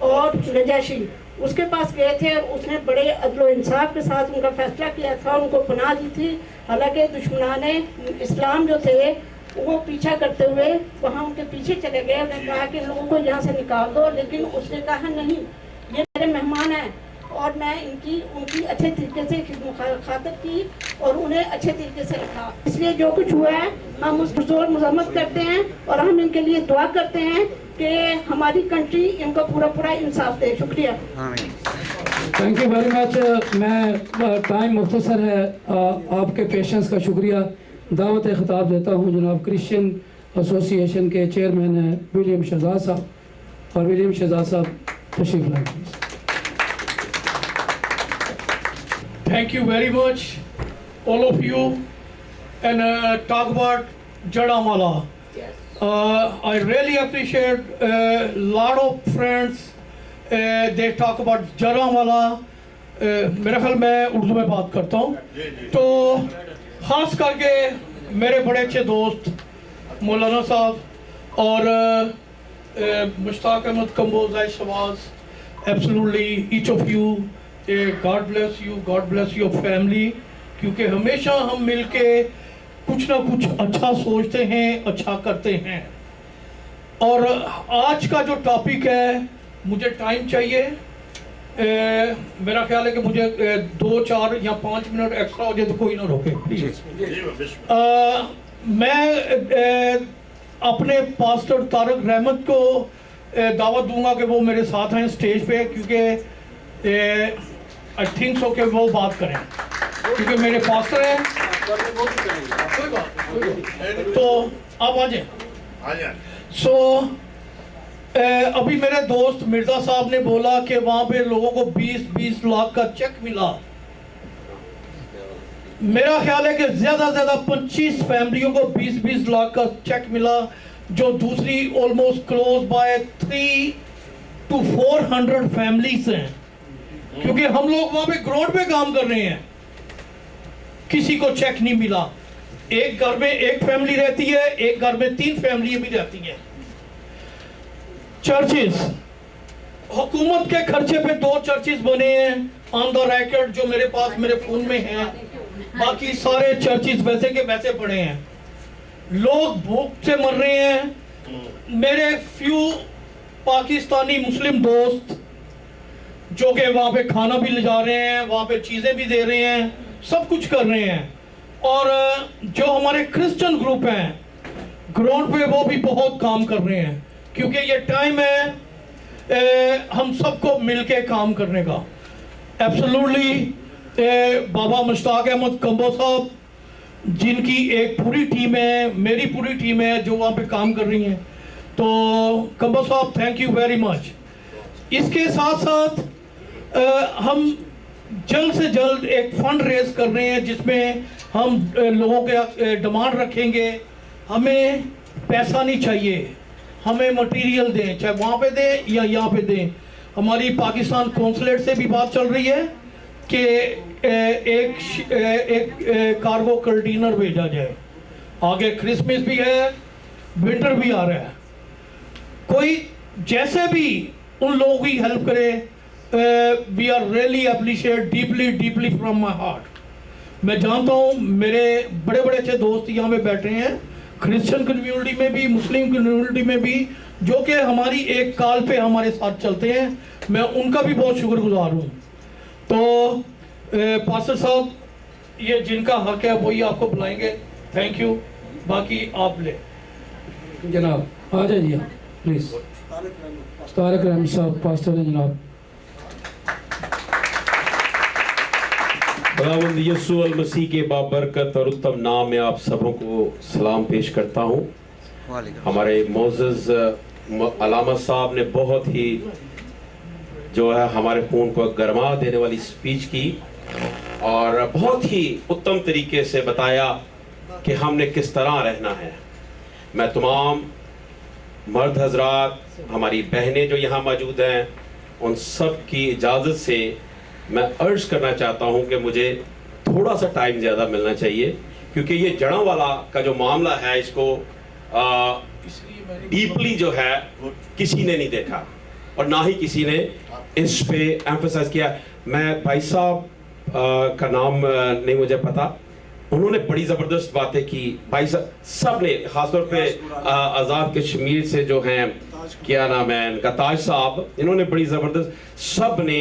और नजाशी उसके पास गए थे और उसने बड़े अदल इंसाफ के साथ उनका फैसला किया था, उनको पनाह दी थी। हालांकि दुश्मनाने इस्लाम जो थे वो पीछा करते हुए वहाँ उनके पीछे चले गए। उन्होंने कहा कि लोगों को यहाँ से निकाल दो, लेकिन उसने कहा नहीं, ये मेरे मेहमान हैं और मैं उनकी अच्छे तरीके से खातिर की और उन्हें अच्छे तरीके से रखा। इसलिए जो कुछ हुआ है हम उस जोर मजम्मत करते हैं और हम इनके लिए दुआ करते हैं कि हमारी कंट्री इनको पूरा इंसाफ दे। शुक्रिया। Thank you very much. मैं टाइम मुख्तसर है, आपके पेशेंस का शुक्रिया। दावत खिताब देता हूँ जनाब क्रिश्चियन एसोसिएशन के चेयरमैन हैं विलियम शहजाद साहब, और विलियम शहजाद साहब तशरीफ लाएं please. Thank you very much, all of you, and talk about Jadamala. I really appreciate a lot of friends. They talk about Jadamala. मेरा ख्याल मैं उर्दू में बात करता हूँ, तो ख़ास करके मेरे बड़े अच्छे दोस्त मौलाना साहब और मुश्ताक अहमद कंबोज शवाज, absolutely each of you, God bless you, God bless your family, क्योंकि हमेशा हम मिलके कुछ ना कुछ अच्छा सोचते हैं, अच्छा करते हैं। और आज का जो टॉपिक है, मुझे टाइम चाहिए, मेरा ख्याल है कि मुझे 2, 4 या 5 मिनट एक्स्ट्रा हो जाए तो कोई ना रोके प्लीज। मैं अपने पास्टर तारक रहमत को दावत दूंगा कि वो मेरे साथ हैं स्टेज पे, क्योंकि आई थिंक सो कि वो बात करें, क्योंकि मेरे पास्टर हैं। कोई बात, तो आप आ जाए। सो अभी मेरे दोस्त मिर्ज़ा साहब ने बोला कि वहाँ पे लोगों को 20-20 लाख का चेक मिला। मेरा ख्याल है कि ज़्यादा से ज़्यादा 25 फैमिलियों को 20-20 लाख का चेक मिला, जो दूसरी almost close by 300 to 400 families हैं, क्योंकि हम लोग वहाँ पे ग्राउंड पे काम कर रहे हैं। किसी को चेक नहीं मिला। एक घर में एक फैमिली रहती है, एक घर में 3 फैमिली भी रहती हैं। चर्चेस, हुकूमत के खर्चे पे 2 चर्चेस बने हैं ऑन द रैकेट, जो मेरे पास मेरे फोन में हैं। बाकी सारे चर्चेस वैसे के वैसे पड़े हैं। लोग भूख से मर रहे हैं। मेरे फ्यू पाकिस्तानी मुस्लिम दोस्त जो कि वहाँ पे खाना भी ले जा रहे हैं, वहाँ पे चीज़ें भी दे रहे हैं, सब कुछ कर रहे हैं। और जो हमारे क्रिश्चियन ग्रुप हैं ग्राउंड पे, वो भी बहुत काम कर रहे हैं, क्योंकि ये टाइम है हम सबको मिलके काम करने का। एब्सोल्युटली बाबा मुश्ताक अहमद कंबो साहब, जिनकी एक पूरी टीम है, मेरी पूरी टीम है जो वहाँ पे काम कर रही हैं। तो कंबो साहब, थैंक यू वेरी मच। इसके साथ साथ हम जल्द से जल्द एक फंड रेज कर रहे हैं, जिसमें हम लोगों के डिमांड रखेंगे। हमें पैसा नहीं चाहिए, हमें मटेरियल दें, चाहे वहाँ पे दें या यहाँ पे दें। हमारी पाकिस्तान कौंसलेट से भी बात चल रही है कि एक कार्गो कंटेनर भेजा जाए। आगे क्रिसमस भी है, विंटर भी आ रहा है। कोई जैसे भी उन लोगों की हेल्प करे, we are really appreciate deeply from my heart. मैं जानता हूँ मेरे बड़े बड़े अच्छे दोस्त यहाँ पे बैठे हैं, क्रिश्चियन कम्युनिटी में भी, मुस्लिम कम्युनिटी में भी, जो कि हमारी एक काल पे हमारे साथ चलते हैं. मैं उनका भी बहुत शुक्रगुजार हूँ. तो पास्टर साहब, ये जिनका हक है वही आपको बुलाएंगे. Thank you. बाकी आप ले जनाब आ जाइए प्लीज. तारक रहमान साहब पास्टर हैं जनाब. खुदावंद यीशु अल मसीह के बाबरकत और उत्तम नाम में आप सबों को सलाम पेश करता हूँ. हमारे मोज़ेज़ अलामा साहब ने बहुत ही जो है हमारे खून को गरमा देने वाली स्पीच की और बहुत ही उत्तम तरीके से बताया कि हमने किस तरह रहना है. मैं तमाम मर्द हजरात, हमारी बहनें जो यहाँ मौजूद हैं, उन सब की इजाज़त से मैं अर्ज करना चाहता हूँ कि मुझे थोड़ा सा टाइम ज़्यादा मिलना चाहिए, क्योंकि ये जड़ांवाला का जो मामला है इसको डीपली जो है किसी ने नहीं देखा और ना ही किसी ने इस पे एम्फसाइज किया. मैं भाई साहब का नाम नहीं मुझे पता, उन्होंने बड़ी ज़बरदस्त बातें की. भाई साहब सब ने, ख़ासतौर पे आज़ाद कश्मीर से जो हैं, क्या नाम है इनका, ताज साहब, इन्होंने बड़ी ज़बरदस्त, सब ने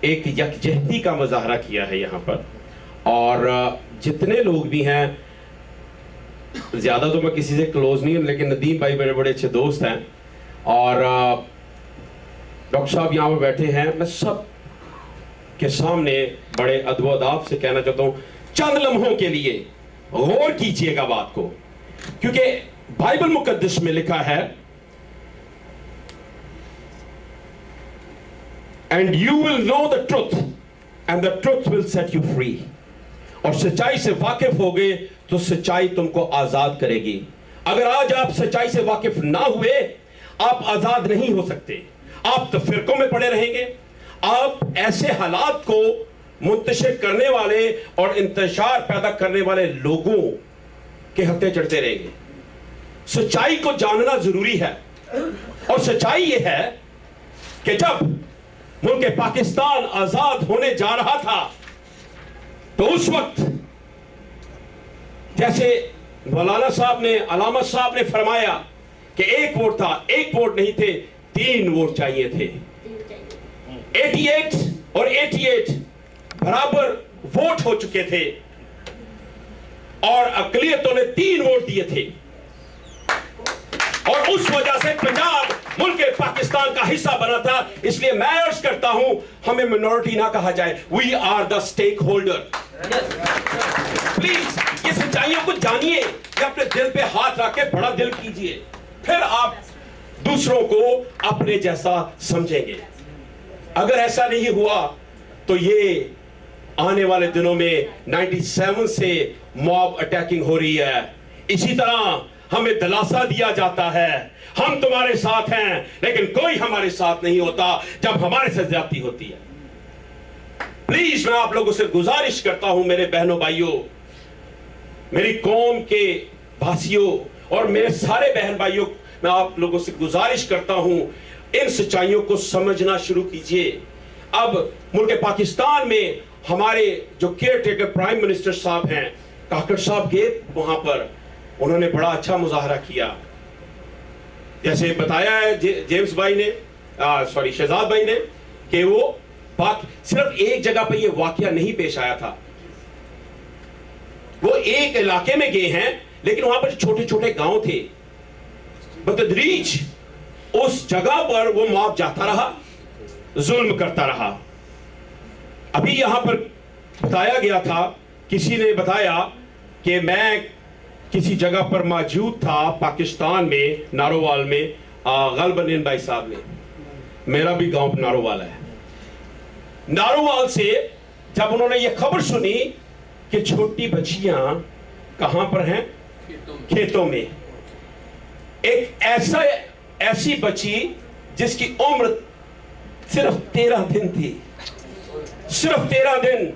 एक यकजहती का मुजाहरा किया है यहाँ पर. और जितने लोग भी हैं, ज़्यादा तो मैं किसी से क्लोज नहीं हूँ, लेकिन नदीम भाई मेरे बड़े अच्छे दोस्त हैं और डॉक्टर साहब यहाँ पर बैठे हैं. मैं सब के सामने बड़े अदब से कहना चाहता हूँ, चंद लम्हों के लिए गौर कीजिएगा बात को, क्योंकि बाइबल मुकद्दस में लिखा है, and you will know the truth and the truth will set you free. और सच्चाई से वाकिफ हो गए तो सच्चाई तुमको आजाद करेगी. अगर आज आप सच्चाई से वाकिफ ना हुए, आप आजाद नहीं हो सकते. आप तो फिरकों में पड़े रहेंगे. आप ऐसे हालात को मुंतशिर करने वाले और इंतशार पैदा करने वाले लोगों के हत्थे चढ़ते रहेंगे. सच्चाई को जानना जरूरी है और सच्चाई ये है कि जब मुल्क पाकिस्तान आजाद होने जा रहा था तो उस वक्त जैसे मौलाना साहब ने, अलामा साहब ने फरमाया कि एक वोट था, एक वोट नहीं थे, 3 वोट चाहिए थे. 88 और 88 बराबर वोट हो चुके थे और अकलियतों ने 3 वोट दिए थे और उस वजह से पंजाब मुल्क पाकिस्तान का हिस्सा बना था. इसलिए मैं अर्ज करता हूं, हमें मिनॉरिटी ना कहा जाए, we are the stakeholder. Please ये सच्चाइयों को जानिए कि अपने दिल पे हाथ रख के बड़ा दिल कीजिए, फिर आप दूसरों को अपने जैसा समझेंगे. अगर ऐसा नहीं हुआ तो ये आने वाले दिनों में 97 से मॉब अटैकिंग हो रही है. इसी तरह हमें दिलासा दिया जाता है, हम तुम्हारे साथ हैं, लेकिन कोई हमारे साथ नहीं होता जब हमारे साथ ज्यादती होती है. प्लीज मैं आप लोगों से गुजारिश करता हूं, मेरे बहनों भाइयों, मेरी कौम के भाइयों और मेरे सारे बहन भाइयों, मैं आप लोगों से गुजारिश करता हूं, इन सच्चाइयों को समझना शुरू कीजिए. अब मुल्क पाकिस्तान में हमारे जो केयर टेकर प्राइम मिनिस्टर साहब हैं, काकड़ साहब गए वहां पर, उन्होंने बड़ा अच्छा मुजाहरा किया. जैसे बताया है जेम्स भाई ने, सॉरी शहजाद भाई ने, कि वो सिर्फ एक जगह पर ये वाकया नहीं पेश आया था. वो एक इलाके में गए हैं, लेकिन वहां पर छोटे छोटे गांव थे. बतदरीज उस जगह पर वो मॉब जाता रहा, जुल्म करता रहा. अभी यहां पर बताया गया था, किसी ने बताया कि मैं किसी जगह पर मौजूद था पाकिस्तान में, नारोवाल में, गलबन भाई साहब ने, मेरा भी गांव नारोवाल है. नारोवाल से जब उन्होंने ये खबर सुनी कि छोटी बच्चियां कहां पर हैं, खेतों में, एक ऐसी बच्ची जिसकी उम्र सिर्फ 13 दिन थी, सिर्फ 13 दिन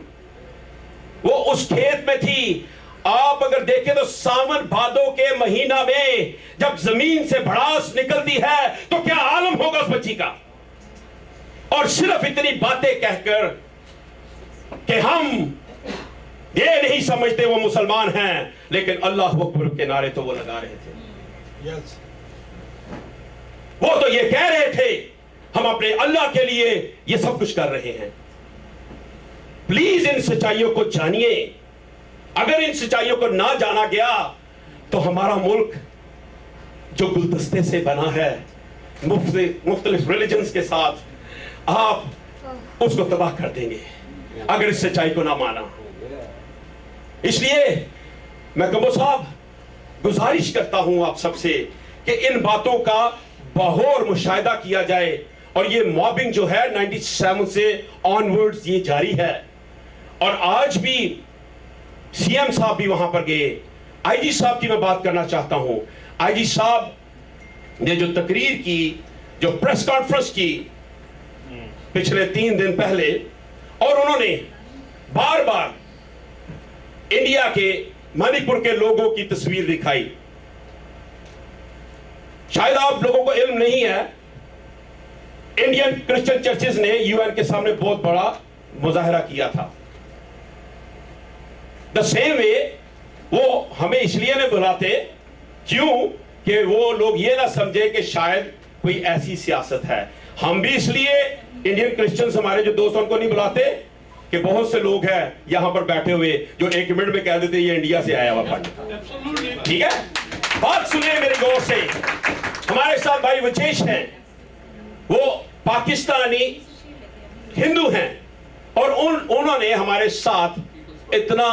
वो उस खेत में थी. आप अगर देखें तो सावन भादों के महीना में जब जमीन से भड़ास निकलती है तो क्या आलम होगा उस बच्ची का. और सिर्फ इतनी बातें कहकर कि हम ये नहीं समझते वो मुसलमान हैं, लेकिन अल्लाह अकबर के नारे तो वो लगा रहे थे। वो तो ये कह रहे थे हम अपने अल्लाह के लिए ये सब कुछ कर रहे हैं। प्लीज इन सच्चाइयों को जानिए। अगर इन सच्चाइयों को ना जाना गया तो हमारा मुल्क जो गुलदस्ते से बना है मुख्तलिफ रिलीजन्स के साथ, आप उसको तबाह कर देंगे अगर इस सच्चाई को ना माना। इसलिए मैं कमो साहब गुजारिश करता हूं आप सबसे कि इन बातों का बगौर मुशाहिदा किया जाए। और ये मॉबिंग जो है 97 से ऑनवर्ड्स ये जारी है, और आज भी सीएम साहब भी वहां पर गए। आईजी साहब की मैं बात करना चाहता हूं। आईजी साहब ने जो तकरीर की, जो प्रेस कॉन्फ्रेंस की पिछले 3 दिन पहले, और उन्होंने बार बार इंडिया के मणिपुर के लोगों की तस्वीर दिखाई। शायद आप लोगों को इल्म नहीं है, इंडियन क्रिश्चियन चर्चेज ने यूएन के सामने बहुत बड़ा मुजाहरा किया था। द सेम वे वो हमें इसलिए नहीं बुलाते क्यों कि वो लोग ये ना समझे कि शायद कोई ऐसी सियासत है। हम भी इसलिए इंडियन क्रिश्चियंस हमारे जो दोस्त उनको नहीं बुलाते कि बहुत से लोग हैं यहां पर बैठे हुए जो 1 मिनट में कह देते ये इंडिया से आया हुआ फंड। ठीक है, बात सुनिए मेरी गौर से। हमारे साथ भाई वजेश हैं, वो पाकिस्तानी हिंदू हैं, और उन्होंने हमारे साथ इतना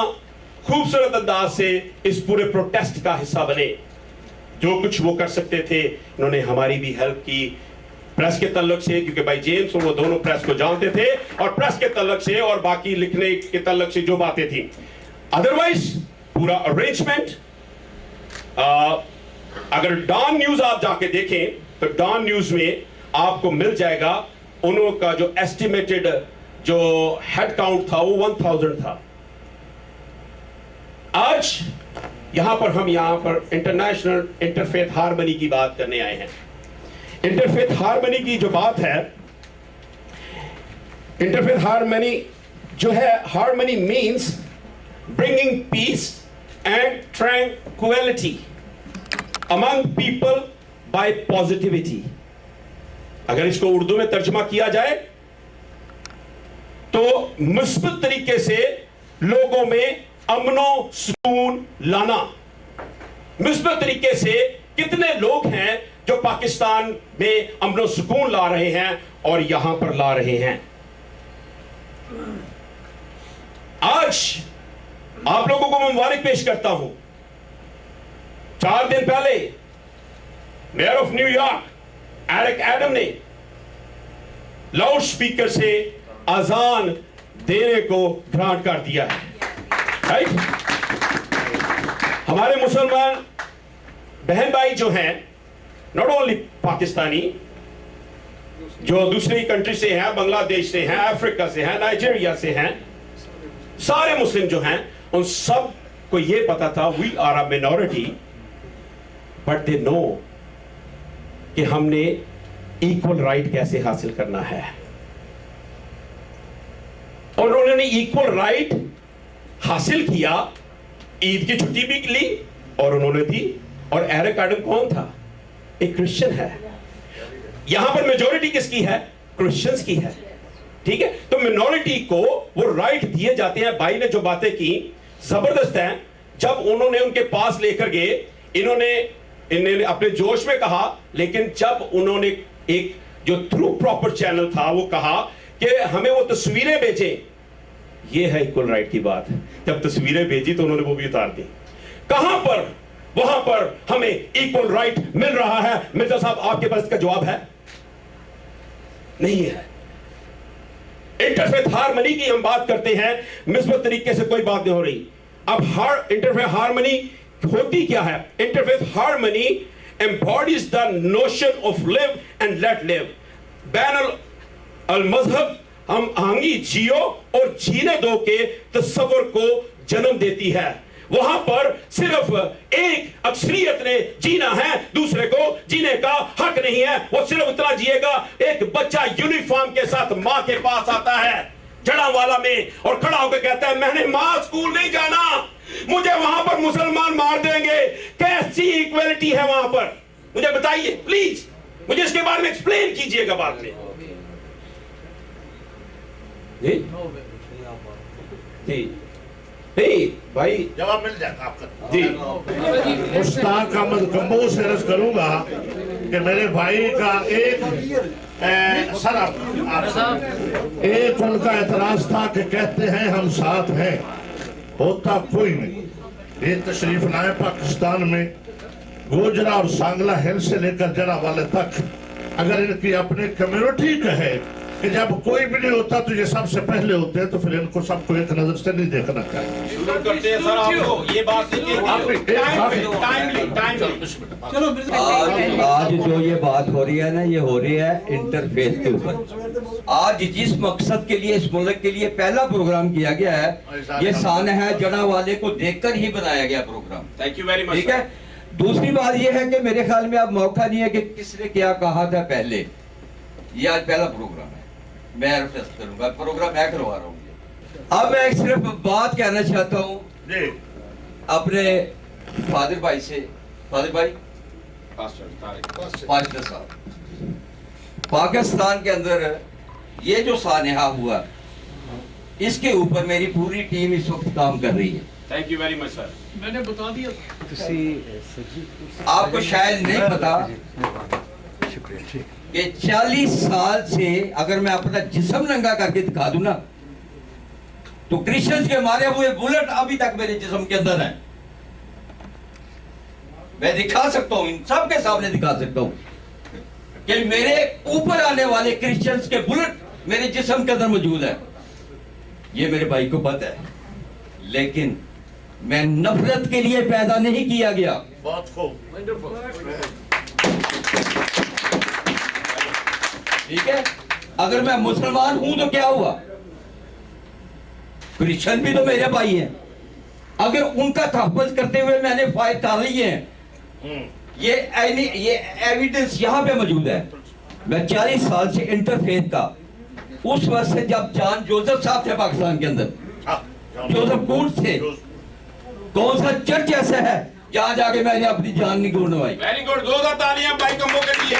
खूबसूरत अंदाज से इस पूरे प्रोटेस्ट का हिस्सा बने। जो कुछ वो कर सकते थे उन्होंने हमारी भी हेल्प की, प्रेस के तल्लुक से, क्योंकि भाई जेम्स और वो दोनों प्रेस को जानते थे, और प्रेस के तल्लुक से और बाकी लिखने के तल्लुक से जो बातें थी। अदरवाइज पूरा अरेंजमेंट, अगर डॉन न्यूज आप जाके देखें तो डॉन न्यूज में आपको मिल जाएगा उन्हों का जो एस्टिमेटेड जो हेड काउंट था वो 1000 था। आज यहां पर हम यहां पर इंटरनेशनल इंटरफेथ हार्मनी की बात करने आए हैं। इंटरफेथ हार्मनी की जो बात है, इंटरफेथ हार्मनी जो है, harmony means bringing peace and tranquillity among people by positivity. अगर इसको उर्दू में तर्जुमा किया जाए तो मुस्बत तरीके से लोगों में अमनो सुकून लाना। मुस्बत तरीके से कितने लोग हैं जो पाकिस्तान में अमनो सुकून ला रहे हैं और यहां पर ला रहे हैं। आज आप लोगों को मैं मुबारक पेश करता हूं। 4 दिन पहले mayor of New York Eric Adam ने लाउड स्पीकर से अजान देने को ग्रांट कर दिया है। राइट? हमारे मुसलमान बहन भाई जो हैं, नॉट ओनली पाकिस्तानी, जो दूसरी कंट्री से हैं, बांग्लादेश से हैं, अफ्रीका से हैं, नाइजीरिया से हैं, सारे मुस्लिम जो हैं, उन सब को ये पता था we are a minority, but they know कि हमने इक्वल राइट कैसे हासिल करना है। और उन्होंने इक्वल राइट हासिल किया, ईद की छुट्टी भी ली और उन्होंने दी। और एरिक एडम कौन था? एक क्रिश्चियन है। यहां पर मेजॉरिटी किसकी है? क्रिश्चियंस की है। ठीक है, तो मिनॉरिटी को वो राइट दिए जाते हैं। भाई ने जो बातें की जबरदस्त हैं। जब उन्होंने उनके पास लेकर गए, इन्होंने अपने जोश में कहा, लेकिन जब उन्होंने एक जो थ्रू प्रॉपर चैनल था वो कहा कि हमें वो तस्वीरें भेजें, ये है इक्वल राइट की बात। जब तस्वीरें भेजी तो उन्होंने वो भी उतार दी। कहां पर? वहां पर हमें इक्वल राइट मिल रहा है। मिर्जा साहब, आपके पास इसका जवाब है? नहीं है। इंटरफेथ हार्मनी की हम बात करते हैं, मिसबत तरीके से कोई बात नहीं हो रही। अब इंटरफेथ हार्मनी होती क्या है? Interfaith harmony embodies the notion of live and let live। बैन अल मजहब हम आहंगी जियो और जीने दो के तस्वर को जन्म देती है। वहां पर सिर्फ एक अक्सरियत ने जीना है, दूसरे को जीने का हक नहीं है। वो सिर्फ उतना जिएगा, एक बच्चा यूनिफॉर्म के साथ माँ के पास आता है जड़ावाला में और खड़ा होकर कहता है मैंने माँ स्कूल नहीं जाना, मुझे वहां पर मुसलमान मार देंगे। कैसी इक्वलिटी है वहां पर, मुझे बताइए प्लीज, मुझे इसके बारे में एक्सप्लेन कीजिएगा बाद में। जी जी भाई जवाब मिल जाएगा आपका जी। मुश्ताक अहमद कम्बो से अर्ज करूंगा कि मेरे भाई का एक एक उनका एतराज था कि कहते हैं हम साथ हैं, होता कोई नहीं। ये तशरीफ लाए पाकिस्तान में गोजरा और सांगला हिल से लेकर जड़ावाले तक, अगर इनकी अपनी कम्युनिटी कहे कि जब कोई भी नहीं होता तो ये सबसे पहले होते हैं, तो फिर इनको सबको एक नजर से नहीं देखना चाहिए। शुरू करते हैं सर आपको ये बात आज जो ये बात हो रही है ना, ये हो रही है इंटरफेस के ऊपर। आज जिस मकसद के लिए इस मुल्क के लिए पहला प्रोग्राम किया गया है, ये सानहा जड़ावाले को देखकर ही बनाया गया programme. Thank you very much. ठीक है, दूसरी बात ये है कि मेरे ख्याल में अब मौका नहीं है कि किसने क्या कहा था पहले। ये आज पहला प्रोग्राम है, मैं रिक्वेस्ट करूंगा, प्रोग्राम मैं करवा रहा हूँ। अब मैं सिर्फ बात कहना चाहता हूँ अपने फादर भाई से। फादर भाई, पास्टर साहब, पाकिस्तान के अंदर ये जो सानहा हुआ, इसके ऊपर मेरी पूरी टीम इस वक्त काम कर रही है। Thank you very much sir. मैंने बता दिया आपको शायद नहीं पता कि 40 साल से अगर मैं अपना जिस्म नंगा करके दिखा दूं ना, तो क्रिश्चियंस के मारे हुए बुलेट अभी तक मेरे जिस्म के अंदर है। मैं दिखा सकता हूं, इन सबके सामने दिखा सकता हूं कि मेरे ऊपर आने वाले क्रिश्चियंस के बुलेट मेरे जिस्म के अंदर मौजूद है। ये मेरे भाई को पता है, लेकिन मैं नफरत के लिए पैदा नहीं किया गया। बहुत खूब, ठीक है, अगर मैं मुसलमान हूं तो क्या हुआ, क्रिश्चियन भी तो मेरे भाई हैं। अगर उनका तहफ़्फ़ुज़ करते हुए मैंने फायदे डाल लिए हैं, ये एविडेंस यहाँ पे मौजूद है। मैं 40 साल से इंटरफेथ का, उस वक्त से जब जॉन जोसेफ साहब थे पाकिस्तान के अंदर, जोसेफ कूड्स थे, कौन सा चर्च ऐसा है जहाँ जाके मैंने अपनी जान नहीं गुड़वाई। वेरी गुड, जोरदार तालियां भाई कम्बो के लिए।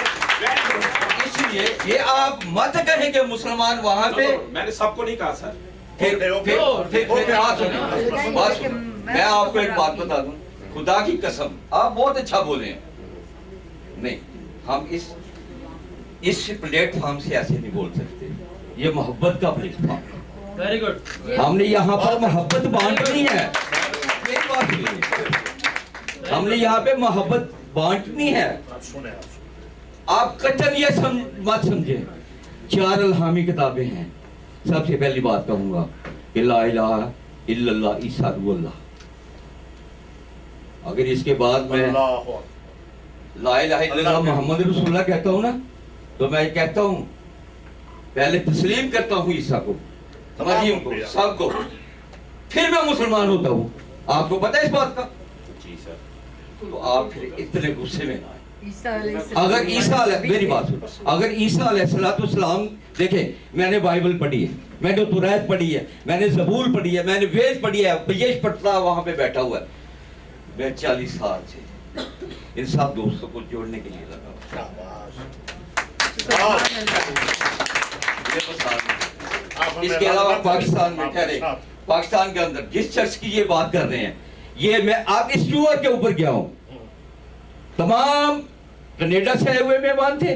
इसलिए ये आप मत कहें कि मुसलमान वहां पे, मैंने सबको नहीं कहा सर। फिर मैं आपको एक बात बता दूं, खुदा की कसम, आप बहुत अच्छा बोले हैं। नहीं, हम इस प्लेटफॉर्म से ऐसे नहीं बोल सकते। ये मोहब्बत का प्लेटफॉर्म। Very good. हमने यहाँ पर मोहब्बत बांटनी है, हमने यहाँ पे मोहब्बत बांटनी है। आप कतन ये मत समझे। 4 इल्हामी किताबें हैं। सबसे पहली बात कहूंगा कि ला इलाहा इल्लल्लाह ईसा रुल्लाह। अगर इसके बाद मैं ला इलाहा इल्लल्लाह मोहम्मद रसूलुल्लाह कहता हूँ ना, तो मैं कहता हूँ पहले तस्लीम करता हूँ ईसा को, समझिए उनको, सबको, फिर मैं मुसलमान होता हूँ। आपको पता है इस बात का? जी सर। तो आप फिर इतने गुस्से में ना, अगर ईसा, मेरी बात सुनो, अगर ईसा अलैहिस्सलाम, देखें, मैंने बाइबल पढ़ी है, मैंने तुरैत पढ़ी है, मैंने ज़बूर पढ़ी है, मैंने वेद पढ़ी है, पयेश पढ़ता वहां पे बैठा हुआ है। मैं 40 साल से इन सब दोस्तों को जोड़ने के लिए लगा। इसके अलावा पाकिस्तान में ठहरे, पाकिस्तान के अंदर जिस चर्च की ये बात कर रहे हैं, ये मैं आप इस टूर के ऊपर गया हूं, तमाम कनाडा से आए हुए मेहमान थे,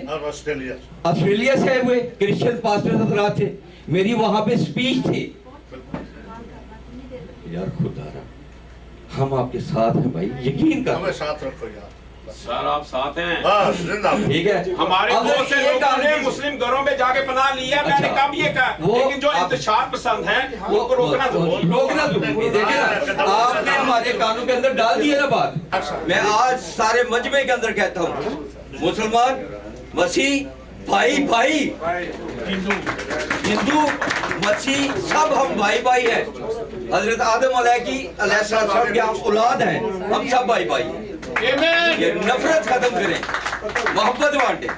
ऑस्ट्रेलिया से आए हुए क्रिश्चियन पास्टर हज़रात थे, मेरी वहां पे स्पीच थी। यार खुदा, हम आपके साथ हैं भाई, यकीन कर, हमें साथ रखो यार। सर आप साथ हैं, ठीक है। हमारे बहुत से लोगों ने मुस्लिम घरों में जाके पनाह लिया। मैंने कब ये कहा, लेकिन जो इंतशार पसंद है उनको रोकना रोकना देखिए ना, आपने हमारे कानून के अंदर डाल दिया ना बात। मैं आज सारे मजमे के अंदर कहता हूँ, मुसलमान, मसीह, भाई भाई, हिंदू, मसीह, सब हम भाई भाई हैं। हजरत आदम अलैहिस्सलाम की हम औलाद हैं, हम सब भाई भाई हैं। ये नफरत खत्म करें, मोहब्बत बांटे।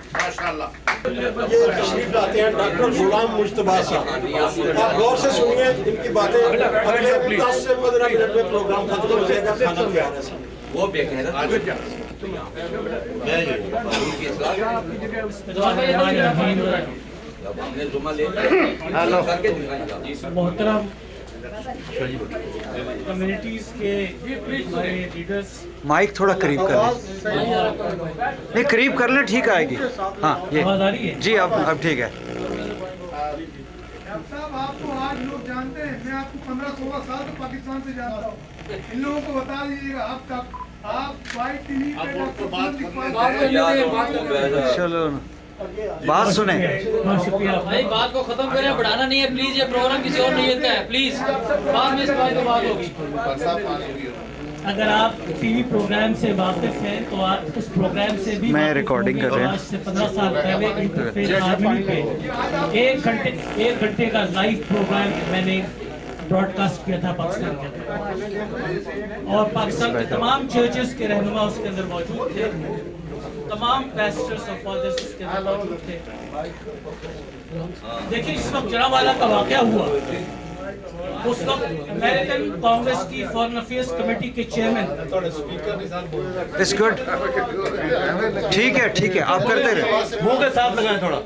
ये तशरीफ लाते हैं डॉक्टर गुलाम मुश्तबा साहब। आप गौर से सुनिए इनकी बातें। अगले 10 से 15 मिनट में प्रोग्राम खत्म हो जाएगा, खाना तैयार है सब। वो मोहतरम कम्युनिटीज के हमारे लीडर्स, माइक थोड़ा करीब कर लें, नहीं करीब कर लें, ठीक आएगी। हाँ ये आवाज आ रही है? जी अब ठीक है। साहब आपको आज लोग जानते हैं, मैं आपको 15-16 साल से पाकिस्तान से जानता हूँ। इन लोगों को बता दीजिएगा आप वाइट टीवी पे चलो बात सुने। भाई बात को खत्म करें, बढ़ाना नहीं है प्लीज। ये प्रोग्राम किसी और नहीं का है, प्लीज बाद में इस बात पे बात होगी। अगर आप टीवी प्रोग्राम से वाकिफ हैं तो आप उस प्रोग्राम से भी मैं रिकॉर्डिंग कर रहे हैं। आज से 15 साल पहले इंटरफेस हार्मनी पे 1 घंटे का लाइव प्रोग्राम मैंने ब्रॉडकास्ट किया था पाकिस्तान के अंदर, और पाकिस्तान के तमाम चर्चेस के रहनुमा उसके अंदर मौजूद थे, तमाम पास्टर्स और फादर्स उसके अंदर मौजूद थे। देखिए इस वक्त जरावाला का वाकया हुआ, उस वक्त अमेरिकन कांग्रेस की फॉरेन अफेयर्स कमेटी के चेयरमैन, इट्स गुड, ठीक है आप करते रहे, मुंह के साथ लगाएं थोड़ा,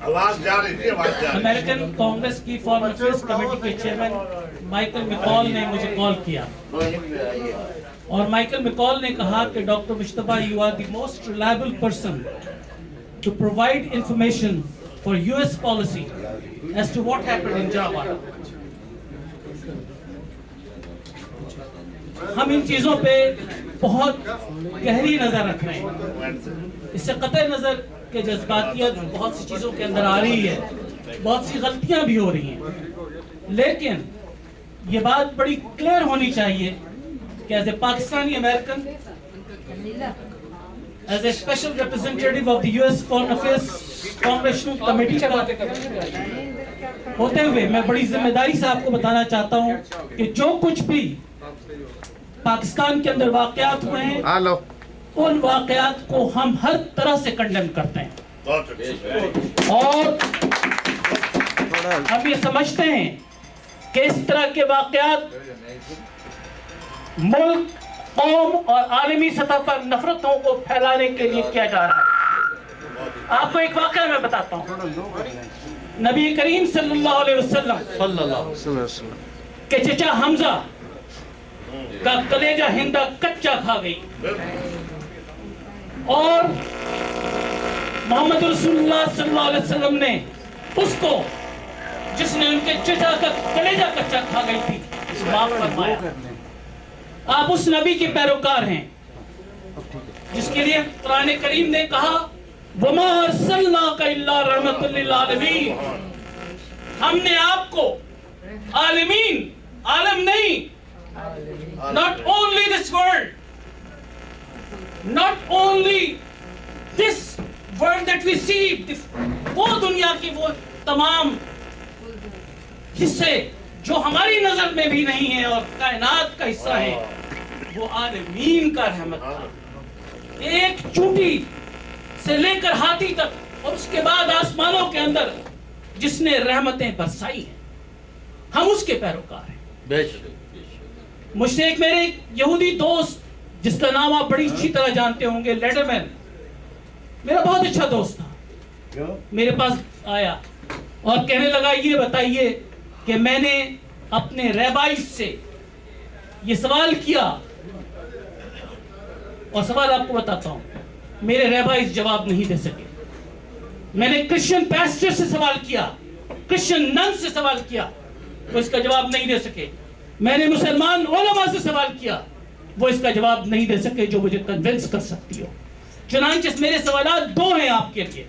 आवाज जा रही थी, आवाज जा रही। अमेरिकन कांग्रेस की फॉरेन अफेयर्स कमेटी के चेयरमैन माइकल मिकॉल ने मुझे कॉल किया, और माइकल मिकॉल ने कहा कि doctor Mujtaba, you are the most reliable person to provide information for US policy as to what happened in Jaranwala. हम इन चीजों पे बहुत गहरी नजर रख रहे हैं। इससे कतई नजर के जज्बातियत बहुत सी चीजों के अंदर आ रही है, बहुत सी गलतियां भी हो रही हैं, लेकिन ये बात बड़ी क्लियर होनी चाहिए कि as a Pakistani American, as a special representative of the US foreign affairs congressional committee का होते हुए मैं बड़ी जिम्मेदारी से आपको बताना चाहता हूं कि जो कुछ भी पाकिस्तान के अंदर वाकयात हुए हैं, उन वाकयात को हम हर तरह से कंडेम करते हैं, और हम ये समझते हैं कि इस तरह के वाकयात मुल्क, कौम और आलमी सतह पर नफरतों को फैलाने के लिए किया जा रहा है। आपको एक वाकया मैं बताता हूँ। नबी करीम सल्लल्लाहु अलैहि वसल्लम के चचा हमजा का कलेजा हिंदा कच्चा खा गई, और मोहम्मद रसूलुल्लाह सल्लल्लाहु अलैहि वसल्लम ने उसको, जिसने उनके चचा का कलेजा कच्चा खा गई थी, माफ फरमाया। आप उस नबी के पैरोकार हैं जिसके लिए कुरान करीम ने कहा, वमा अरसलनाका इल्ला रहमतल लिल आलमीन, हमने आपको आलमीन, आलम नहीं, not only this world, not only this world that we see, वो दुनिया की वो तमाम हिस्से जो हमारी नजर में भी नहीं है और कायनात का हिस्सा है, वो आलमीन का रहमत था। एक चूंटी से लेकर हाथी तक, और उसके बाद आसमानों के अंदर जिसने रहमतें बरसाई हैं, हम उसके पैरोकार हैं। मुझसे एक मेरे यहूदी दोस्त, जिसका नाम आप बड़ी अच्छी तरह जानते होंगे, लेडरमैन, मेरा बहुत अच्छा दोस्त था, मेरे पास आया और कहने लगा, ये बताइए कि मैंने अपने रैबाइस से ये सवाल किया, और सवाल आपको बताता हूं, मेरे रैबाइस जवाब नहीं दे सके। मैंने क्रिश्चियन पास्टर से सवाल किया, क्रिश्चियन नन से सवाल किया, वो इसका जवाब नहीं दे सके। मैंने मुसलमान उलमा से सवाल किया, वो इसका जवाब नहीं दे सके जो मुझे कन्विंस कर सकती हो। चुनांचे मेरे सवाल दो हैं आपके लिए,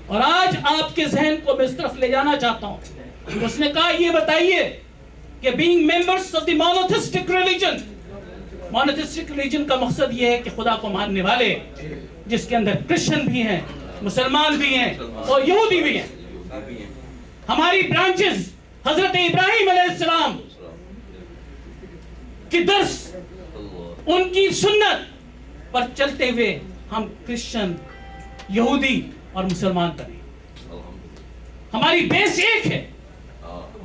और आज आपके जहन को मैं इस तरफ ले जाना चाहता हूं। उसने कहा, ये बताइए कि being members of the monotheistic religion, monotheistic religion का मकसद ये है कि खुदा को मानने वाले, जिसके अंदर क्रिश्चियन भी हैं, मुसलमान भी हैं और यहूदी भी हैं। हमारी ब्रांचेस हजरत इब्राहिम अलैहिस्सलाम की दर्स, उनकी सुन्नत पर चलते हुए हम क्रिश्चियन, यहूदी और मुसलमान बने। हमारी बेस एक है।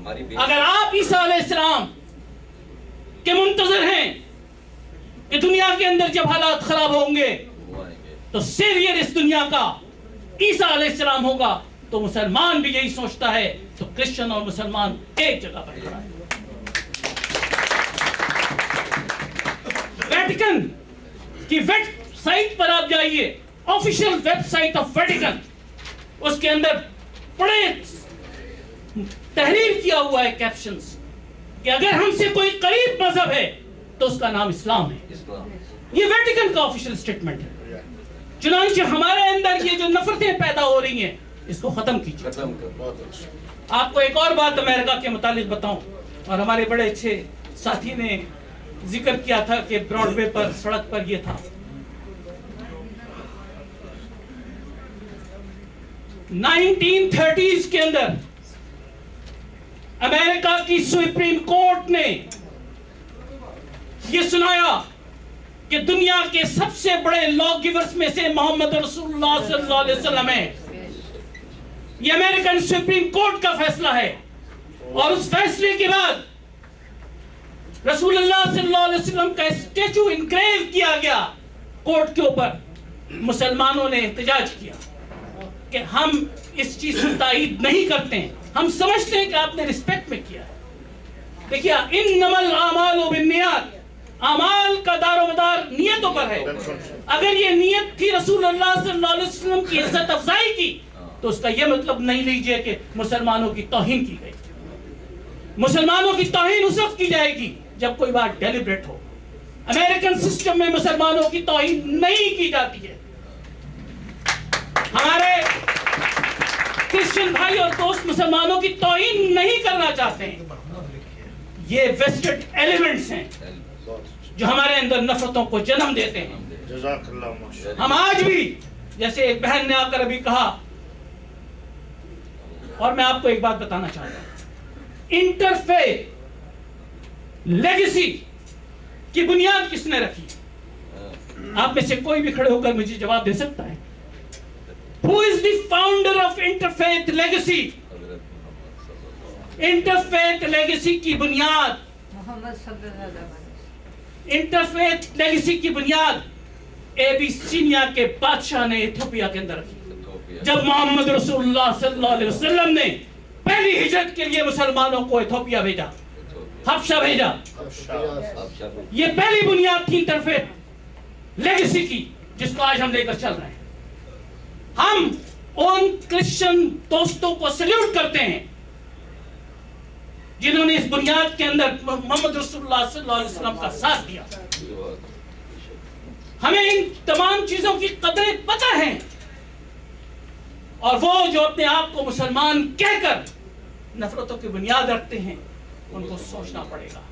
अगर आप ईसा अलैहिस्सलाम के मुंतजर हैं कि दुनिया के अंदर जब हालात खराब होंगे तो सेवियर इस दुनिया का ईसा अलैहिस्सलाम होगा, तो मुसलमान भी यही सोचता है, तो क्रिश्चियन और मुसलमान एक जगह पर खड़ा है। वेटिकन की वेबसाइट पर आप जाइए, ऑफिशियल वेबसाइट ऑफ वेटिकन, उसके अंदर बड़े तहरीर किया हुआ है कैप्शंस कि अगर हमसे कोई करीब मजहब है तो उसका नाम इस्लाम है। ये वेटिकन का ऑफिशियल स्टेटमेंट है। चुनांचे हमारे अंदर ये जो नफरतें पैदा हो रही हैं, इसको खत्म कीजिए। आपको एक और बात अमेरिका के मुतालिक बताऊं, और हमारे बड़े अच्छे साथी ने जिक्र किया था कि ब्रॉडवे पर, सड़क पर ये था। 1930s के अंदर अमेरिका की सुप्रीम कोर्ट ने यह सुनाया कि दुनिया के सबसे बड़े लॉ गिवर्स में से मोहम्मद रसूलुल्लाह सल्लल्लाहु अलैहि वसल्लम है। यह अमेरिकन सुप्रीम कोर्ट का फैसला है, और उस फैसले के बाद रसूलुल्लाह सल्लल्लाहु अलैहि वसल्लम का स्टैचू इनग्रेव किया गया कोर्ट के ऊपर। मुसलमानों ने एहतजाज किया कि हम इस चीज की तायीद नहीं करते हैं, हम समझते हैं कि आपने रिस्पेक्ट में किया है। देखिए, इन्नमल आमालु बिन्नियात, अमाल का दारोमदार नियतों पर है। अगर ये नियत थी रसूलुल्लाह सल्लल्लाहु अलैहि वसल्लम की इज्जत अफजाई की, तो उसका यह मतलब नहीं लीजिए कि मुसलमानों की तौहीन की गई। मुसलमानों की तौहीन उस वक्त की जाएगी जब कोई बात डेलिब्रेट हो। अमेरिकन सिस्टम में मुसलमानों की तौहीन नहीं की जाती है। हमारे क्रिश्चियन भाई और दोस्त मुसलमानों की तौहीन नहीं करना चाहते हैं। ये वेस्टेड एलिमेंट्स हैं जो हमारे अंदर नफरतों को जन्म देते हैं। हम आज भी, जैसे एक बहन ने आकर अभी कहा, और मैं आपको एक बात बताना चाहता हूं, इंटरफेथ लेगेसी की बुनियाद किसने रखी? आप में से कोई भी खड़े होकर मुझे जवाब दे सकता है? Who is the founder of interfaith legacy? Interfaith legacy की बुनियाद, इंटरफेथ लेगेसी की बुनियाद एबीसीनिया के बादशाह ने इथियोपिया के अंदर रखी। जब मोहम्मद रसूलुल्लाह सल्लल्लाहु अलैहि वसल्लम ने पहली हिजरत के लिए मुसलमानों को इथियोपिया भेजा, हबशा भेजा, ये पहली बुनियाद थी इंटरफेथ लेगेसी की, जिसको आज हम लेकर चल रहे हैं। हम उन क्रिश्चियन दोस्तों को सल्यूट करते हैं जिन्होंने इस बुनियाद के अंदर मोहम्मद रसूलुल्लाह सल्लल्लाहु अलैहि वसल्लम का साथ दिया। हमें इन तमाम चीजों की कदरें पता है, और वो जो अपने आप को मुसलमान कहकर नफरतों की बुनियाद रखते हैं, उनको सोचना पड़ेगा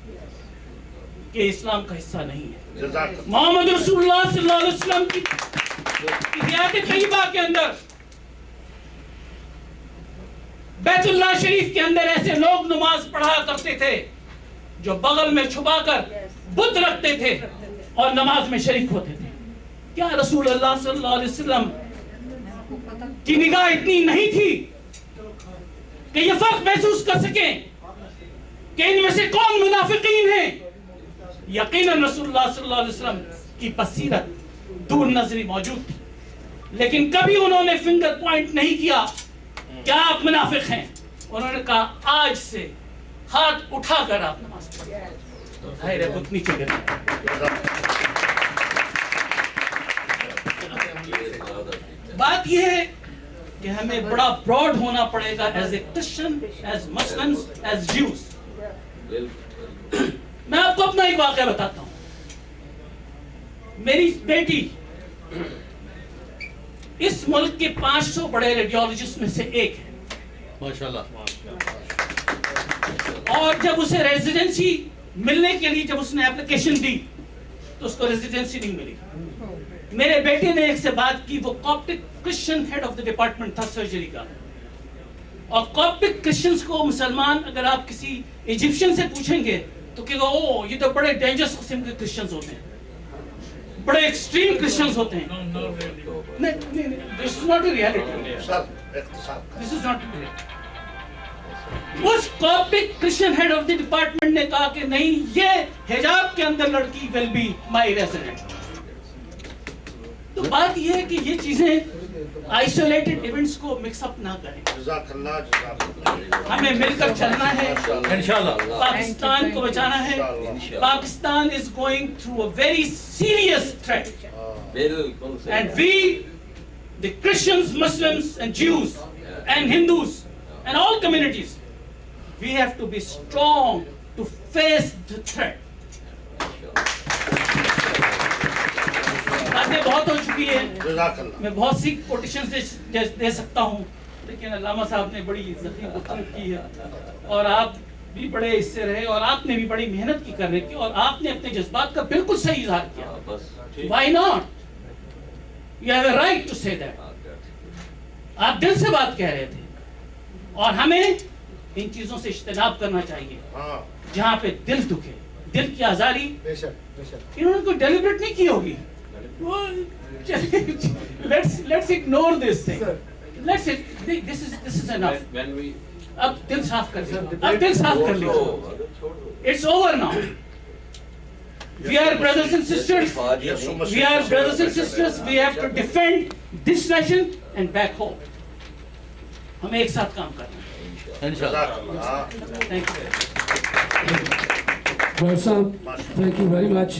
कि इस्लाम का हिस्सा नहीं है। मोहम्मद रसूलुल्लाह सल्लल्लाहु अलैहि वसल्लम की रियायत तैयबा के अंदर, बैतुल्लाह शरीफ के अंदर ऐसे लोग नमाज पढ़ा करते थे जो बगल में छुपाकर बुत रखते थे और नमाज में शरीक होते थे। क्या रसूलुल्लाह सल्लल्लाहु अलैहि वसल्लम की निगाह इतनी नहीं थी कि ये फर्क महसूस कर सकें कि इनमें से कौन मुनाफिकीन हैं? यकीनन रसूलुल्लाह सल्लल्लाहु अलैहि वसल्लम की बसीरत, दूर नजरी मौजूद थी, लेकिन कभी उन्होंने फिंगर पॉइंट नहीं किया क्या आप मुनाफिक हैं। उन्होंने कहा आज से हाथ उठाकर आप नमाज पढ़िए। जाहिर है बुत नीचे गिर बात यह है कि हमें बड़ा ब्रॉड होना पड़ेगा as a Christian, as Muslims, as Jews. मैं आपको अपना एक वाकया बताता हूं। मेरी बेटी इस मुल्क के 500 बड़े रेडियोलॉजिस्ट में से एक है, माशाल्लाह। और जब उसे रेजिडेंसी मिलने के लिए जब उसने एप्लीकेशन दी तो उसको रेजिडेंसी नहीं मिली। मेरे बेटे ने एक से बात की, वो Coptic Christian head of the department था सर्जरी का, और कॉप्टिक क्रिश्चियंस को मुसलमान, अगर आप किसी इजिप्शियन से पूछेंगे तो क्या ओ ये तो बड़े डेंजरस किस्म के क्रिश्चियंस होते हैं, बड़े एक्सट्रीम क्रिश्चियंस होते हैं। नहीं, this is not a reality, this is not reality. उस Coptic Christian head of the department ने कहा कि नहीं, ये हिजाब के अंदर लड़की विल बी माय रेजिडेंट। तो बात ये है कि ये चीजें आइसोलेटेड इवेंट्स को मिक्स अप ना करें, हमें मिलकर चलना है, पाकिस्तान को बचाना है। Pakistan is going through a very serious threat, and we the Christians, Muslims and Jews and Hindus and all communities, we have to be strong to face the threat. बातें बहुत हो चुकी है, मैं बहुत सी कोटेशंस दे सकता हूँ, लेकिन अल्लामा साहब ने बड़ी ज़ख़ीर गुफ्तगू की है और आप भी बड़े इससे रहे और आपने भी बड़ी मेहनत की करने की और आपने अपने जज्बात का बिल्कुल सही इज़हार किया। Why not? You have a right to say that. आप दिल से बात कह रहे थे और हमें इन चीजों से इज्तनाब करना चाहिए जहाँ पे दिल दुखे, दिल की आजारी। इन्होंने कोई डेलिब्रेट नहीं की होगी। Let's ignore this thing. This is enough. अब दिल साफ कर लीजिए, अब दिल साफ कर लीजिए। It's over now. We are brothers and sisters. We are brothers and sisters. We have to defend this nation and back home. हमें एक साथ काम करना है इंशाअल्लाह। थैंक यू भाई साहब, थैंक यू वेरी मच।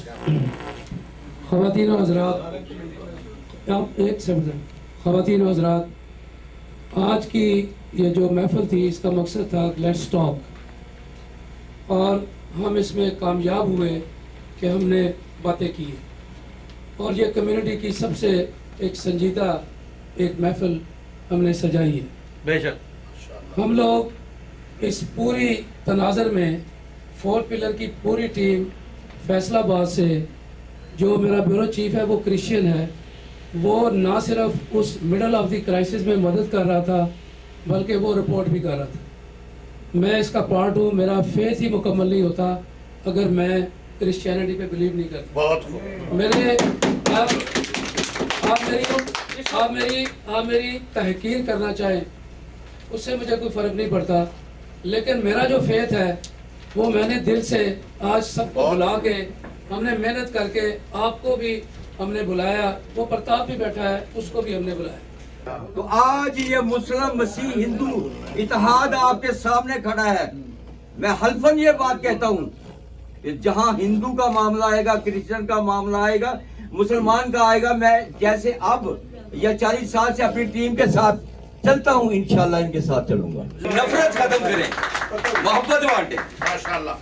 ख़वातीन और हज़रात, आप एक सेकंड, ख़वातीन और हज़रात, आज की ये जो महफिल थी इसका मकसद था लेट्स टॉक, और हम इसमें कामयाब हुए कि हमने बातें की और ये कम्युनिटी की सबसे एक संजीदा एक महफिल हमने सजाई है। बेशक हम लोग इस पूरी तनाज़र में 4 पिलर की पूरी टीम फैसलाबाद से, जो मेरा ब्यूरो चीफ है वो क्रिश्चियन है, वो ना सिर्फ उस मिडल ऑफ द क्राइसिस में मदद कर रहा था बल्कि वो रिपोर्ट भी कर रहा था। मैं इसका पार्ट हूँ, मेरा फेथ ही मुकम्मल नहीं होता अगर मैं क्रिश्चियनिटी पे बिलीव नहीं करता। मेरे आप मेरी तहकीर करना चाहें उससे मुझे कोई फ़र्क नहीं पड़ता, लेकिन मेरा जो फेथ है वो मैंने दिल से आज सबको बुला के, हमने मेहनत करके आपको भी हमने बुलाया, वो प्रताप भी बैठा है उसको भी हमने बुलाया। तो आज ये मुस्लिम मसीह हिंदू इत्तेहाद आपके सामने खड़ा है। मैं हल्फन ये बात कहता हूँ कि जहाँ हिंदू का मामला आएगा, क्रिश्चियन का मामला आएगा, मुसलमान का आएगा, मैं जैसे अब या 40 साल से अपनी टीम के साथ चलता हूँ, इंशाल्लाह इनके साथ चलूंगा। नफरत खत्म करें, मोहब्बत बांटे। माशाल्लाह।